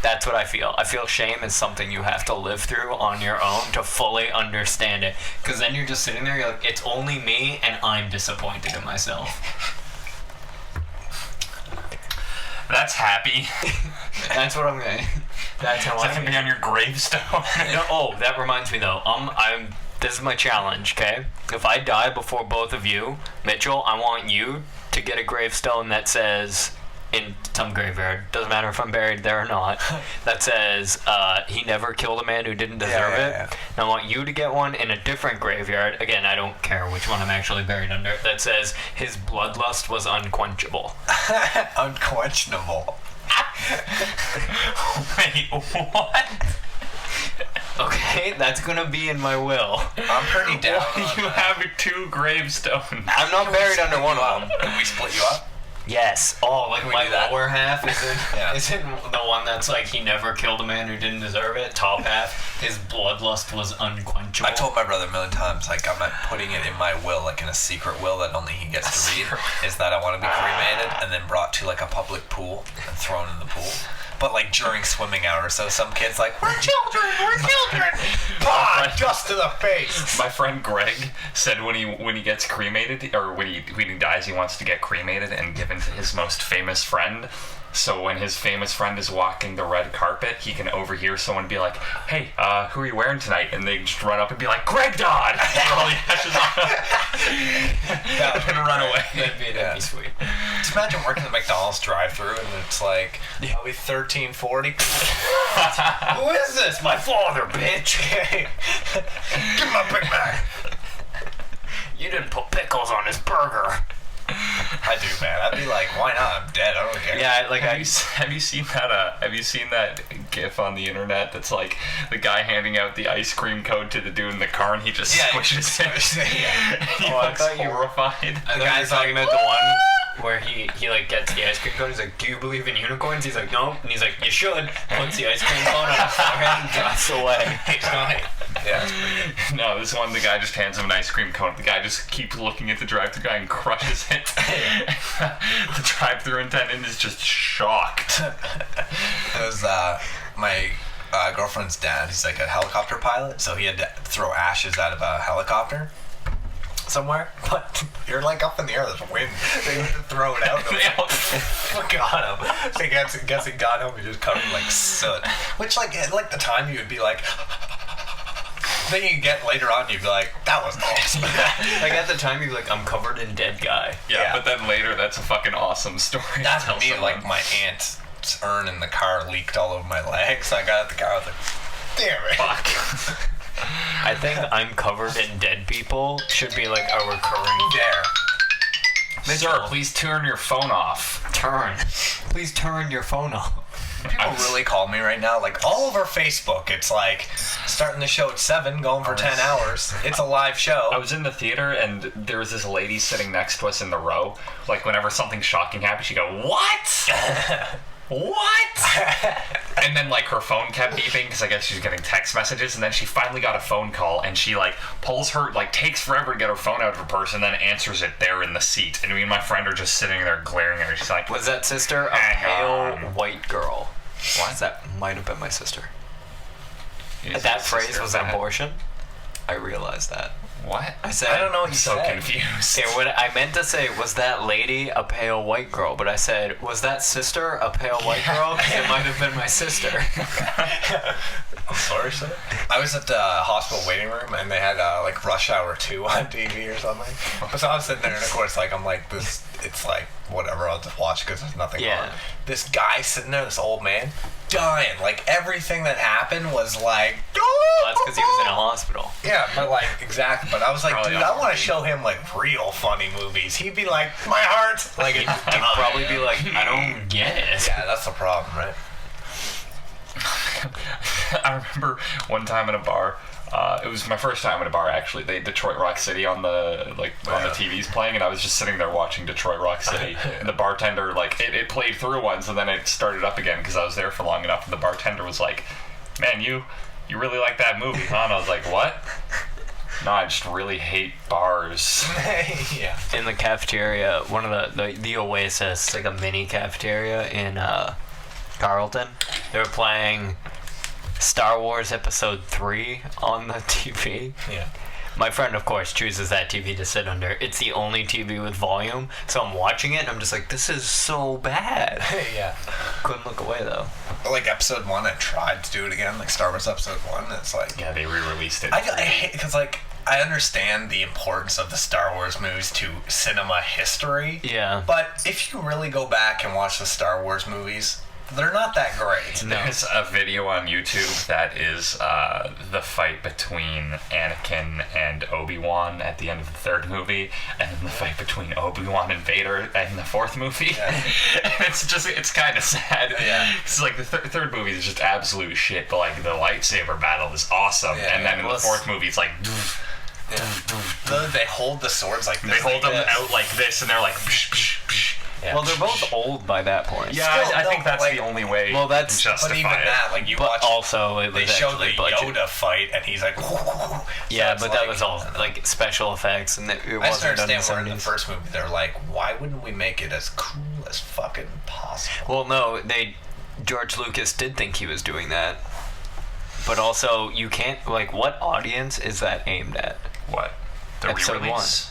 S3: That's what I feel. I feel shame is something you have to live through on your own to fully understand it. Because then you're just sitting there, you're like, it's only me, and I'm disappointed in myself.
S1: That's happy.
S3: That's what I'm going. That's how
S1: That can be on your gravestone.
S3: No, oh, that reminds me though. This is my challenge, okay? If I die before both of you, Mitchell, I want you to get a gravestone that says, in some graveyard, doesn't matter if I'm buried there or not, that says, he never killed a man who didn't deserve it.
S4: Yeah.
S3: And I want you to get one in a different graveyard, again, I don't care which one I'm actually buried under, that says, his bloodlust was unquenchable.
S4: Unquestionable.
S1: Wait, what?
S3: Okay, that's gonna be in my will.
S4: I'm pretty down.
S1: You have 2 gravestones.
S3: I'm not buried under one of them.
S4: Can we split you up?
S3: Yes. Oh, like
S4: we
S3: my
S4: do that?
S3: lower half isn't
S4: Yeah.
S3: isn't the one that's like he never killed a man who didn't deserve it. Top half, his bloodlust was unquenchable.
S4: I told my brother a million times, like, I'm not putting it in my will, like in a secret will that only he gets to read, is that I want to be cremated and then brought to like a public pool and thrown in the pool. But like during swimming hours, so some kids like, we're children, bah, just to the face.
S1: My friend Greg said when he gets cremated, or when he dies, he wants to get cremated and given to his most famous friend. So when his famous friend is walking the red carpet, he can overhear someone be like, "Hey, who are you wearing tonight?" And they just run up and be like, "Greg Dodd!" And all the ashes on and run away.
S3: That'd be sweet.
S4: Just imagine working the McDonald's drive-thru and it's like, are we 1340?
S3: Who is this? My father, bitch.
S4: Give me my Big Mac.
S3: You didn't put pickles on his burger.
S4: I do, man. I'd be like, why not? I'm dead. I don't care.
S3: Yeah, like
S1: Have you seen that GIF on the internet that's like the guy handing out the ice cream cone to the dude in the car and he just squishes it?
S4: Yeah.
S1: He
S3: I
S1: looks
S3: thought you-
S1: horrified.
S3: the guy's talking about the one where he like gets the ice cream cone. He's like, "Do you believe in unicorns?" He's like, "No." And he's like, "You should." Puts the ice cream cone on his forehead and drives away.
S4: He's not. Yeah, that's pretty good.
S1: No, this one, the guy just hands him an ice cream cone. The guy just keeps looking at the drive-thru guy and crushes it. The drive-thru attendant is just shocked.
S4: It was my girlfriend's dad. He's like a helicopter pilot, so he had to throw ashes out of a helicopter somewhere. But you're like up in the air. There's wind. They had to throw it out. Got him. So I guess he got him. He just covered in like soot. Which like at like the time you would be like. Then you get later on, you'd be like, that was awesome.
S3: Like at the time, you'd be like, "I'm covered in dead guy."
S1: Yeah, but then later, that's a fucking awesome story.
S4: That's
S1: to tell
S4: me.
S1: someone.
S4: Like my aunt's urn in the car leaked all over my legs. So I got out the car. I was like, damn it.
S1: Fuck.
S3: I think "I'm covered in dead people" should be like a recurring
S4: There.
S1: Sir, please turn your phone off.
S3: Please turn your phone off.
S4: People really call me right now, like all over Facebook. It's like starting the show at 7, going for 10 hours. It's a live show.
S1: I was in the theater and there was this lady sitting next to us in the row. Like whenever something shocking happened, she'd go, "What? What?" And then like her phone kept beeping because I guess she's getting text messages. And then she finally got a phone call and she like pulls her, like takes forever to get her phone out of her purse and then answers it there in the seat. And me and my friend are just sitting there glaring at her. She's like,
S3: Was that sister a
S1: Hang
S3: pale
S1: on.
S3: white girl?
S1: What?
S3: That might have been my sister.
S1: Is
S3: That
S1: it
S3: phrase
S1: sister?
S3: was an abortion. I realized that.
S1: What?
S3: I said,
S4: I don't know what
S1: I'm
S4: you
S1: so
S4: said.
S1: confused.
S3: Okay, what I meant to say was that lady a pale white girl, but I said, was that sister a pale white girl? Because it might have been my sister.
S4: I'm sorry, sir. I was at the hospital waiting room, and they had like Rush Hour 2 on TV or something. So I was sitting there, and of course, like I'm like this. It's like whatever. I'll just watch because there's nothing
S3: Yeah.
S4: on. This guy sitting there, this old man, dying. Like everything that happened was like.
S3: Well, that's because he was in a hospital.
S4: Yeah, but like exactly. But I was like,
S1: Probably
S4: dude, I want to show him like real funny movies. He'd be like, my heart. Like
S3: He'd probably be like, I don't get it.
S4: Yeah, that's the problem, right?
S1: I remember one time in a bar. It was my first time in a bar actually. They Detroit Rock City on the on the TVs playing, and I was just sitting there watching Detroit Rock City. And the bartender it played through once, and then it started up again because I was there for long enough. And the bartender was like, "Man, you really like that movie, huh?" And I was like, "What?" No, I just really hate bars.
S4: Yeah.
S3: In the cafeteria, one of the Oasis, like a mini cafeteria in Carleton, they were playing Star Wars Episode 3 on the TV.
S4: Yeah.
S3: My friend, of course, chooses that TV to sit under. It's the only TV with volume, so I'm watching it and I'm just like, this is so bad.
S4: Yeah.
S3: Couldn't look away though.
S4: Like episode 1, I tried to do it again, like Star Wars episode 1. It's like
S1: Yeah, they re-released it.
S4: I hate because like I understand the importance of the Star Wars movies to cinema history.
S3: Yeah.
S4: But if you really go back and watch the Star Wars movies, they're not that great.
S1: There's a video on YouTube that is the fight between Anakin and Obi-Wan at the end of the third movie, and then the fight between Obi-Wan and Vader in the fourth movie.
S4: Yeah.
S1: It's kind of sad.
S4: Yeah.
S1: It's like the third movie is just absolute shit, but like the lightsaber battle is awesome,
S4: Yeah,
S1: and then in the fourth movie it's like.
S4: They hold the swords like this.
S1: They hold
S4: like
S1: them
S4: this.
S1: out like this, and they're like.
S4: Yeah.
S3: Well, they're both old by that point.
S1: Yeah,
S4: Still,
S1: I
S4: no,
S1: think that's
S4: like-
S1: the only way.
S3: Well, that's-
S1: to justify
S4: But even
S1: it.
S4: that, like you
S3: But
S4: watch,
S3: also, it
S4: they
S3: was
S4: show the
S3: actually budget.
S4: Yoda fight, and he's like,
S3: Yeah,
S4: so
S3: but
S4: it's
S3: that was all like special effects, and it
S4: I just
S3: wasn't done in
S4: understand
S3: the
S4: where in the
S3: 70s.
S4: first movie they're like, why wouldn't we make it as cool as fucking possible?
S3: Well, no, George Lucas did think he was doing that, but also you can't like what audience is that aimed at?
S1: What? The
S3: Episode
S1: re-release?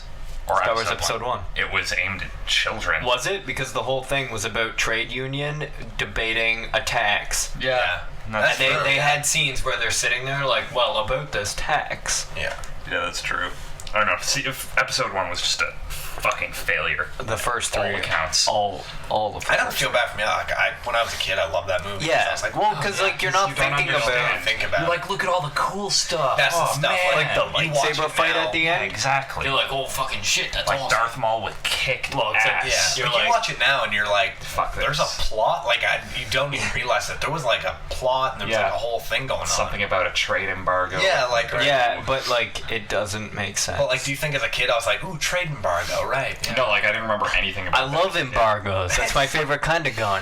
S1: Or
S3: Star Wars Episode 1.
S1: It was aimed at children.
S3: Was it? Because the whole thing was about trade union debating a tax.
S1: Yeah.
S3: And
S1: That's
S3: they
S1: true.
S3: had scenes where they're sitting there like, well, about this tax.
S4: Yeah.
S1: Yeah, that's true. I don't know. See, if Episode 1 was just a fucking failure.
S3: The first
S1: All
S3: three
S1: accounts.
S3: all of
S4: I don't feel bad for me. Like when I was a kid, I loved that movie.
S3: Yeah.
S4: I was like,
S3: Well, 'cause, like, you're not
S1: you don't
S3: thinking
S1: understand.
S3: about-
S4: Think about.
S1: You're like, look at all the cool stuff.
S4: That's the
S1: oh,
S4: stuff,
S1: man.
S3: like the
S4: You watch
S3: lightsaber
S4: it
S3: fight
S4: now.
S3: at the
S1: Yeah,
S3: end.
S1: exactly.
S3: You're like, oh fucking shit, that's
S1: like
S3: awesome.
S1: Darth Maul with kicked
S3: Well, it's like-
S1: ass.
S4: Yeah,
S3: You're
S4: but
S3: like-
S4: you watch it now and you're like,
S1: Fuck
S4: there's
S1: this.
S4: a plot. Like you don't even realize that there was like a plot and there was
S1: Yeah.
S4: like a whole thing going on.
S1: Something about a trade embargo.
S4: Yeah, like
S3: Yeah, but like it doesn't make sense.
S4: But like, do you think as a kid I was like, ooh, trade embargo, right? Yeah.
S1: No, like I didn't remember anything about
S3: I love embargoes. That's my favorite kind of gun.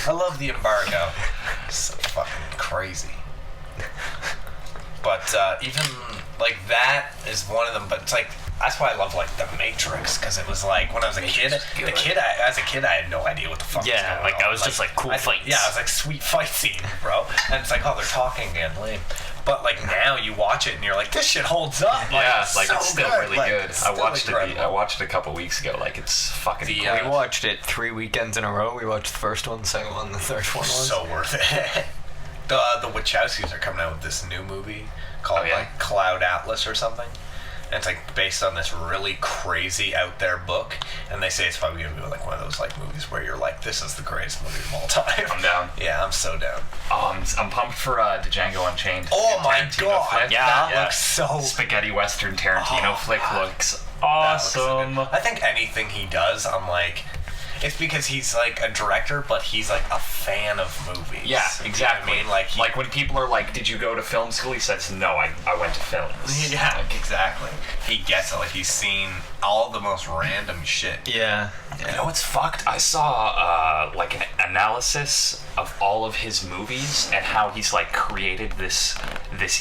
S4: I love the embargo. It's so fucking crazy. But even like that is one of them. But it's like that's why I love like The Matrix, because it was like when I was a kid. As a kid, I had no idea what the fuck.
S3: Yeah,
S4: was going
S3: like,
S4: on.
S3: I was just like, cool fights.
S4: Yeah, I was like sweet fight scene, bro. And it's like, oh, they're talking again, lame. But like now you watch it and you're like, this shit holds up. Like,
S1: Yeah,
S4: it's
S1: like
S4: so
S1: it's still
S4: good.
S1: really
S4: Like,
S1: good.
S4: it's
S1: I
S4: still
S1: watched
S4: incredible.
S1: I watched it a couple weeks ago. Like it's fucking
S4: The,
S1: great.
S3: We watched it 3 weekends in a row. We watched the first one, the second one, the third one.
S4: So worth it. The Wachowskis are coming out with this new movie called
S1: Oh, yeah?
S4: like Cloud Atlas or something. And it's like based on this really crazy out there book, and they say it's probably gonna be like one of those like movies where you're like, this is the greatest movie of all time.
S1: I'm down.
S4: Yeah, I'm so down.
S1: I'm pumped for Django Unchained.
S4: Oh my
S1: Tarantino
S4: god,
S1: flick.
S4: that
S1: Yeah.
S4: looks so.
S1: Spaghetti Western Tarantino
S4: Oh,
S1: flick
S4: God.
S1: looks
S4: that looks so
S1: awesome.
S4: good. I think anything he does, I'm like, it's because he's like a director, but he's like a fan of movies.
S1: Yeah,
S4: You know what
S1: exactly.
S4: I mean, like
S1: when people are like, "Did you go to film school?" He says, "No, I went to films."
S4: yeah, exactly. He gets it. Like he's seen all the most random shit.
S3: Yeah.
S1: You know what's fucked? I saw like an analysis of all of his movies and how he's like created this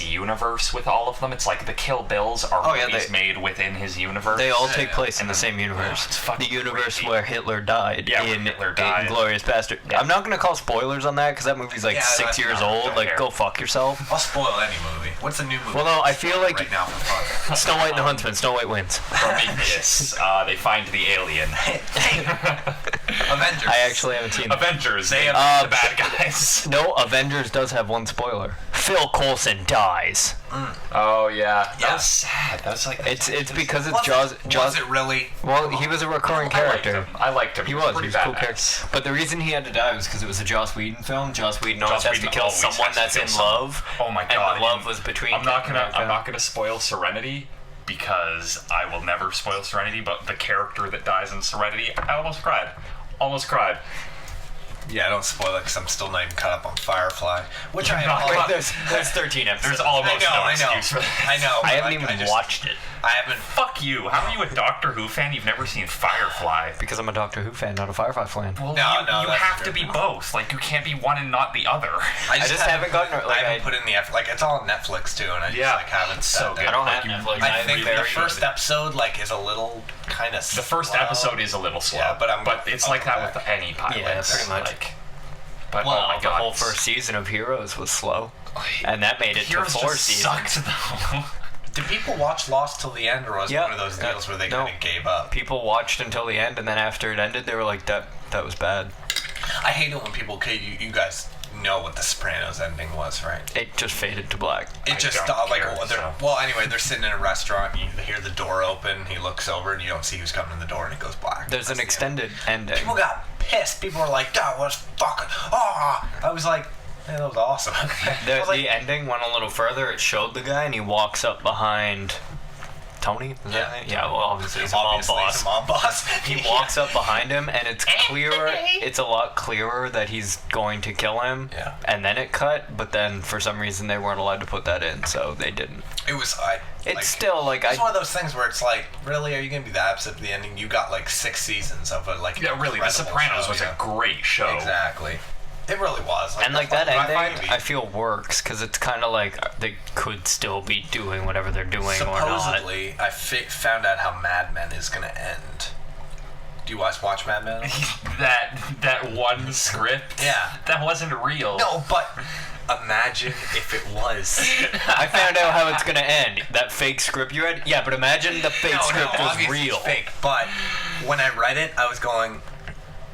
S1: universe with all of them. It's like the Kill Bills are
S3: Oh, yeah,
S1: movies
S3: they-
S1: made within his universe.
S3: They all take place in
S1: And
S3: the
S1: then-
S3: same universe.
S1: it's fucking
S3: The universe
S1: crazy.
S3: where Hitler died.
S6: died in
S1: Hitler died.
S6: Inglourious Bastard. I'm not gonna call spoilers on that because that movie's like 6 years old. Like, go fuck yourself.
S4: I'll spoil any movie. What's the new movie?
S6: Well, no, I feel like
S4: right now for fun.
S6: Snow White and the Huntsman. Snow White wins.
S1: Prometheus. They find the alien.
S4: Avengers.
S6: I actually haven't seen it.
S1: Avengers. They have the bad guys.
S6: No, Avengers does have one spoiler. Phil Coulson dies.
S1: Oh yeah. That was sad. That was like.
S6: It's because it's Jaws.
S4: Was it really?
S6: Well, he was a recurring character.
S1: I liked him.
S6: He was a
S1: pretty
S6: cool
S1: badass.
S6: character. But the reason he had to die was because it was a Joss Whedon film. Joss Whedon always has to
S1: Whedon
S6: kill
S1: always
S6: someone
S1: has to
S6: that's
S1: kill
S6: in
S1: someone.
S6: love.
S1: Oh my god.
S6: And the love was between.
S1: I'm not gonna spoil Serenity because I will never spoil Serenity. But the character that dies in Serenity, I almost cried.
S4: Yeah, don't spoil it because I'm still not even caught up on Firefly. Which I am.
S6: Wait, there's 13 episodes.
S1: There's almost
S4: I know.
S1: excuse for that.
S4: I know.
S6: I haven't even watched it.
S4: I haven't.
S1: Fuck you. How are you a Doctor Who fan? You've never seen Firefly.
S6: Because I'm a Doctor Who fan, not a Firefly fan.
S1: Well,
S4: No,
S1: you
S4: that's
S1: have
S4: true.
S1: to be both. Like, you can't be one and not the other.
S4: I
S6: just haven't gotten it, like,
S4: I haven't put in the effort. Like, it's all on Netflix too, and I just haven't.
S1: so good.
S6: I don't
S1: Like,
S6: have Netflix.
S4: I think the
S6: very
S4: first episode is a little kind of.
S1: The first episode is a little slow.
S4: Yeah, but
S1: it's
S4: I'll
S1: like
S4: go
S1: that
S4: back.
S1: with any pilot.
S6: Yeah, pretty much.
S1: But
S6: Well,
S1: oh my
S6: the
S1: god,
S6: whole first season of Heroes was slow, and that made it to
S1: Heroes
S6: 4
S1: just
S6: seasons.
S1: sucked though.
S4: Did people watch Lost till the end, or was it one of those deals where they
S6: no.
S4: kind of gave up?
S6: People watched until the end, and then after it ended, they were like, "That was bad."
S4: I hate it when people. Okay, you guys know what the Sopranos ending was, right?
S6: It just faded to black.
S4: It just
S1: don't
S4: like
S1: care, so.
S4: well, anyway, they're sitting in a restaurant. You hear the door open. He looks over, and you don't see who's coming in the door, and it goes black.
S6: There's an extended ending.
S4: People got pissed. People were like, "That was fucking." Oh, I was like, "Man, that was awesome." I was like,
S6: The ending went a little further. It showed the guy, and he walks up behind Tony. Is that his name? Yeah. Well, obviously he's a mob boss.
S4: he's a mob boss.
S6: He walks up behind him, and it's clearer. It's a lot clearer that he's going to kill him.
S4: Yeah.
S6: And then it cut, but then for some reason they weren't allowed to put that in, so they didn't.
S4: It was.
S6: It's still like
S4: It's one of those things where it's like, really, are you gonna be that upset with the ending? You got like 6 seasons of it. Like,
S1: Yeah, really, The
S4: incredible
S1: Sopranos
S4: show,
S1: was
S4: yeah.
S1: a great show.
S4: Exactly. It really was.
S6: And like that
S4: I
S6: ending, I feel works because it's kind of like they could still be doing whatever they're doing or not.
S4: Supposedly, I found out how Mad Men is gonna end. Do you watch Mad Men?
S1: that one script.
S4: Yeah.
S1: That wasn't real.
S4: No, but imagine if it was.
S6: I found out how it's gonna end. That fake script you read? Yeah, but imagine the fake script was
S4: obviously
S6: real.
S4: it's fake. But when I read it, I was going,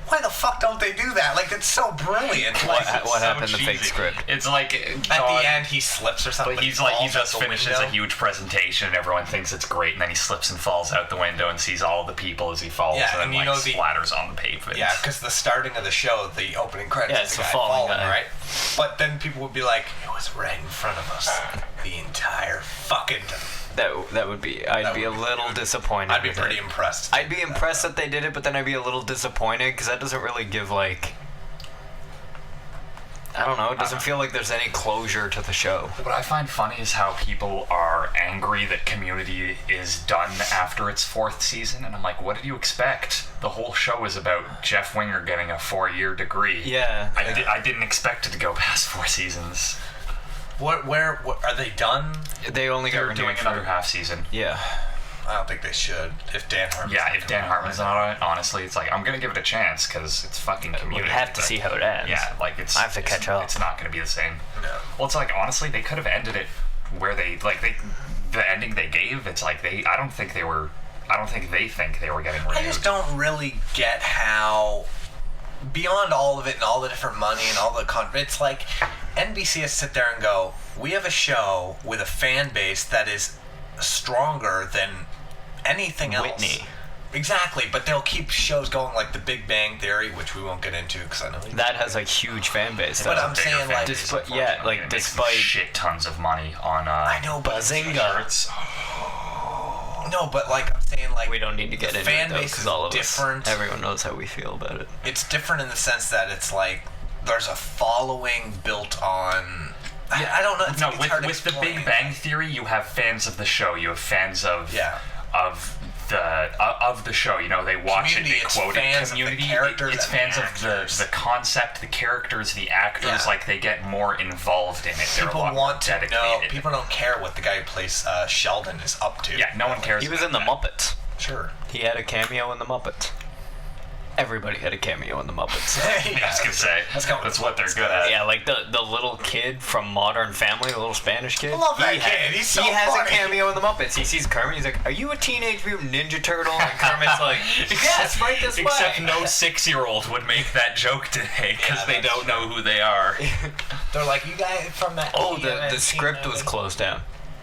S4: why the fuck don't they do that? Like, it's so brilliant.
S6: What
S4: Like,
S6: happened in the fake
S1: cheesy.
S6: script?
S1: It's like
S4: at the end, he slips or something.
S1: But he's like, he
S4: falls out
S1: just
S4: the
S1: finishes
S4: window.
S1: a huge presentation and everyone thinks it's great, and then he slips and falls out the window and sees all the people as he falls,
S4: Yeah,
S1: and
S4: and
S1: then
S4: you
S1: like
S4: know the-
S1: splatters on the pavement.
S4: Yeah, because the starting of the show, the opening credits,
S6: Yeah, it's
S4: the
S6: the
S4: guy
S6: falling
S4: falling,
S6: guy.
S4: right? But then people would be like, it was right in front of us the entire fucking time.
S6: That would be. I'd be a little disappointed.
S4: I'd be
S6: with
S4: pretty
S6: it.
S4: impressed.
S6: I'd be impressed that they did it, but then I'd be a little disappointed because that doesn't really give like. I don't know. It doesn't feel like there's any closure to the show.
S1: What I find funny is how people are angry that Community is done after its 4th season, and I'm like, what did you expect? The whole show is about Jeff Winger getting a 4-year degree.
S6: Yeah.
S1: I didn't expect it to go past 4 seasons.
S4: What are they done?
S6: They only got
S1: They're
S6: renewed
S1: doing
S6: for
S1: another half season.
S6: Yeah.
S4: I don't think they should. If Dan Harmon's
S1: Yeah,
S4: not
S1: if Dan
S4: coming
S1: Harmon's
S4: out.
S1: not on it, honestly, it's like, I'm going to give it a chance because it's fucking Community.
S6: We have to
S1: but-
S6: see how it ends.
S1: Yeah, like it's.
S6: I have to
S1: it's-
S6: catch up.
S1: It's not going to be the same.
S4: No.
S1: Well, it's like, honestly, they could have ended it where the ending they gave, it's like I don't think they think they were getting renewed.
S4: I just don't really get how, beyond all of it and all the different money and all the it's like NBC has to sit there and go, we have a show with a fan base that is stronger than anything else.
S6: Whitney.
S4: Exactly, but they'll keep shows going like The Big Bang Theory, which we won't get into because I know
S6: That has a huge fan base.
S4: But
S6: though.
S4: I'm saying, like,
S1: despite shit tons of money on
S4: I know, but
S6: Bazinga.
S1: shirts.
S4: No, but like I'm saying, like
S6: We don't need to get
S4: the
S6: into
S4: fan
S6: it though,
S4: base
S6: because
S4: is
S6: all of
S4: different.
S6: us, everyone knows how we feel about it.
S4: It's different in the sense that it's like there's a following built on. I don't know. It's hard to
S1: with the
S4: explain.
S1: Big Bang Theory, you have fans of the show. You have fans of of the show. You know, they watch
S4: Community,
S1: it, they
S4: it's
S1: quote
S4: fans
S1: it.
S4: of the
S1: Community,
S4: characters
S1: it's
S4: and
S1: fans
S4: the
S1: of
S4: actors.
S1: the concept, the characters, the actors.
S4: Yeah.
S1: Like they get more involved in it. They're
S4: People
S1: a lot
S4: want
S1: more
S4: to
S1: dedicated.
S4: know. People don't care what the guy who plays Sheldon is up to.
S1: Yeah, no one cares.
S6: He was
S1: about
S6: in the
S1: that.
S6: Muppets.
S4: Sure.
S6: He had a cameo in the Muppets.
S3: Everybody had a cameo in the Muppets.
S1: I was gonna say that's what they're good at.
S3: Yeah, like the little kid from Modern Family, the little Spanish kid.
S4: I love that kid. He's so
S3: He has
S4: funny.
S3: a cameo in the Muppets. He sees Kermit. He's like, "Are you a Teenage Mutant Ninja Turtle?" And Kermit's like, "Yes, right this way."
S1: Except no 6-year-old would make that joke today because they don't know who they are.
S4: They're like, you guys from that.
S3: Oh, the script was closed down.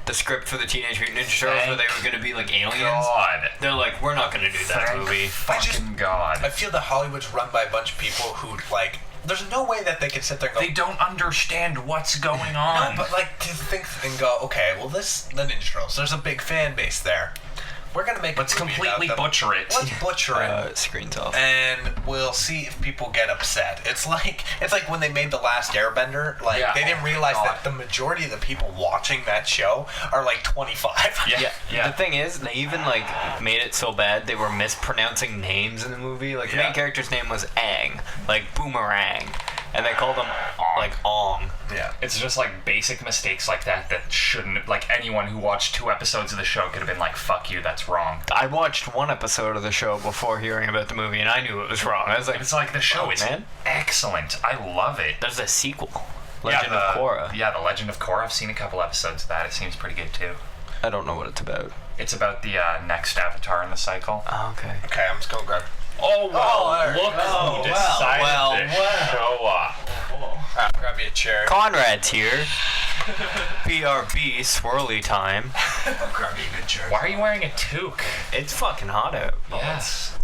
S3: The script for the Teenage Mutant Ninja Turtles, where they were going to be like aliens.
S1: God.
S3: They're like, we're not going to do that movie.
S1: Fucking God.
S4: I feel that Hollywood's run by a bunch of people who, like, there's no way that they can sit there and go,
S1: They don't understand what's going on.
S4: no, but, like, to think and go, okay, well, the Ninja Turtles, there's a big fan base there. We're going to make
S1: Let's
S4: a movie
S1: completely
S4: about them.
S1: butcher it.
S4: Let's butcher it.
S3: Screen's off.
S4: And we'll see if people get upset. It's like when they made The Last Airbender. Like,
S1: Yeah.
S4: they didn't realize
S1: God.
S4: that the majority of the people watching that show are like 25.
S1: Yeah.
S3: The thing is, they even like made it so bad they were mispronouncing names in the movie. Like the main character's name was Aang, like Boomerang, and they called him like Ong.
S4: Yeah.
S1: It's just like basic mistakes like that shouldn't, like, anyone who watched 2 episodes of the show could have been like, fuck you, that's wrong.
S3: I watched 1 episode of the show before hearing about the movie, and I knew it was wrong. I was like,
S1: It's like the show is excellent. I love it.
S3: there's a sequel, Legend of Korra.
S1: Yeah, the Legend of Korra. I've seen a couple episodes of that. It seems pretty good too.
S3: I don't know what it's about.
S1: It's about the next Avatar in the cycle.
S3: Oh, okay.
S4: Okay, I'm just going to grab.
S1: Oh, well,
S4: there you
S1: look
S4: go.
S1: who decided
S3: Well,
S1: to show up.
S4: Grab me a chair.
S3: Conrad's here. BRB swirly time.
S4: I'll grab you a good chair.
S1: Why are you wearing a toque?
S3: It's fucking hot out.
S1: Yes.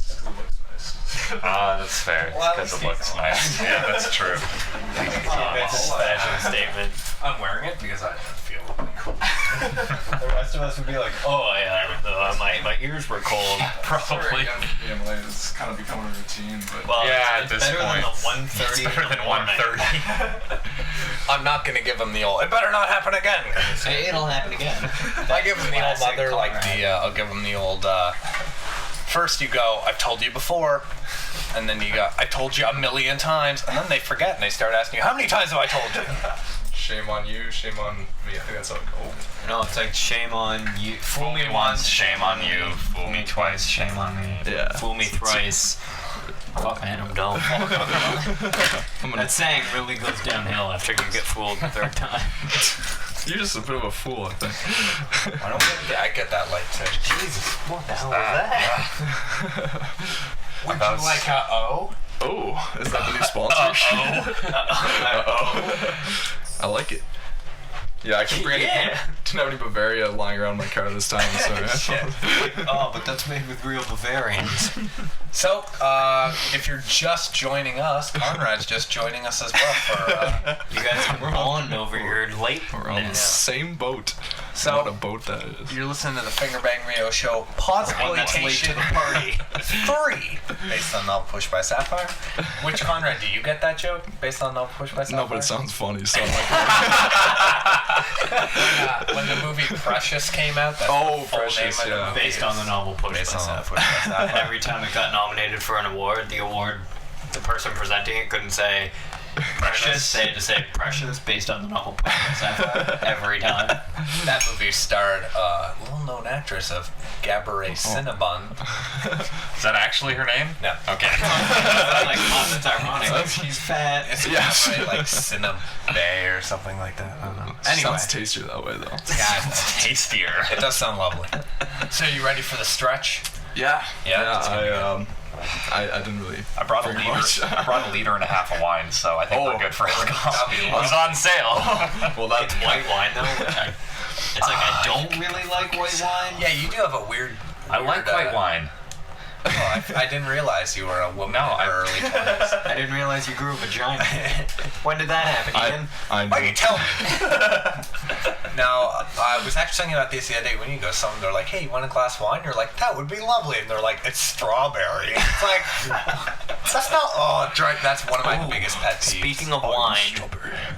S1: That's fair.
S4: Well,
S1: Because it looks nice. Yeah, that's true.
S3: It's a fashion statement.
S4: I'm wearing it because I feel really cool.
S3: The rest of us would be like, oh yeah, my ears were cold.
S1: Probably.
S7: It's kind of becoming a routine, but
S3: Well,
S1: Yeah,
S3: it's
S1: at this
S3: better
S1: point,
S3: than the 1:30.
S1: It's better than 1:30.
S4: I'm not going to give them the old, it better not happen again.
S3: It'll happen again.
S4: I give them the old
S3: Classic
S4: mother, like
S3: Conrad.
S4: I'll give them the old, first you go, I've told you before, and then you go, I told you a million times, and then they forget and they start asking you, how many times have I told you?
S7: shame on you, shame on me. I think that's how it goes.
S3: No, it's like shame on you.
S1: Fool me once, shame on you. Fool me twice, shame on me.
S7: Yeah.
S3: Fool me thrice. Fuck man, I'm dumb. That saying really goes downhill after you get fooled the 3rd time.
S7: You're just a bit of a fool, I think.
S4: I don't get, I get that light too. Jesus, what the hell was that? Would you like a O?
S7: Oh, is that the new sponsor? I like it. Yeah, I can bring it. Didn't have any Bavaria lying around my car this time, so yeah.
S3: Oh, but that's made with real Bavarians.
S4: So, if you're just joining us, Conrad's just joining us as well for,
S3: You guys can bond over your late.
S7: We're on the same boat.
S4: So-
S7: What a boat that is.
S4: you're listening to the Fingerbang Radio Show
S3: One that's late to
S4: Podxploitation
S3: the party.
S4: 3, based on Novel Push by Sapphire. Which, Conrad, do you get that joke, based on Novel Push by Sapphire?
S7: No, but it sounds funny, so I'm like,
S4: When the movie Precious came out, that's
S7: Oh,
S4: the full
S7: Precious,
S4: name of the
S7: yeah.
S4: movie.
S3: Based on the novel Push
S4: Based
S3: by
S4: on Novel
S3: Sapphire.
S4: Push by
S3: And
S4: Sapphire.
S3: every time it got nominated for an award, the person presenting it couldn't say Precious. They had to say Precious based on the novel Push by Sapphire every time.
S4: That movie starred a little-known actress of Gabourey Cinnabon.
S1: Is that actually her name?
S4: No.
S1: Okay.
S3: Like, oh, that's ironic. She's fat.
S4: It's Gabourey, like Cinnabay or something like that. I don't know. Anyway,
S7: sounds tastier that way, though.
S4: yeah,
S1: Tastier.
S4: it does sound lovely. So, you ready for the stretch?
S7: Yeah.
S4: Yeah, that's
S7: I didn't really.
S1: I brought a
S7: bring
S1: liter.
S7: much.
S1: I brought a liter and a half of wine, so I think we're good for alcohol.
S4: that'll be
S1: It was on sale.
S7: Well, that's
S3: White wine though, which it's like I don't really like white wine.
S4: Yeah, you do have a weird.
S1: I like white wine.
S4: Oh, I didn't realize you were a woman
S1: No,
S4: in her early 20s.
S3: I didn't realize you grew a vagina. When did that happen, Ian?
S4: Why you tell me? Now, I was actually thinking about this the other day. When you go, someone they're like, "Hey, you want a glass of wine?" You're like, "That would be lovely," and they're like, "It's strawberry." It's like, that's not. Oh, that's one of my biggest pet peeves.
S3: Speaking of wine,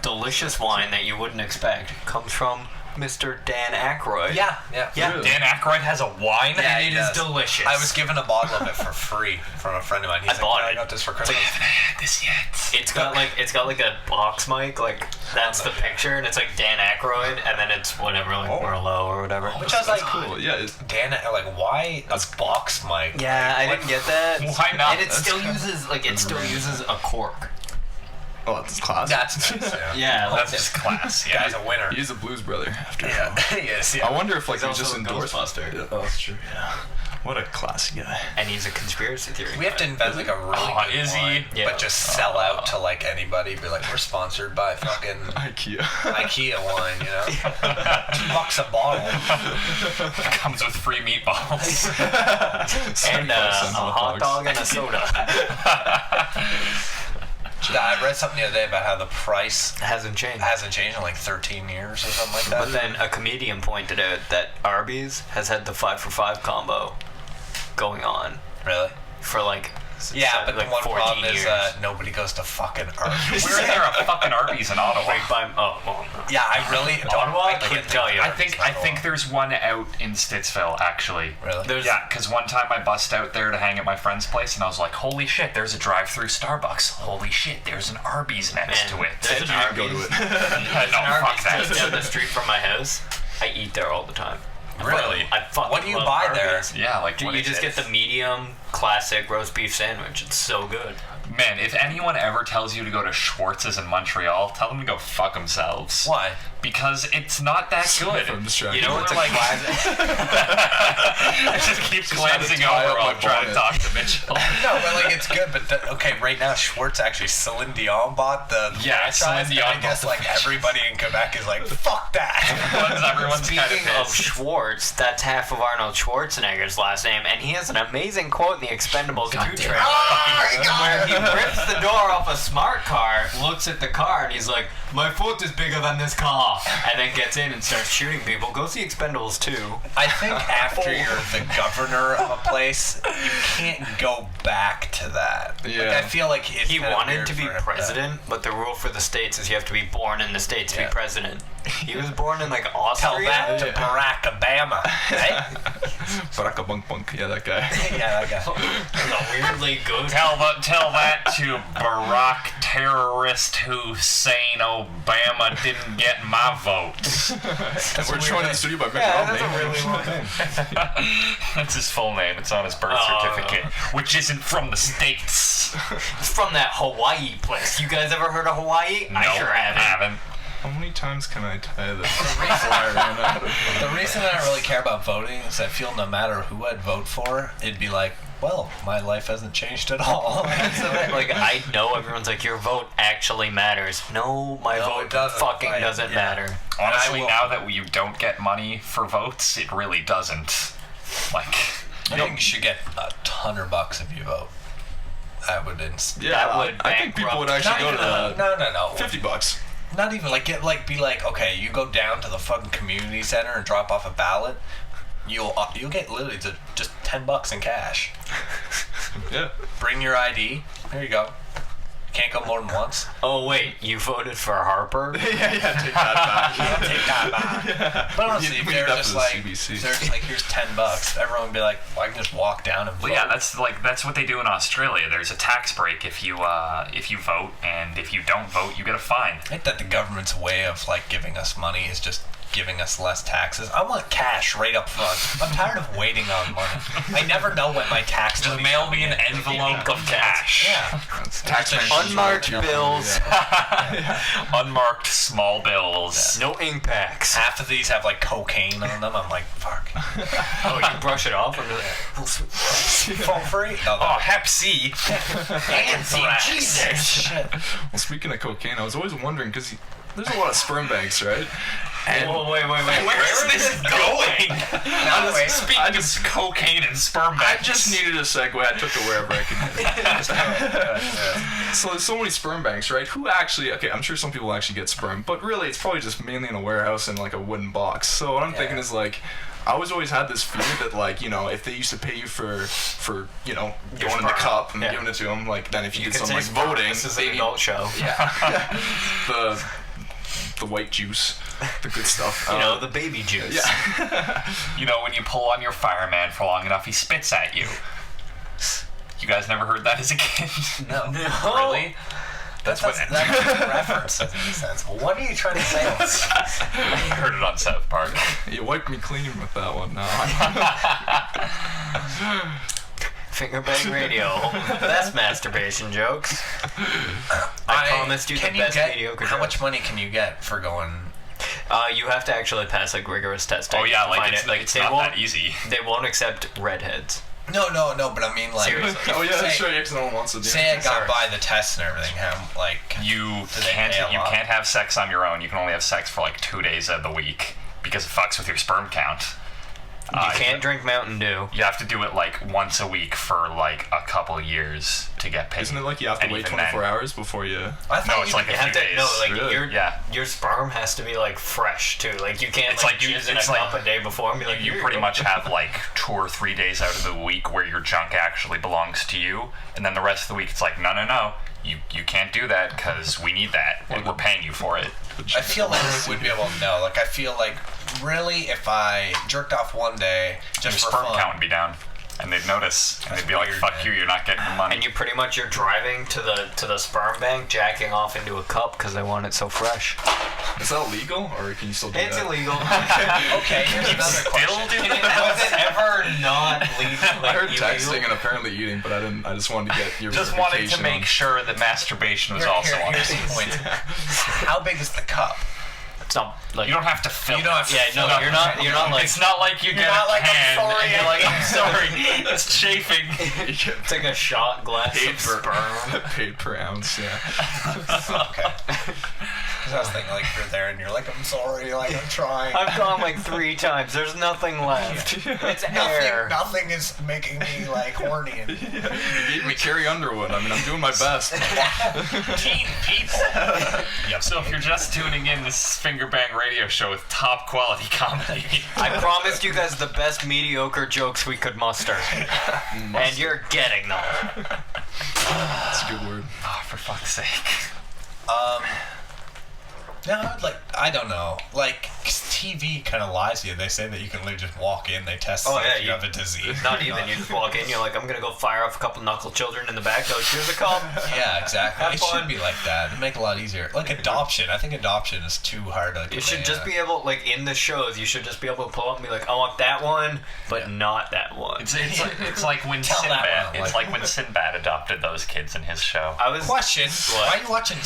S3: delicious wine that you wouldn't expect comes from Mr. Dan Aykroyd.
S4: Yeah.
S7: Really?
S1: Dan Aykroyd has a wine?
S4: Yeah,
S3: And
S4: he
S3: it is
S4: does.
S3: delicious.
S4: I was given a bottle of it for free from a friend of mine. He's like,
S3: bought
S4: "Yeah,
S3: it.
S4: I got this for Christmas."
S1: I haven't had this yet.
S3: It's got like a box mic, like that's the picture, and it's like Dan Aykroyd, and then it's whatever, like Merlot or whatever.
S4: Which I was like,
S7: Cool. Yeah.
S4: Dan, like, why a box mic?
S3: Yeah, I didn't get that.
S1: Why not?
S3: And it still uses a cork.
S7: Oh, that's class.
S4: That's nice, yeah.
S3: Yeah, like
S1: That's just class. Yeah.
S4: Guy's a winner.
S7: He's a blues brother. After
S4: Yeah, he is.
S7: I
S4: Yeah.
S7: wonder if like
S3: He's
S7: he just
S3: also a
S7: endorsed.
S3: Ghostbuster.
S7: Yeah, oh, that's true. Yeah. What a classy guy.
S3: and he's a conspiracy theory.
S4: We have to invent like a really
S1: Oh,
S4: good
S1: is he?
S4: wine,
S3: Yeah.
S4: but just sell out to like anybody. Be like, we're sponsored by fucking
S7: IKEA.
S4: IKEA wine, you know, $2 a bottle.
S1: Comes with free meatballs.
S3: and a hot dog and a soda.
S4: I read something the other day about how the price
S3: Hasn't changed.
S4: hasn't changed in like 13 years or something like that.
S3: But then a comedian pointed out that Arby's has had the 5 for $5 combo going on
S4: Really?
S3: for like
S4: Yeah, but
S3: like
S4: the one
S3: 14
S4: problem
S3: years.
S4: is nobody goes to fucking Arby's.
S1: Where is there a fucking Arby's in Ottawa?
S3: Right by well,
S4: Yeah, I really don't.
S3: Ottawa?
S4: I
S3: I
S4: can't
S3: couldn't tell you.
S1: I think there's one out in Stittsville, actually.
S4: Really?
S3: There's
S1: Yeah, because one time I bust out there to hang at my friend's place, and I was like, holy shit, there's a drive-through Starbucks. Holy shit, there's an Arby's next to it.
S3: There's an Arby's.
S7: Go to it.
S1: No, fuck
S3: Arby's just down
S1: that.
S3: the street from my house. I eat there all the time.
S4: Really?
S3: I fucking
S4: What do you
S3: love
S4: buy there?
S3: Arby's.
S1: Yeah, like, what
S3: You
S1: is
S3: just
S1: it?
S3: get the medium classic roast beef sandwich. It's so good.
S1: Man, if anyone ever tells you to go to Schwartz's in Montreal, tell them to go fuck themselves.
S4: Why?
S1: Because it's not that good.
S7: I'm distracted.
S3: You know what's a
S1: like-
S3: classic?
S1: I just keep glancing
S7: tie
S1: over
S7: up
S1: while
S7: my
S1: trying to
S7: bonnet.
S1: talk to Mitchell.
S4: No, but like it's good. But okay, right now Schwartz actually Celine Dion bought the
S1: Yeah,
S4: franchise,
S1: Celine
S4: and
S1: Dion
S4: I guess
S1: bought the
S4: like everybody in Quebec is like, fuck that.
S1: Everyone's kind of
S3: Speaking of
S1: pissed.
S3: Schwartz, that's half of Arnold Schwarzenegger's last name, and he has an amazing quote in the Expendables 2 trailer. Where he rips the door off a smart car, looks at the car, and he's like, my foot is bigger than this car, and then gets in and starts shooting people. Go see Expendables 2.
S4: I think after you're the governor of a place, you can't go back to that. Like,
S7: Yeah.
S4: I feel like it's
S3: He
S4: kinda
S3: wanted
S4: weird
S3: to be
S4: for him
S3: president, but the rule for the states is you have to be born in the states to
S4: Yeah.
S3: be president. He was born in like
S4: Tell
S3: Austria.
S4: that to Barack Obama, right?
S7: Baraka Bunk Bunk. Yeah, that guy.
S4: Yeah, that guy.
S3: A weirdly good.
S1: Tell that to Barack terrorist Hussein Obama didn't get my vote.
S7: We're joined in the studio by background
S3: that's a
S7: name.
S3: really long name.
S1: That's his full name. It's on his birth certificate, which isn't from the States.
S3: It's from that Hawaii place. You guys ever heard of Hawaii? I
S1: No,
S3: sure haven't.
S7: How many times can I tie this? Before I run out of-
S4: The reason I don't really care about voting is I feel no matter who I'd vote for, it'd be like, well, my life hasn't changed at all.
S3: Like, I know everyone's like, your vote actually matters. No, my
S4: No,
S3: vote
S4: it doesn't.
S3: fucking
S4: Right,
S3: doesn't
S4: yeah.
S3: matter.
S1: Honestly,
S4: I will-
S1: now that you don't get money for votes, it really doesn't. Like,
S4: I think you should get $100 if you vote. I would
S7: Yeah,
S3: That would
S7: I think people would
S3: bankrupt-
S7: actually go to that.
S4: No.
S7: $50.
S4: Not even like be like, okay, you go down to the fucking community center and drop off a ballot. You'll get literally just $10 in cash.
S7: Yeah.
S4: Bring your ID. There you go. Can't go more than once.
S3: Oh, wait, you voted for Harper?
S7: Yeah, take that back.
S4: Take that back. But honestly, if
S7: We
S4: they're
S7: need that
S4: just
S7: for the
S4: like,
S7: CBC.
S4: if they're just like, here's $10, everyone would be like, well, I can just walk down and vote.
S1: well, yeah, that's what they do in Australia. There's a tax break if you vote, and if you don't vote, you get a fine.
S4: I think that the government's way of like giving us money is just giving us less taxes. I want cash right up front. I'm tired of waiting on money. I never know when my tax
S1: Just
S4: money's
S1: mail
S4: coming
S1: me an
S4: in.
S1: envelope of cash.
S4: Yeah.
S7: Tax
S3: Unmarked bills.
S1: Unmarked small bills.
S3: No ink packs.
S4: Half of these have like cocaine on them. I'm like, fuck.
S3: Oh, you brush it off?
S4: For free?
S1: Oh, Hep C.
S3: Jesus.
S4: Shit.
S7: Well, speaking of cocaine, I was always wondering, because there's a lot of sperm banks, right? And
S3: Whoa, wait.
S1: Where is this going?
S4: Anyway,
S1: Speaking of cocaine and sperm
S7: I
S1: banks.
S7: just needed a segue. I took it wherever I could. So there's so many sperm banks, right? Who actually? Okay, I'm sure some people actually get sperm, but really, it's probably just mainly in a warehouse in like a wooden box. So what I'm thinking is like, I always had this fear that like, you know, if they used to pay you for you know, going in the cup and giving it to them, like then if you did something like voting,
S3: This is
S7: they
S3: an adult show.
S7: the the white juice, the good stuff.
S3: the baby juice.
S7: Yeah.
S1: When you pull on your fireman for long enough, he spits at you. You guys never heard that as a kid?
S4: No.
S1: Really? That's what.
S4: That reference doesn't make sense. What are you trying to say?
S1: I heard it on South Park.
S7: You wiped me clean with that one. No.
S3: Fingerbang Radio, the best masturbation jokes. I promised you the best mediocre
S4: How
S3: jokes.
S4: much money can you get for going?
S3: You have to actually pass rigorous testing.
S1: Oh yeah,
S3: to find
S1: it's
S3: they
S1: not
S3: won't,
S1: that easy.
S3: They won't accept redheads.
S4: No, but I mean, like,
S3: Seriously.
S7: Oh yeah,
S4: say,
S7: that's true. Because no one wants to do.
S4: Say I got by the tests and everything.
S1: You
S4: they
S1: can't
S4: pay a lot?
S1: have sex on your own. You can only have sex for like 2 days of the week because it fucks with your sperm count.
S3: You can't drink Mountain Dew.
S1: You have to do it like once a week for like a couple years to get paid.
S7: Isn't it like you have to
S1: And
S7: wait
S1: even
S7: 24
S1: then-
S7: hours before you?
S4: I thought
S1: No, it's like
S3: You
S1: a
S3: have
S1: few
S3: to
S1: days.
S7: Really?
S3: your sperm has to be like fresh too. Like you can't
S1: It's
S3: like
S1: like you-
S3: use in a
S1: it's
S3: cup
S1: like-
S3: a day before and be like
S1: You pretty much have like 2 or 3 days out of the week where your junk actually belongs to you, and then the rest of the week it's like no, you can't do that because we need that and we're paying you for it.
S4: I feel like we would be able to know. Like, I feel like, really, if I jerked off one day
S1: Your
S4: just for
S1: sperm
S4: fun,
S1: count would be down, and they'd notice, and they'd be like,
S4: weird,
S1: "Fuck
S4: man.
S1: you, you're not getting the money."
S3: And you pretty much you're driving to the sperm bank, jacking off into a cup because they want it so fresh.
S7: Is that legal, or can you still do
S3: It's
S7: that?
S3: illegal.
S4: okay, here's another question.
S3: Was it ever not legal?
S7: I heard texting and apparently eating, but I just wanted to get your
S1: Just wanted to
S7: verification
S1: make
S7: on-
S1: sure that masturbation was also on
S4: Here's
S1: it.
S4: the point. How big is the cup?
S3: It's not like
S1: You don't have to fill.
S4: You don't have to
S3: Yeah, no,
S4: fill it.
S3: you're not like
S1: It's not like you get
S4: not
S1: a
S4: like, "I'm
S1: pan
S4: sorry,
S1: and you're like,
S4: I
S1: "I'm sorry, it's chafing."
S3: it's like a shot glass
S7: paid
S3: of sperm.
S7: paid per ounce. Yeah.
S4: Okay. Because I was thinking, like, you're there and you're like, I'm sorry, like, I'm trying.
S3: I've gone like 3 times. There's nothing left. It's air.
S4: Nothing is making me, like, horny. And
S7: You gave me Carrie Underwood. I mean, I'm doing my best.
S4: teen people.
S1: So if you're just tuning in, this is Fingerbang Radio Show with top quality comedy.
S3: I promised you guys the best mediocre jokes we could muster. And you're getting them.
S7: That's a good word.
S1: Oh, for fuck's sake.
S4: No, like, I don't know. Like, 'cause TV kind of lies to you. They say that you can literally just walk in, they test
S3: Oh,
S4: if
S3: yeah,
S4: you
S3: you-
S4: have a disease.
S3: Not even. You just walk in, you're like, I'm gonna go fire off a couple knuckle children in the back. Go, here's a cup.
S4: Yeah, exactly.
S3: Have
S4: It
S3: fun.
S4: should be like that. It'd make it a lot easier. Like adoption. I think adoption is too hard to
S3: You should just be able, like, in the shows, you should just be able to pull up and be like, I want that one, but not that one.
S1: It's like when
S4: Tell that
S1: Sinbad.
S4: one,
S1: It's like when Sinbad adopted those kids in his show.
S3: I was...
S4: Question.
S3: What?
S4: Why are you watching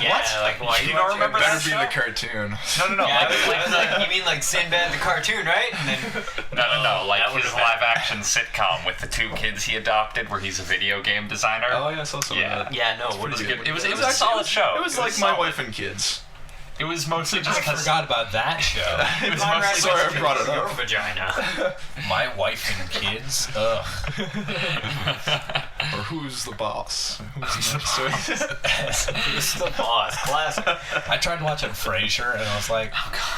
S3: Yeah,
S4: What?
S3: like, why
S1: You
S3: you
S1: don't
S3: watching-
S1: remember
S7: Better
S1: that
S7: be
S1: show?
S7: the cartoon.
S1: No.
S3: Yeah, I was like, you mean like Sinbad the cartoon, right? And then,
S1: No. Like
S3: that
S1: his
S3: would've
S1: live-action sitcom with the 2 kids he adopted, where he's a video game designer.
S7: Oh yeah, I saw some
S1: Yeah.
S7: of that.
S3: yeah, no, what is
S1: It was
S3: it?
S1: good. It was a solid show.
S7: It was like My Wife and Kids.
S1: It was mostly just
S4: I
S1: because
S4: forgot about that show.
S1: it was
S3: Conrad
S1: mostly
S7: Sorry,
S1: just
S7: I brought it
S3: your
S7: up.
S3: vagina.
S4: My wife and kids. Ugh.
S7: Or Who's the Boss? Who's the boss?
S3: This is the boss. Classic.
S4: I tried watching Frasier and I was like,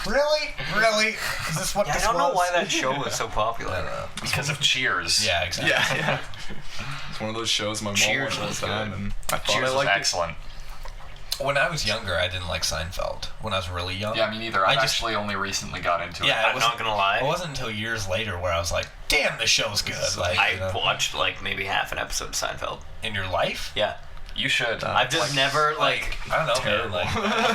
S4: really? Really? Is this what
S3: Yeah, I
S4: this
S3: don't know
S4: was?
S3: why that show was so popular.
S1: because of Cheers.
S4: Yeah, exactly.
S7: Yeah. It's one of those shows my mom
S3: Cheers
S7: watched all
S3: was
S7: the time,
S3: good.
S7: and I thought
S1: Cheers
S7: I
S1: was
S7: liked it.
S1: excellent.
S4: When I was younger, I didn't like Seinfeld. When I was really young.
S1: Yeah, me neither.
S4: I
S1: I've
S4: just-
S1: actually only recently got into it.
S4: Yeah,
S3: I'm not gonna lie.
S4: It wasn't until years later where I was like, damn, this show's good. Like,
S3: I
S4: you know,
S3: watched like maybe half an episode of Seinfeld.
S4: in your life?
S3: Yeah.
S1: You should.
S3: I've just never like
S4: I don't know, man. Like,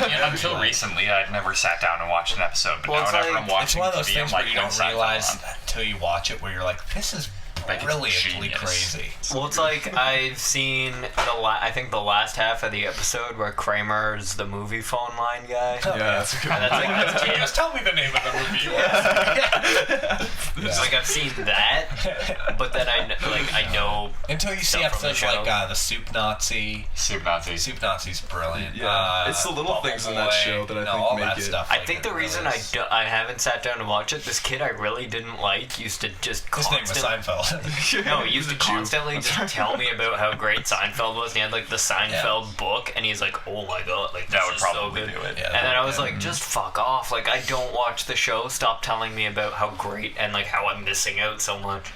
S1: Yeah, until recently, I'd never sat down and watched an episode. But
S3: Well,
S1: now
S3: it's
S1: whenever
S3: like-
S1: I'm watching
S4: it's one of those
S1: TV,
S4: things
S1: I'm
S4: where
S1: like,
S4: you don't
S1: "Seinfeld
S4: realize
S1: on."
S4: until you watch it, where you're like, this is
S1: Like, it's
S4: brilliantly
S1: genius.
S4: crazy.
S3: well, it's like I've seen I think the last half of the episode where Kramer's the movie phone line guy.
S7: Yeah, that's a good
S3: And
S7: one.
S3: that's like that's
S4: Just tell me the name of the movie.
S3: It's like I've seen that, but then I know
S4: Until you see
S3: Stuff from the
S4: episodes like
S3: show.
S4: the Soup Nazi.
S1: Soup Nazi.
S4: Soup Nazi's brilliant.
S7: Yeah, it's the little
S4: Bubble
S7: things in that
S4: Boy,
S7: show that I
S4: you know,
S7: think
S4: all
S7: make
S4: that
S7: it-
S4: stuff.
S3: I
S4: like,
S3: think
S4: it
S3: the
S4: really
S3: reason
S4: is.
S3: I haven't sat down to watch it, this kid I really didn't like used to just
S4: His name was Seinfeld.
S3: No, he used to
S7: He's a Jew.
S3: constantly just tell me about how great Seinfeld was. And he had like the Seinfeld book, and he's like, "Oh my god, like
S1: That
S3: this
S1: would
S3: is so
S1: probably
S3: good."
S1: do it.
S4: Yeah,
S3: And then I was
S4: yeah.
S3: like, "Just fuck off! Like I don't watch the show. Stop telling me about how great and like how I'm missing out so much."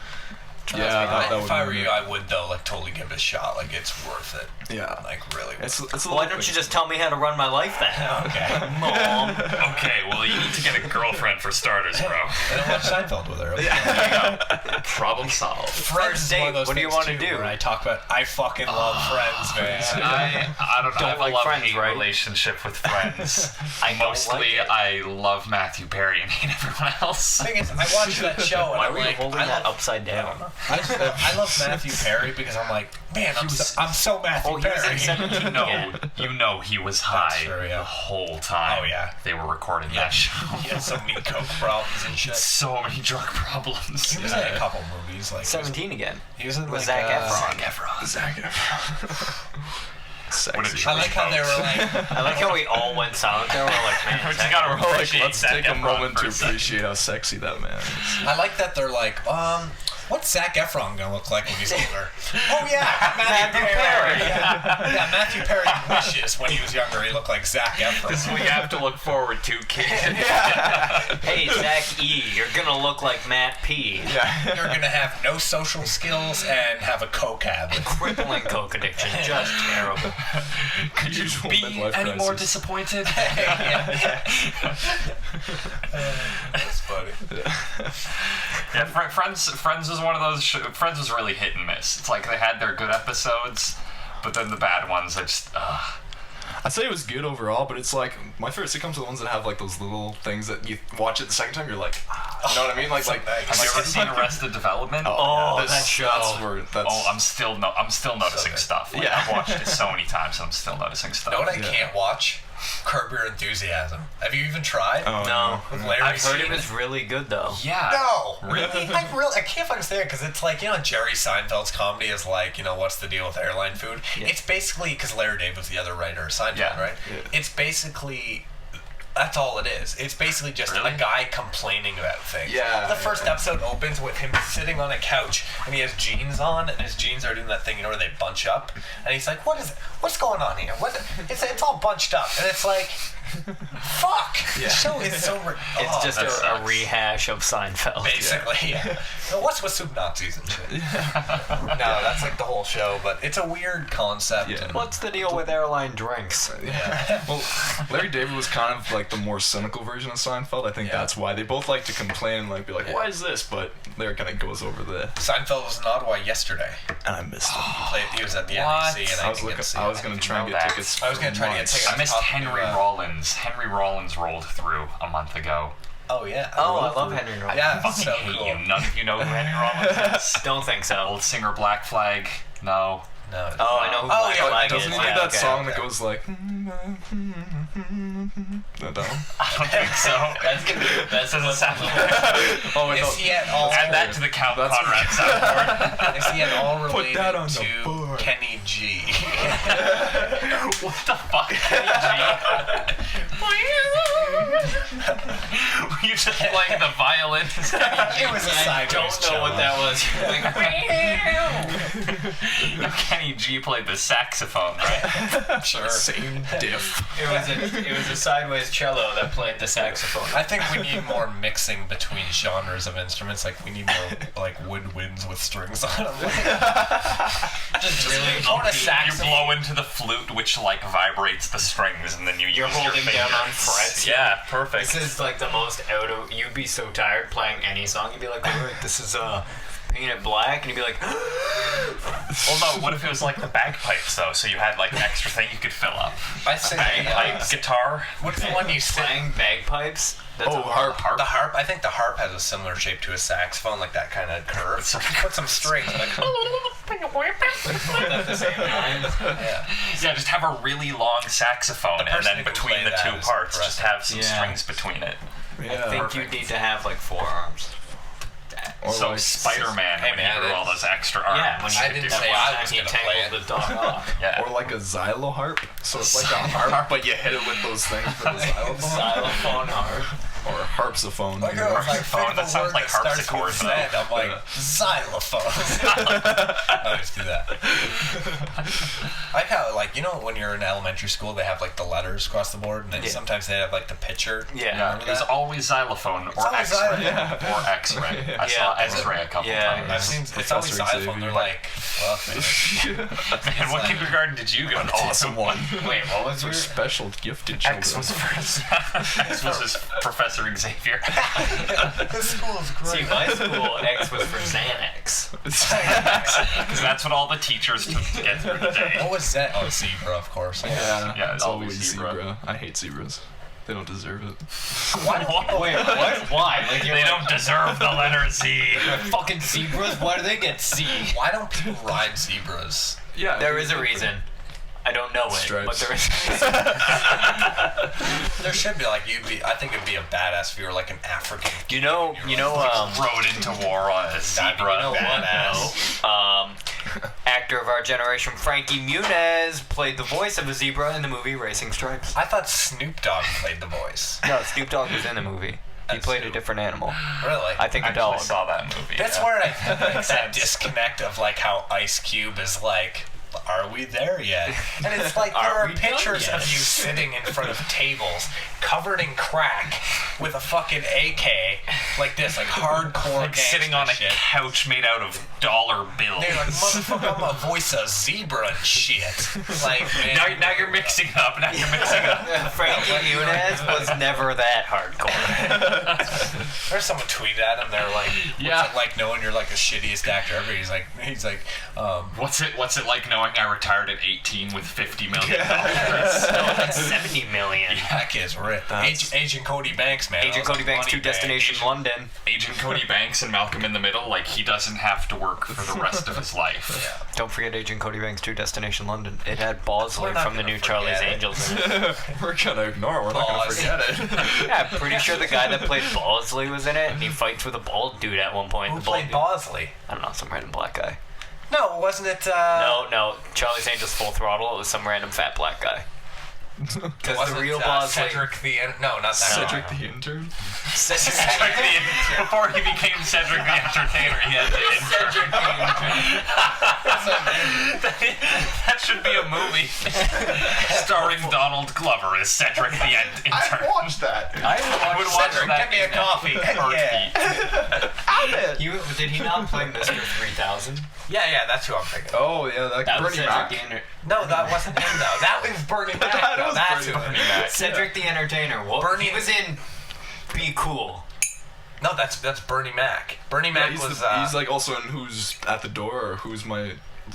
S7: Yeah, that would
S4: if I were
S7: be
S4: you, I would though like totally give it a shot. Like it's worth it.
S7: Yeah.
S4: Like really.
S7: It's a
S3: Why don't you just tell me how to run my life then?
S4: Okay.
S3: Mom.
S1: Okay, well, you need to get a girlfriend for starters, bro.
S4: I don't watch Seinfeld with her.
S1: Problem solved.
S4: Friends is one of those
S3: What do you
S4: things,
S3: wanna
S4: too,
S3: do?
S4: where I talk about. I fucking love Friends, man.
S1: I don't know. I have
S3: like
S1: a love-hate
S3: Friends, right?
S1: relationship with Friends.
S3: I don't
S1: Mostly,
S3: like it.
S1: I love Matthew Perry and hate everyone else.
S4: The thing is, I watched that show and
S3: Why
S4: I'm
S3: were you
S4: like,
S3: holding
S4: I
S3: that
S4: love,
S3: upside down?
S4: I love Matthew Perry because I'm like, man, I'm so Matthew
S3: Oh, he was
S4: Perry.
S3: in 17 again.
S1: You know he was high
S4: true, yeah.
S1: the whole time.
S4: Oh, yeah.
S1: They were recording that show.
S4: He had so many coke problems and shit.
S1: So many drug problems.
S4: He was in a couple movies, like
S3: 17 again.
S4: He was in
S3: With
S4: like
S3: Zac Efron.
S7: Zac Efron.
S1: What did
S7: Sexy.
S1: you
S4: I like how they were like,
S3: I like how we all went silent there. We're like, man,
S1: We just
S3: Zac
S1: gotta
S3: Efron.
S1: appreciate
S7: Let's
S1: Zac
S7: take a
S1: Efron
S7: moment
S1: for
S7: to
S1: a second.
S7: appreciate how sexy that man is.
S4: I like that they're like, what's Zac Efron gonna look like when he's older? Oh yeah, Matthew Perry. Yeah, Matthew Perry wishes when he was younger he looked like Zac Efron.
S1: This is what you have to look forward to, kid.
S3: Hey, Zach E, you're gonna look like Matt P.
S4: You're gonna have no social skills and have a coke habit.
S3: Crippling coke addiction. Just terrible.
S1: Could you
S7: Usual
S1: be
S7: midlife
S1: any more
S7: crisis.
S1: disappointed?
S4: That's funny.
S1: Yeah, Friends was one of those. Friends was really hit and miss. It's like they had their good episodes, but then the bad ones, I just.
S7: I'd say it was good overall, but it's like my favorite sitcoms are the ones that have like those little things that you watch it the second time, you're like, you know what I mean? Like,
S1: Have you ever seen Arrested Development?
S3: Oh,
S7: that's,
S3: that show.
S7: That's where, that's,
S1: Oh, I'm still noticing
S4: good.
S1: stuff. Like,
S7: Yeah.
S1: I've watched it so many times, and I'm still noticing stuff.
S4: You know what I can't watch? Curb Your Enthusiasm. Have you even tried?
S7: Oh,
S3: No.
S4: With Larry
S3: I've heard it
S4: Sheen?
S3: was really good though.
S1: Yeah.
S4: No, really? I can't understand because it's like, you know, Jerry Seinfeld's comedy is like, you know, what's the deal with airline food?
S3: Yeah.
S4: It's basically because Larry David was the other writer of Seinfeld,
S1: Yeah.
S4: right?
S7: Yeah.
S4: It's basically. That's all it is. It's basically just
S1: Really?
S4: a guy complaining about things.
S7: Yeah,
S4: The first
S7: yeah.
S4: episode opens with him sitting on a couch and he has jeans on and his jeans are doing that thing, you know, where they bunch up. And he's like, what is it? What's going on here? It's all bunched up. And it's like, fuck. The show is so...
S3: It's just
S1: that
S3: a
S1: sucks.
S3: rehash of Seinfeld.
S4: Basically, yeah. Well, what's with soup Nazis and shit? No, that's like the whole show, but it's a weird concept.
S7: Yeah.
S4: And,
S3: What's the deal with airline drinks?
S4: yeah.
S7: Well, Larry David was kind of like the more cynical version of Seinfeld. I think
S4: Yeah.
S7: that's why they both like to complain and like be like,
S4: Yeah.
S7: "Why is this?" But Larry kind of goes over the.
S4: Seinfeld was in Ottawa yesterday.
S7: And I missed him.
S4: He was at the
S1: What?
S4: NEC, and
S7: I was
S4: didn't
S7: looking.
S4: get to see
S7: I was
S4: it.
S7: gonna
S1: didn't
S7: try and
S1: know
S7: get
S1: that.
S7: tickets.
S4: I was gonna
S7: for
S4: try to get
S7: months.
S4: tickets.
S1: I missed
S4: Talking
S1: Henry
S4: about-
S1: Rollins. Henry Rollins rolled through a month ago.
S4: Oh yeah.
S3: Oh, I love Henry Rollins.
S4: Yeah,
S1: Fucking
S4: so
S1: hate
S4: cool.
S1: you. None of you know who Henry Rollins is.
S3: Don't think so.
S1: Old singer Black Flag. No.
S4: No.
S3: Oh, I know who
S4: Oh,
S3: Black
S4: yeah,
S3: Flag
S7: Doesn't
S3: is.
S7: he
S3: Yeah,
S7: make that
S3: okay.
S7: song
S4: okay.
S7: that goes like? No, don't.
S1: I don't think so.
S3: That's gonna be the best.
S1: Doesn't sound
S7: Oh wait,
S4: Is he at all?
S1: Add that to the Count
S7: That's-
S1: Conrad soundboard.
S4: Is he at all
S7: Put
S4: related
S7: that on the
S4: to
S7: board.
S4: Kenny G?
S1: What the fuck, Kenny G? Were you just playing the violin?
S4: It was a
S3: I
S4: sideways
S3: don't know what that was.
S1: Kenny G played the saxophone, right?
S4: Sure.
S7: Same diff.
S3: It was a sideways cello that played the saxophone.
S4: I think we need more mixing between genres of instruments. Like we need more like woodwinds with strings on them. Just really. I want a
S1: You
S4: saxophone.
S1: blow into the flute, which like vibrates the strings, and then you
S3: You're
S1: use
S3: holding
S1: your
S3: down
S1: finger.
S3: on frets.
S1: Yeah, perfect.
S3: This is like the most out of. You'd be so tired playing any song. You'd be like, "All right, this is Painted Black," and you'd be like,
S1: Well, no. What if it was like the bagpipes though? So you had like an extra thing you could fill up.
S4: I say
S1: Bagpipe, guitar.
S4: What's the one you sit?
S3: playing bagpipes. That's
S7: Oh, harp.
S4: The harp. I think the harp has a similar shape to a saxophone, like that kind of curve. Put some strings. Like,
S3: at the same time.
S4: yeah.
S1: Yeah, just have a really long saxophone,
S4: The
S1: and
S4: person
S1: then
S4: who can
S1: between
S4: play
S1: the
S4: that
S1: two
S4: is
S1: parts, just have some
S3: Yeah.
S1: strings between it.
S7: Yeah.
S3: I think
S1: Perfect.
S3: you need to have like 4 arms.
S7: Or
S1: So
S7: like-
S1: Spider-Man,
S4: Hey,
S1: when
S4: man,
S1: you grew all those extra arms.
S3: Yeah, when you
S4: I
S3: could
S4: didn't
S3: do
S4: say
S3: that
S4: I was
S3: he
S4: gonna play
S3: tangled the dog off.
S1: Yeah.
S7: Or like a xylo harp. So it's like a harp, but you hit it with those things for the xylophone.
S3: Xylophone harp.
S7: Or harpsophone.
S2: Like,
S7: you know.
S1: That sounds like harpsichord, though.
S2: I'm like, xylophone. I always do that. I like how, like, you know, when you're in elementary school, they have like the letters across the board, and then sometimes they have like the picture.
S1: Yeah, there's always xylophone or
S2: always
S1: X-ray.
S2: xylophone.
S1: Or X-ray. I saw X-ray a couple times.
S2: I've seen it's always xylophone. They're like, fuck, man.
S1: And what kindergarten did you go to?
S7: Awesome one.
S3: Wait, what was your...
S7: Special gifted children.
S1: X was his Professor Xavier.
S2: This school is great.
S3: See, my school, X was for Xanax.
S1: Because that's what all the teachers took to get through the day.
S2: What was that? Oh, zebra, of course.
S1: Yeah,
S7: it's
S1: always
S7: always
S1: zebra.
S7: zebra. I hate zebras. They don't deserve it.
S3: Wait, what? Why? Like,
S1: They don't deserve the letter Z.
S3: fucking zebras? Why do they get C?
S2: Why don't people ride zebras?
S7: Yeah.
S3: There is a reason. I don't know it,
S7: Stripes.
S3: but there is a reason.
S2: There should be, like, I think it'd be a badass if you were like an African.
S3: You know,
S1: Rode into war on a zebra.
S3: You know what? Actor of our generation, Frankie Muniz, played the voice of a zebra in the movie Racing Stripes.
S2: I thought Snoop Dogg played the voice.
S3: No, Snoop Dogg was in the movie. He played a different animal.
S2: Really?
S3: I think a
S1: actually
S3: dog.
S1: saw that movie.
S2: That's where I think like, that disconnect of like how Ice Cube is like, are we there yet? And it's like there are pictures of you sitting in front of tables covered in crack with a fucking AK like this, like hardcore
S1: like sitting on a
S2: shit.
S1: couch made out of dollar bills.
S2: They're like, motherfucker, I'm gonna voice a zebra and shit. Like, man.
S1: Now you're mixing up.
S3: Frankie Muniz was never that hardcore.
S2: There's someone tweeted at him. They're like, what's it like knowing you're like the shittiest actor ever? He's like,
S1: what's it like knowing I retired at 18 with $50 million?
S3: No, like 70 million.
S2: That kid's rich. Agent Cody Banks, man.
S3: Agent Cody Banks to Destination London.
S1: Agent Cody Banks and Malcolm in the Middle, like he doesn't have to work for the rest of his life.
S2: Yeah.
S3: Don't forget Agent Cody Banks to Destination London. It had Bosley from the new Charlie's Angels in it.
S7: We're gonna ignore it. We're not gonna forget it.
S3: Yeah, I'm pretty sure the guy that played Bosley was in it, and he fights with a bald dude at one point.
S2: Who played Bosley?
S3: I don't know, some random black guy.
S2: No, wasn't it?
S3: No, Charlie's Angels Full Throttle. It was some random fat black guy. Because the real Bosley.
S2: Cedric the no, not that.
S7: Cedric the Intern.
S1: Before he became Cedric the Entertainer, he had to
S3: Cedric the
S1: That should be a movie starring Donald Glover as Cedric the Intern.
S7: I watched that.
S1: I would watch
S2: Cedric,
S1: that.
S2: get me a coffee.
S3: Did he not play Mr. 3000?
S2: Yeah, that's who I'm thinking.
S7: Oh yeah,
S3: That was
S7: Bernie
S3: Cedric
S7: Mac.
S3: the Entertainer.
S2: No, that wasn't him though. That was Bernie Mac.
S7: That was
S2: That's who
S7: Bernie
S2: Bernie Mac.
S3: Cedric the Entertainer. Well, he was in Be Cool.
S2: No, that's Bernie Mac. Bernie Mac
S7: Yeah,
S2: was.
S7: he's like also in Who's at the Door or Who's My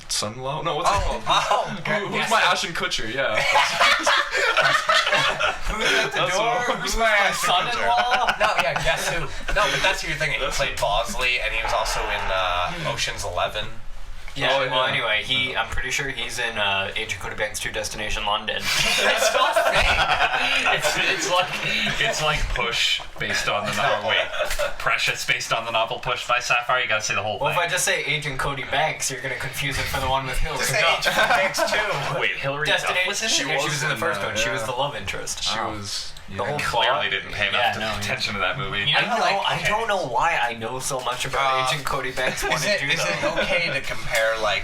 S7: Son-in-Law? No, what's it called? Who's My Ashton Kutcher? Yeah.
S3: Who's at the door? Who's my son-in-law?
S2: No, yeah, guess who? No, but that's who you're thinking. He played Bosley, and he was also in Ocean's 11.
S3: Yeah,
S7: Oh,
S3: well,
S7: yeah.
S3: anyway, I'm pretty sure he's in Agent Cody Banks to Destination London.
S2: It's not fake.
S1: It's like Push based on the novel. Wait, Precious based on the novel Push by Sapphire. You gotta say the whole
S3: Well,
S1: thing.
S3: if I just say Agent Cody Banks, you're gonna confuse it for the one with Hillary
S2: Just say
S3: Duff.
S2: Agent Banks too.
S1: Wait, Hillary Duff was in it?
S3: She was in the first one. She was
S7: yeah.
S3: the love interest.
S7: She was.
S3: The whole
S1: Clearly
S3: plot.
S1: didn't pay enough attention to that movie.
S3: I don't know why I know so much about Agent Cody Banks.
S2: Is it okay to compare like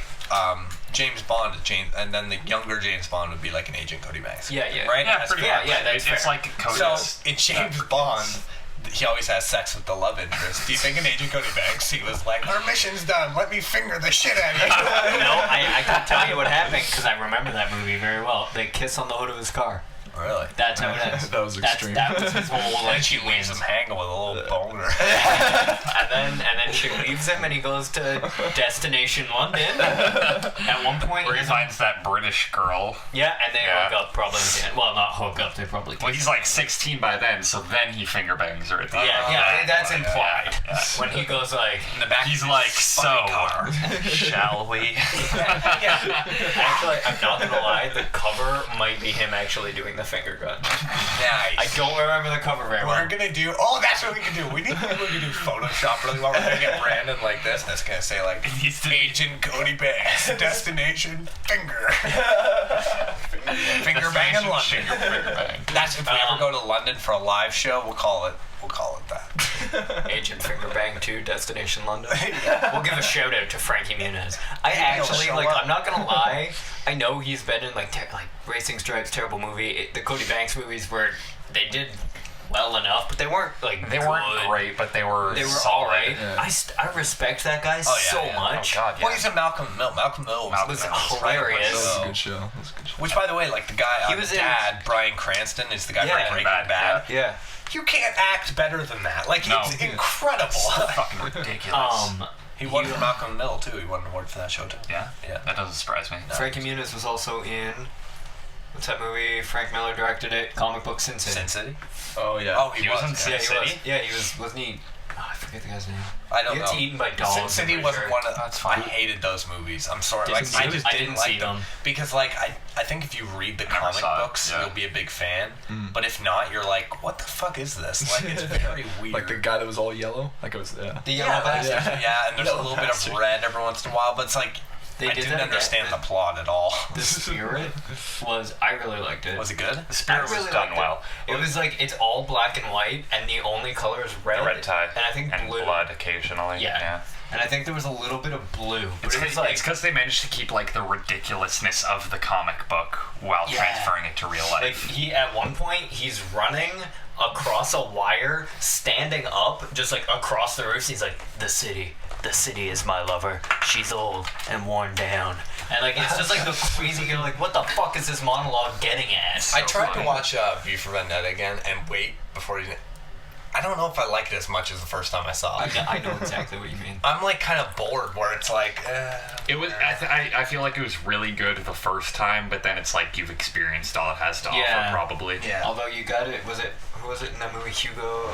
S2: James Bond to James, and then the younger James Bond would be like an Agent Cody Banks?
S3: Yeah.
S2: Right?
S1: Yeah,
S2: That's
S1: pretty
S2: fair.
S1: much.
S3: Yeah, that's
S1: It's
S3: fair.
S1: like Cody.
S2: So in James Bond, he always has sex with the love interest. Do you think in Agent Cody Banks he was like, our mission's done, let me finger the shit out of you?
S3: No, I can tell you what happened because I remember that movie very well. They kiss on the hood of his car.
S2: Really?
S3: That's how it ends.
S7: That was extreme.
S3: That was his whole
S2: And
S3: like
S2: she
S3: he
S2: leaves
S3: wins.
S2: him hanging with a little boner.
S3: And then she leaves him and he goes to Destination London. At one point,
S1: Where he finds that British girl.
S3: yeah, and they hook up probably again. Well, not hook up. They probably.
S1: Well, he's like 16 by then, so then he finger bangs her at the end.
S3: Yeah, that's implied.
S1: Yeah.
S3: When he goes like,
S2: In the back
S1: He's
S2: of
S1: like,
S2: his
S1: so,
S2: fucking car.
S1: shall we?
S3: actually, I'm not gonna lie, the cover might be him actually doing the finger gun.
S2: Nice.
S3: I don't remember the cover very well.
S2: We're gonna do. Oh, that's what we can do. We can do Photoshop really well. We're gonna get Brandon like this. And it's gonna say like
S1: needs to be-
S2: Agent Cody Banks, Destination Finger.
S4: Fingerbang in London.
S1: Fingerbang.
S4: That's if we ever go to London for a live show, we'll call it that.
S3: Agent Fingerbang 2, Destination London. We'll give a shout out to Frankie Muniz. I actually,
S4: show
S3: like,
S4: up.
S3: I'm not gonna lie, I know he's been in, like Racing Stripes, terrible movie, the Cody Banks movies where they did well enough, but they weren't, like,
S1: They weren't great, but they were solid.
S3: alright.
S7: Yeah.
S3: I respect that guy so much.
S1: Oh, God, yeah.
S4: Well, he's in Malcolm Mill. Malcolm Mill was
S3: hilarious.
S7: That was a good show. That was a good show.
S4: Which, by the way, like the guy,
S3: He
S4: the
S3: was in-
S4: dad, Bryan Cranston, is the guy
S3: Yeah.
S4: from Breaking Bad.
S3: Yeah.
S4: You can't act better than that. Like,
S1: No.
S4: it's incredible.
S1: Fucking ridiculous.
S4: He won for Malcolm Mill, too. He won an award for that show, too.
S1: Yeah?
S4: Yeah.
S1: That doesn't surprise me.
S3: Frankie Muniz was also in, what's that movie? Frank Miller directed it, comic book Sin City.
S4: Sin City?
S7: Oh yeah.
S4: Oh, he
S1: He was
S4: was.
S1: in Sin
S3: Yeah, he was.
S1: City?
S3: Yeah, he was. Wasn't he? Oh, I forget the guy's name.
S4: I don't
S3: He
S4: know.
S3: gets eaten by dogs.
S4: Sin City
S3: I'm
S4: wasn't
S3: pretty
S4: one
S3: sure.
S4: of. That's fine. I hated those movies. I'm sorry.
S3: Didn't
S4: Like,
S3: see
S4: I
S3: them.
S4: just
S3: I
S4: didn't
S3: didn't
S4: like
S3: see them.
S4: because, like, I think if you read the
S1: Never
S4: comic
S1: saw it,
S4: books,
S1: yeah.
S4: you'll be a big fan. But if not, you're like, what the fuck is this? Like, it's very weird.
S7: Like the guy that was all yellow. Like it was
S3: The
S4: yeah,
S3: Yellow
S4: like,
S3: Bastard.
S4: yeah, and there's a little bit
S7: Bastard.
S4: of red every once in a while, but it's like
S3: They
S4: I
S3: did
S4: didn't
S3: that
S4: understand
S3: again.
S4: the plot at all.
S3: The Spirit was. I really liked it.
S4: Was it good?
S1: The Spirit
S3: I really
S1: was done
S3: liked
S1: well.
S3: It was like it's all black and white, and the only color is red.
S1: The red tie.
S3: and I think
S1: and
S3: blue.
S1: blood occasionally.
S3: Yeah. And I think there was a little bit of blue, but it was like
S1: It's because they managed to keep like the ridiculousness of the comic book while
S3: Yeah.
S1: transferring it to real
S3: like
S1: life.
S3: he at one point he's running across a wire, standing up, just like across the roof. He's like, the city is my lover. She's old and worn down. And like it's just like the crazy. You're like, what the fuck is this monologue getting at?
S4: I tried to watch V for Vendetta again and wait before you. I don't know if I like it as much as the first time I saw it.
S3: I know exactly what you mean.
S4: I'm like kind of bored where it's like.
S1: It was. I feel like it was really good the first time, but then it's like you've experienced all it has to offer, probably.
S4: Yeah.
S3: Although you got it, who was it in that movie? Hugo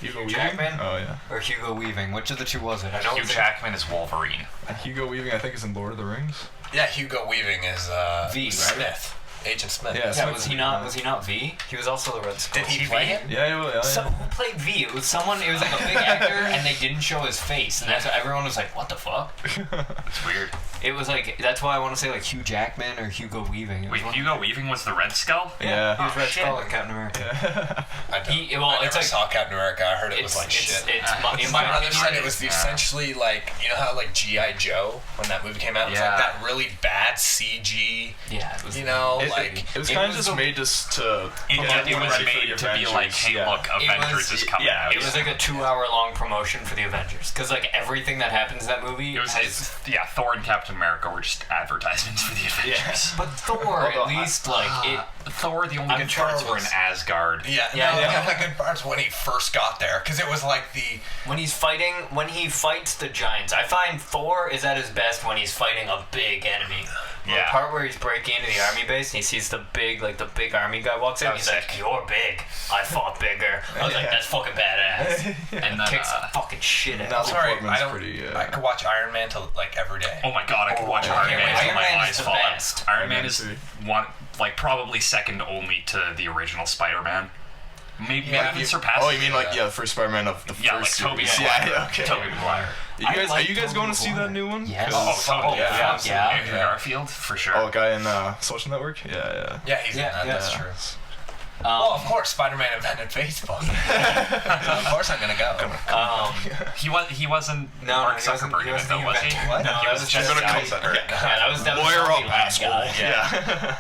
S7: Hugo
S3: Jackman?
S7: Weaving? Oh yeah.
S3: Or Hugo Weaving? Which of the two was it? I know
S1: Hugh
S3: it was
S1: Jackman is Wolverine.
S7: Hugo Weaving, I think, is in Lord of the Rings.
S4: Yeah, Hugo Weaving is
S3: V, right?
S4: Smith. Agent Smith.
S7: Yeah,
S3: Yeah, was he not V? He was also the Red Skull.
S4: Did he play him?
S7: Yeah.
S3: So who played V? It was someone. It was like a big actor, and they didn't show his face, and that's why everyone was like, "What the fuck?"
S1: It's weird.
S3: It was like that's why I want to say like Hugh Jackman or Hugo Weaving. It was
S1: Wait,
S3: one-
S1: Hugo Weaving was the Red Skull?
S7: Yeah.
S3: he was Red
S1: shit.
S3: Skull in Captain America.
S4: I
S3: It's
S4: never
S3: like
S4: saw Captain America. I heard it was like shit.
S3: in
S4: My brother said
S3: opinion,
S4: it was essentially like, you know how like G.I. Joe, when that movie came out, it was
S1: Yeah.
S4: like that really bad CG,
S3: Yeah, it was.
S4: you know,
S7: It
S4: like...
S7: was kind of just made just to.
S1: It
S7: promote
S1: was
S7: everybody for
S1: made
S7: the
S1: to be like,
S7: Avengers.
S1: hey,
S7: Yeah.
S1: look, Avengers is coming
S7: yeah,
S1: out.
S3: It was like a 2-hour-long promotion for the Avengers, because like everything that happens in that movie
S1: It was
S3: has.
S1: Thor and Captain America were just advertisements for the Avengers.
S3: But Thor, at least like it.
S1: Thor, the only
S3: I'm
S1: good
S3: sure
S1: parts
S3: it
S1: were in
S3: was-
S1: Asgard.
S4: Yeah,
S3: Yeah,
S4: no,
S3: yeah.
S4: the only good parts when he first got there, because it was like the...
S3: When he fights the giants, I find Thor is at his best when he's fighting a big enemy. The
S1: Yeah.
S3: part where he's breaking into the army base and he sees the big army guy walks in,
S1: That
S3: he's
S1: was
S3: like,
S1: sick.
S3: "You're big. I fought bigger." I was like, "That's fucking badass."
S1: And then,
S3: Kicks the fucking shit out.
S7: Natalie
S4: Sorry,
S7: Portman's
S4: I don't...
S7: pretty,
S4: I could watch Iron Man till like every day.
S1: Oh my god, I could watch
S3: I
S1: Iron
S3: can't
S1: Man
S3: wait.
S1: until my
S3: Iron Man is
S1: eyes
S3: the
S1: fall out.
S3: best.
S1: Iron Man
S7: Iron
S1: is
S7: Man
S1: one, like probably second only to the original Spider-Man. Maybe
S4: Yeah,
S1: even surpassed.
S7: Oh, you mean like the first Spider-Man of the
S1: Yeah, like
S7: first
S1: Tobey
S7: series?
S1: Maguire.
S7: Yeah, okay.
S1: Tobey Maguire.
S7: Are you guys going to see that new one?
S3: Yes.
S1: Oh, totally.
S3: yeah,
S1: Yeah,
S3: fuck yeah.
S1: Andrew Garfield, for sure.
S7: Oh, guy in Social Network? Yeah.
S4: Yeah, he's
S3: Yeah,
S4: in that,
S3: yeah.
S4: that's true. Well, of course, Spider-Man invented Facebook. So of course I'm gonna go.
S1: He wasn't
S3: No,
S1: Mark
S3: he wasn't-
S1: Zuckerberg
S3: he
S1: in it
S3: wasn't
S1: though,
S3: the
S1: was he?
S3: inventor.
S4: What?
S3: No,
S1: He
S3: that
S1: was
S3: was
S1: just
S3: just
S1: a guy.
S3: Yeah, that was definitely
S7: Lawyer up,
S3: Zombieland
S7: asshole.
S3: guy.
S7: Yeah.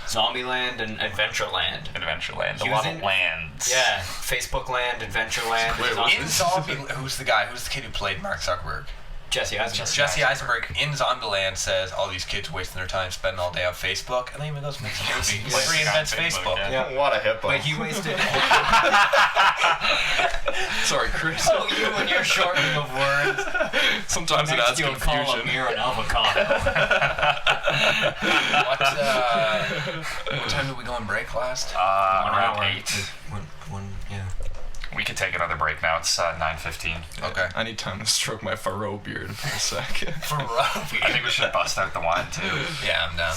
S3: Zombieland and Adventureland.
S1: Adventureland.
S3: He
S1: A
S3: was
S1: lot of
S3: in-
S1: lands.
S3: Yeah, Facebook Land, Adventureland.
S7: Wait,
S3: Zombie-
S4: In Zombie... Who's the guy? Who's the kid who played Mark Zuckerberg?
S3: Jesse Eisenberg.
S4: Jesse Eisenberg in Zombieland says all these kids wasting their time spending all day on Facebook, and then he goes makes a movie. He
S1: Wasting
S4: reinvents
S1: on Facebook,
S4: Facebook.
S1: yeah.
S7: What a hippo.
S3: But he wasted.
S7: Sorry, Chris.
S3: Oh, you and your shortening of words.
S7: Sometimes it
S3: Next
S7: adds
S3: you'll call a
S7: confusion.
S3: mirror an avocado.
S4: What time did we go on break last?
S1: Around 8.
S3: Yeah.
S1: We could take another break now. It's 9:15.
S4: Okay.
S7: I need time to stroke my furrow beard for a sec.
S4: For Robbie.
S1: I think we should bust out the wine too.
S4: Yeah, I'm down.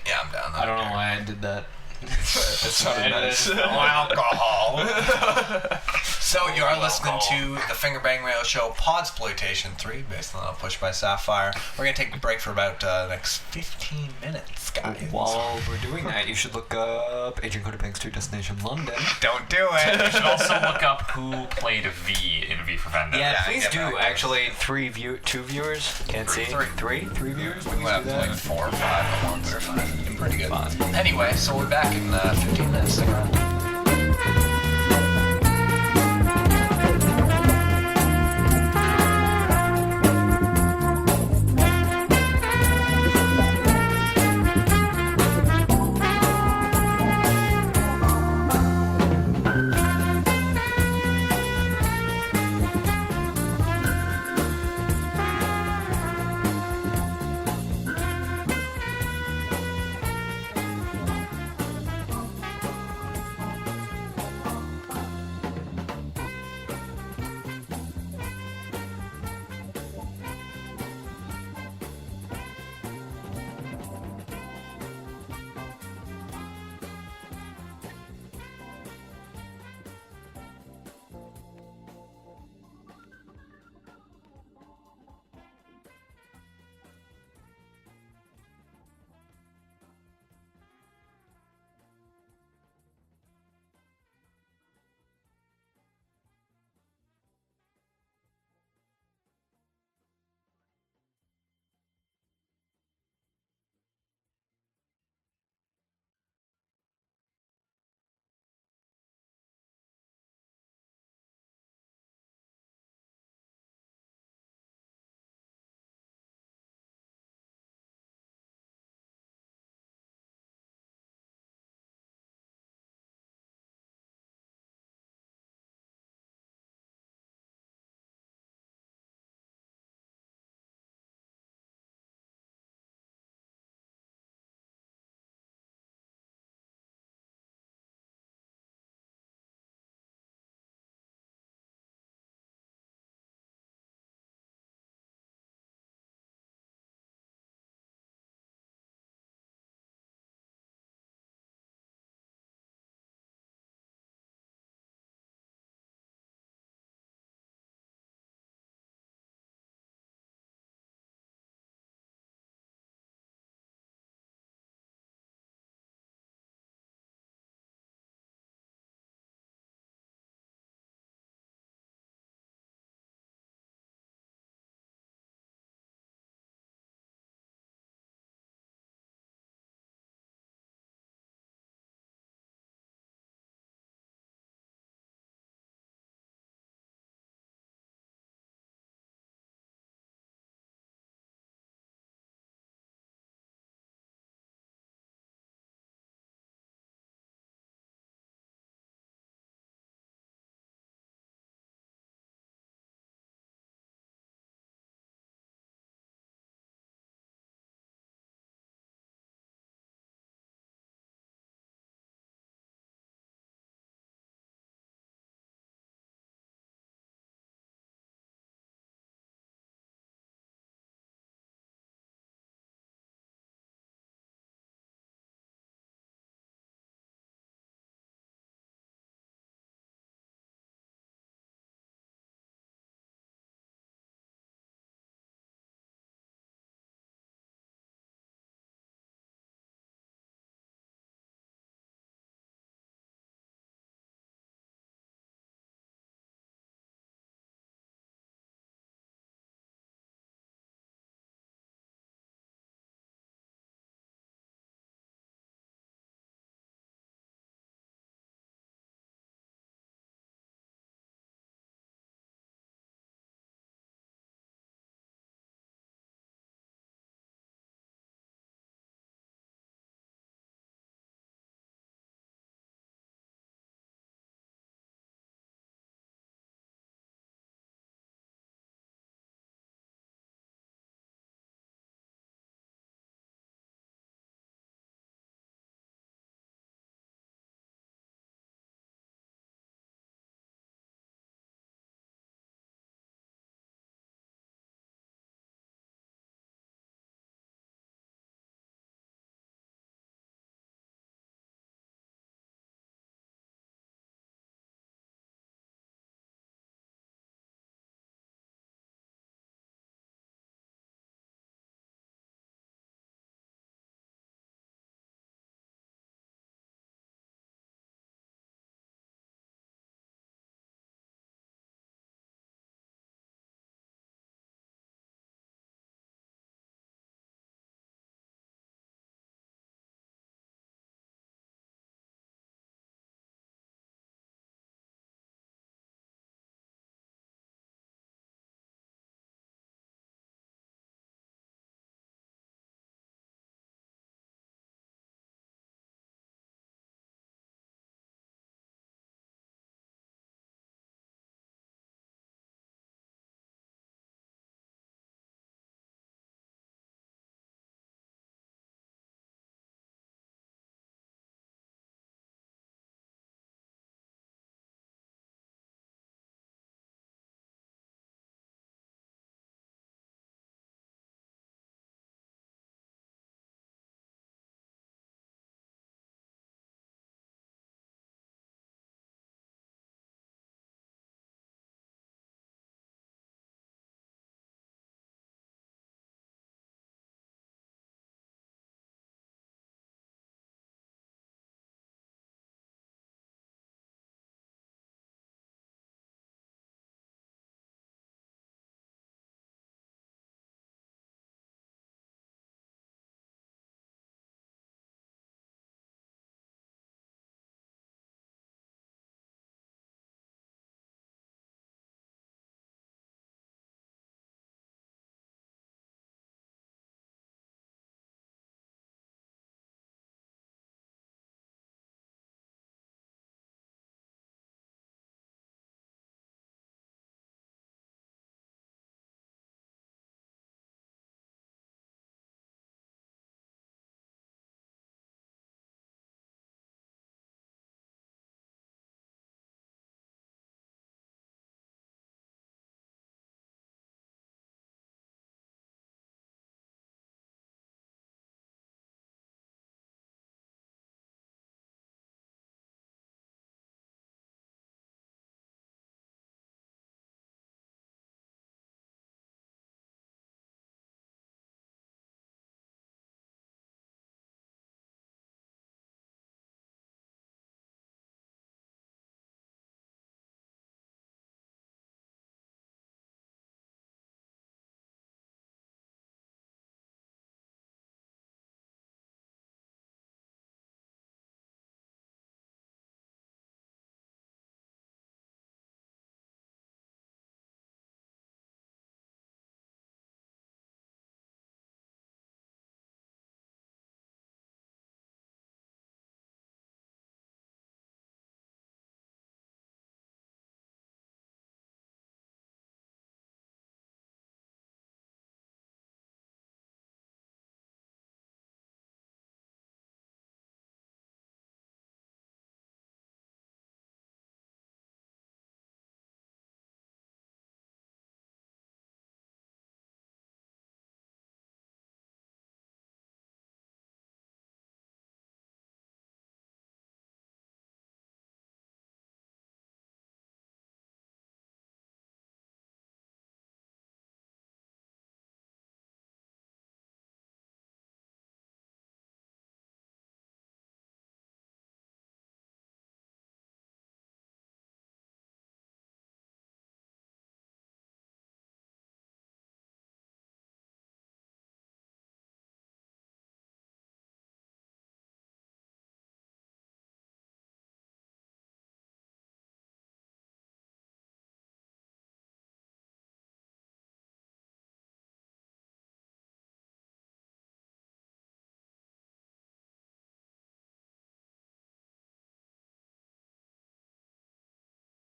S4: Yeah, I'm down.
S3: I don't know why I did that.
S7: It sounded nice.
S4: Alcohol.
S2: So you are listening to the Fingerbang Radio Show Podxploitation 3, based on Push by Sapphire. We're going to take a break for about the next 15 minutes, guys.
S3: While we're doing that, you should look up Agent Codebanks 2 Destination London.
S2: Don't do it.
S1: You should also look up who played V in V for Vendetta.
S3: Yeah, please do. Actually, 2 viewers. Can't see. Three viewers.
S2: We went up to like 4 or 5 at once.
S3: We're fine.
S2: Pretty good. Anyway, so we're back in 15 minutes. Stick around.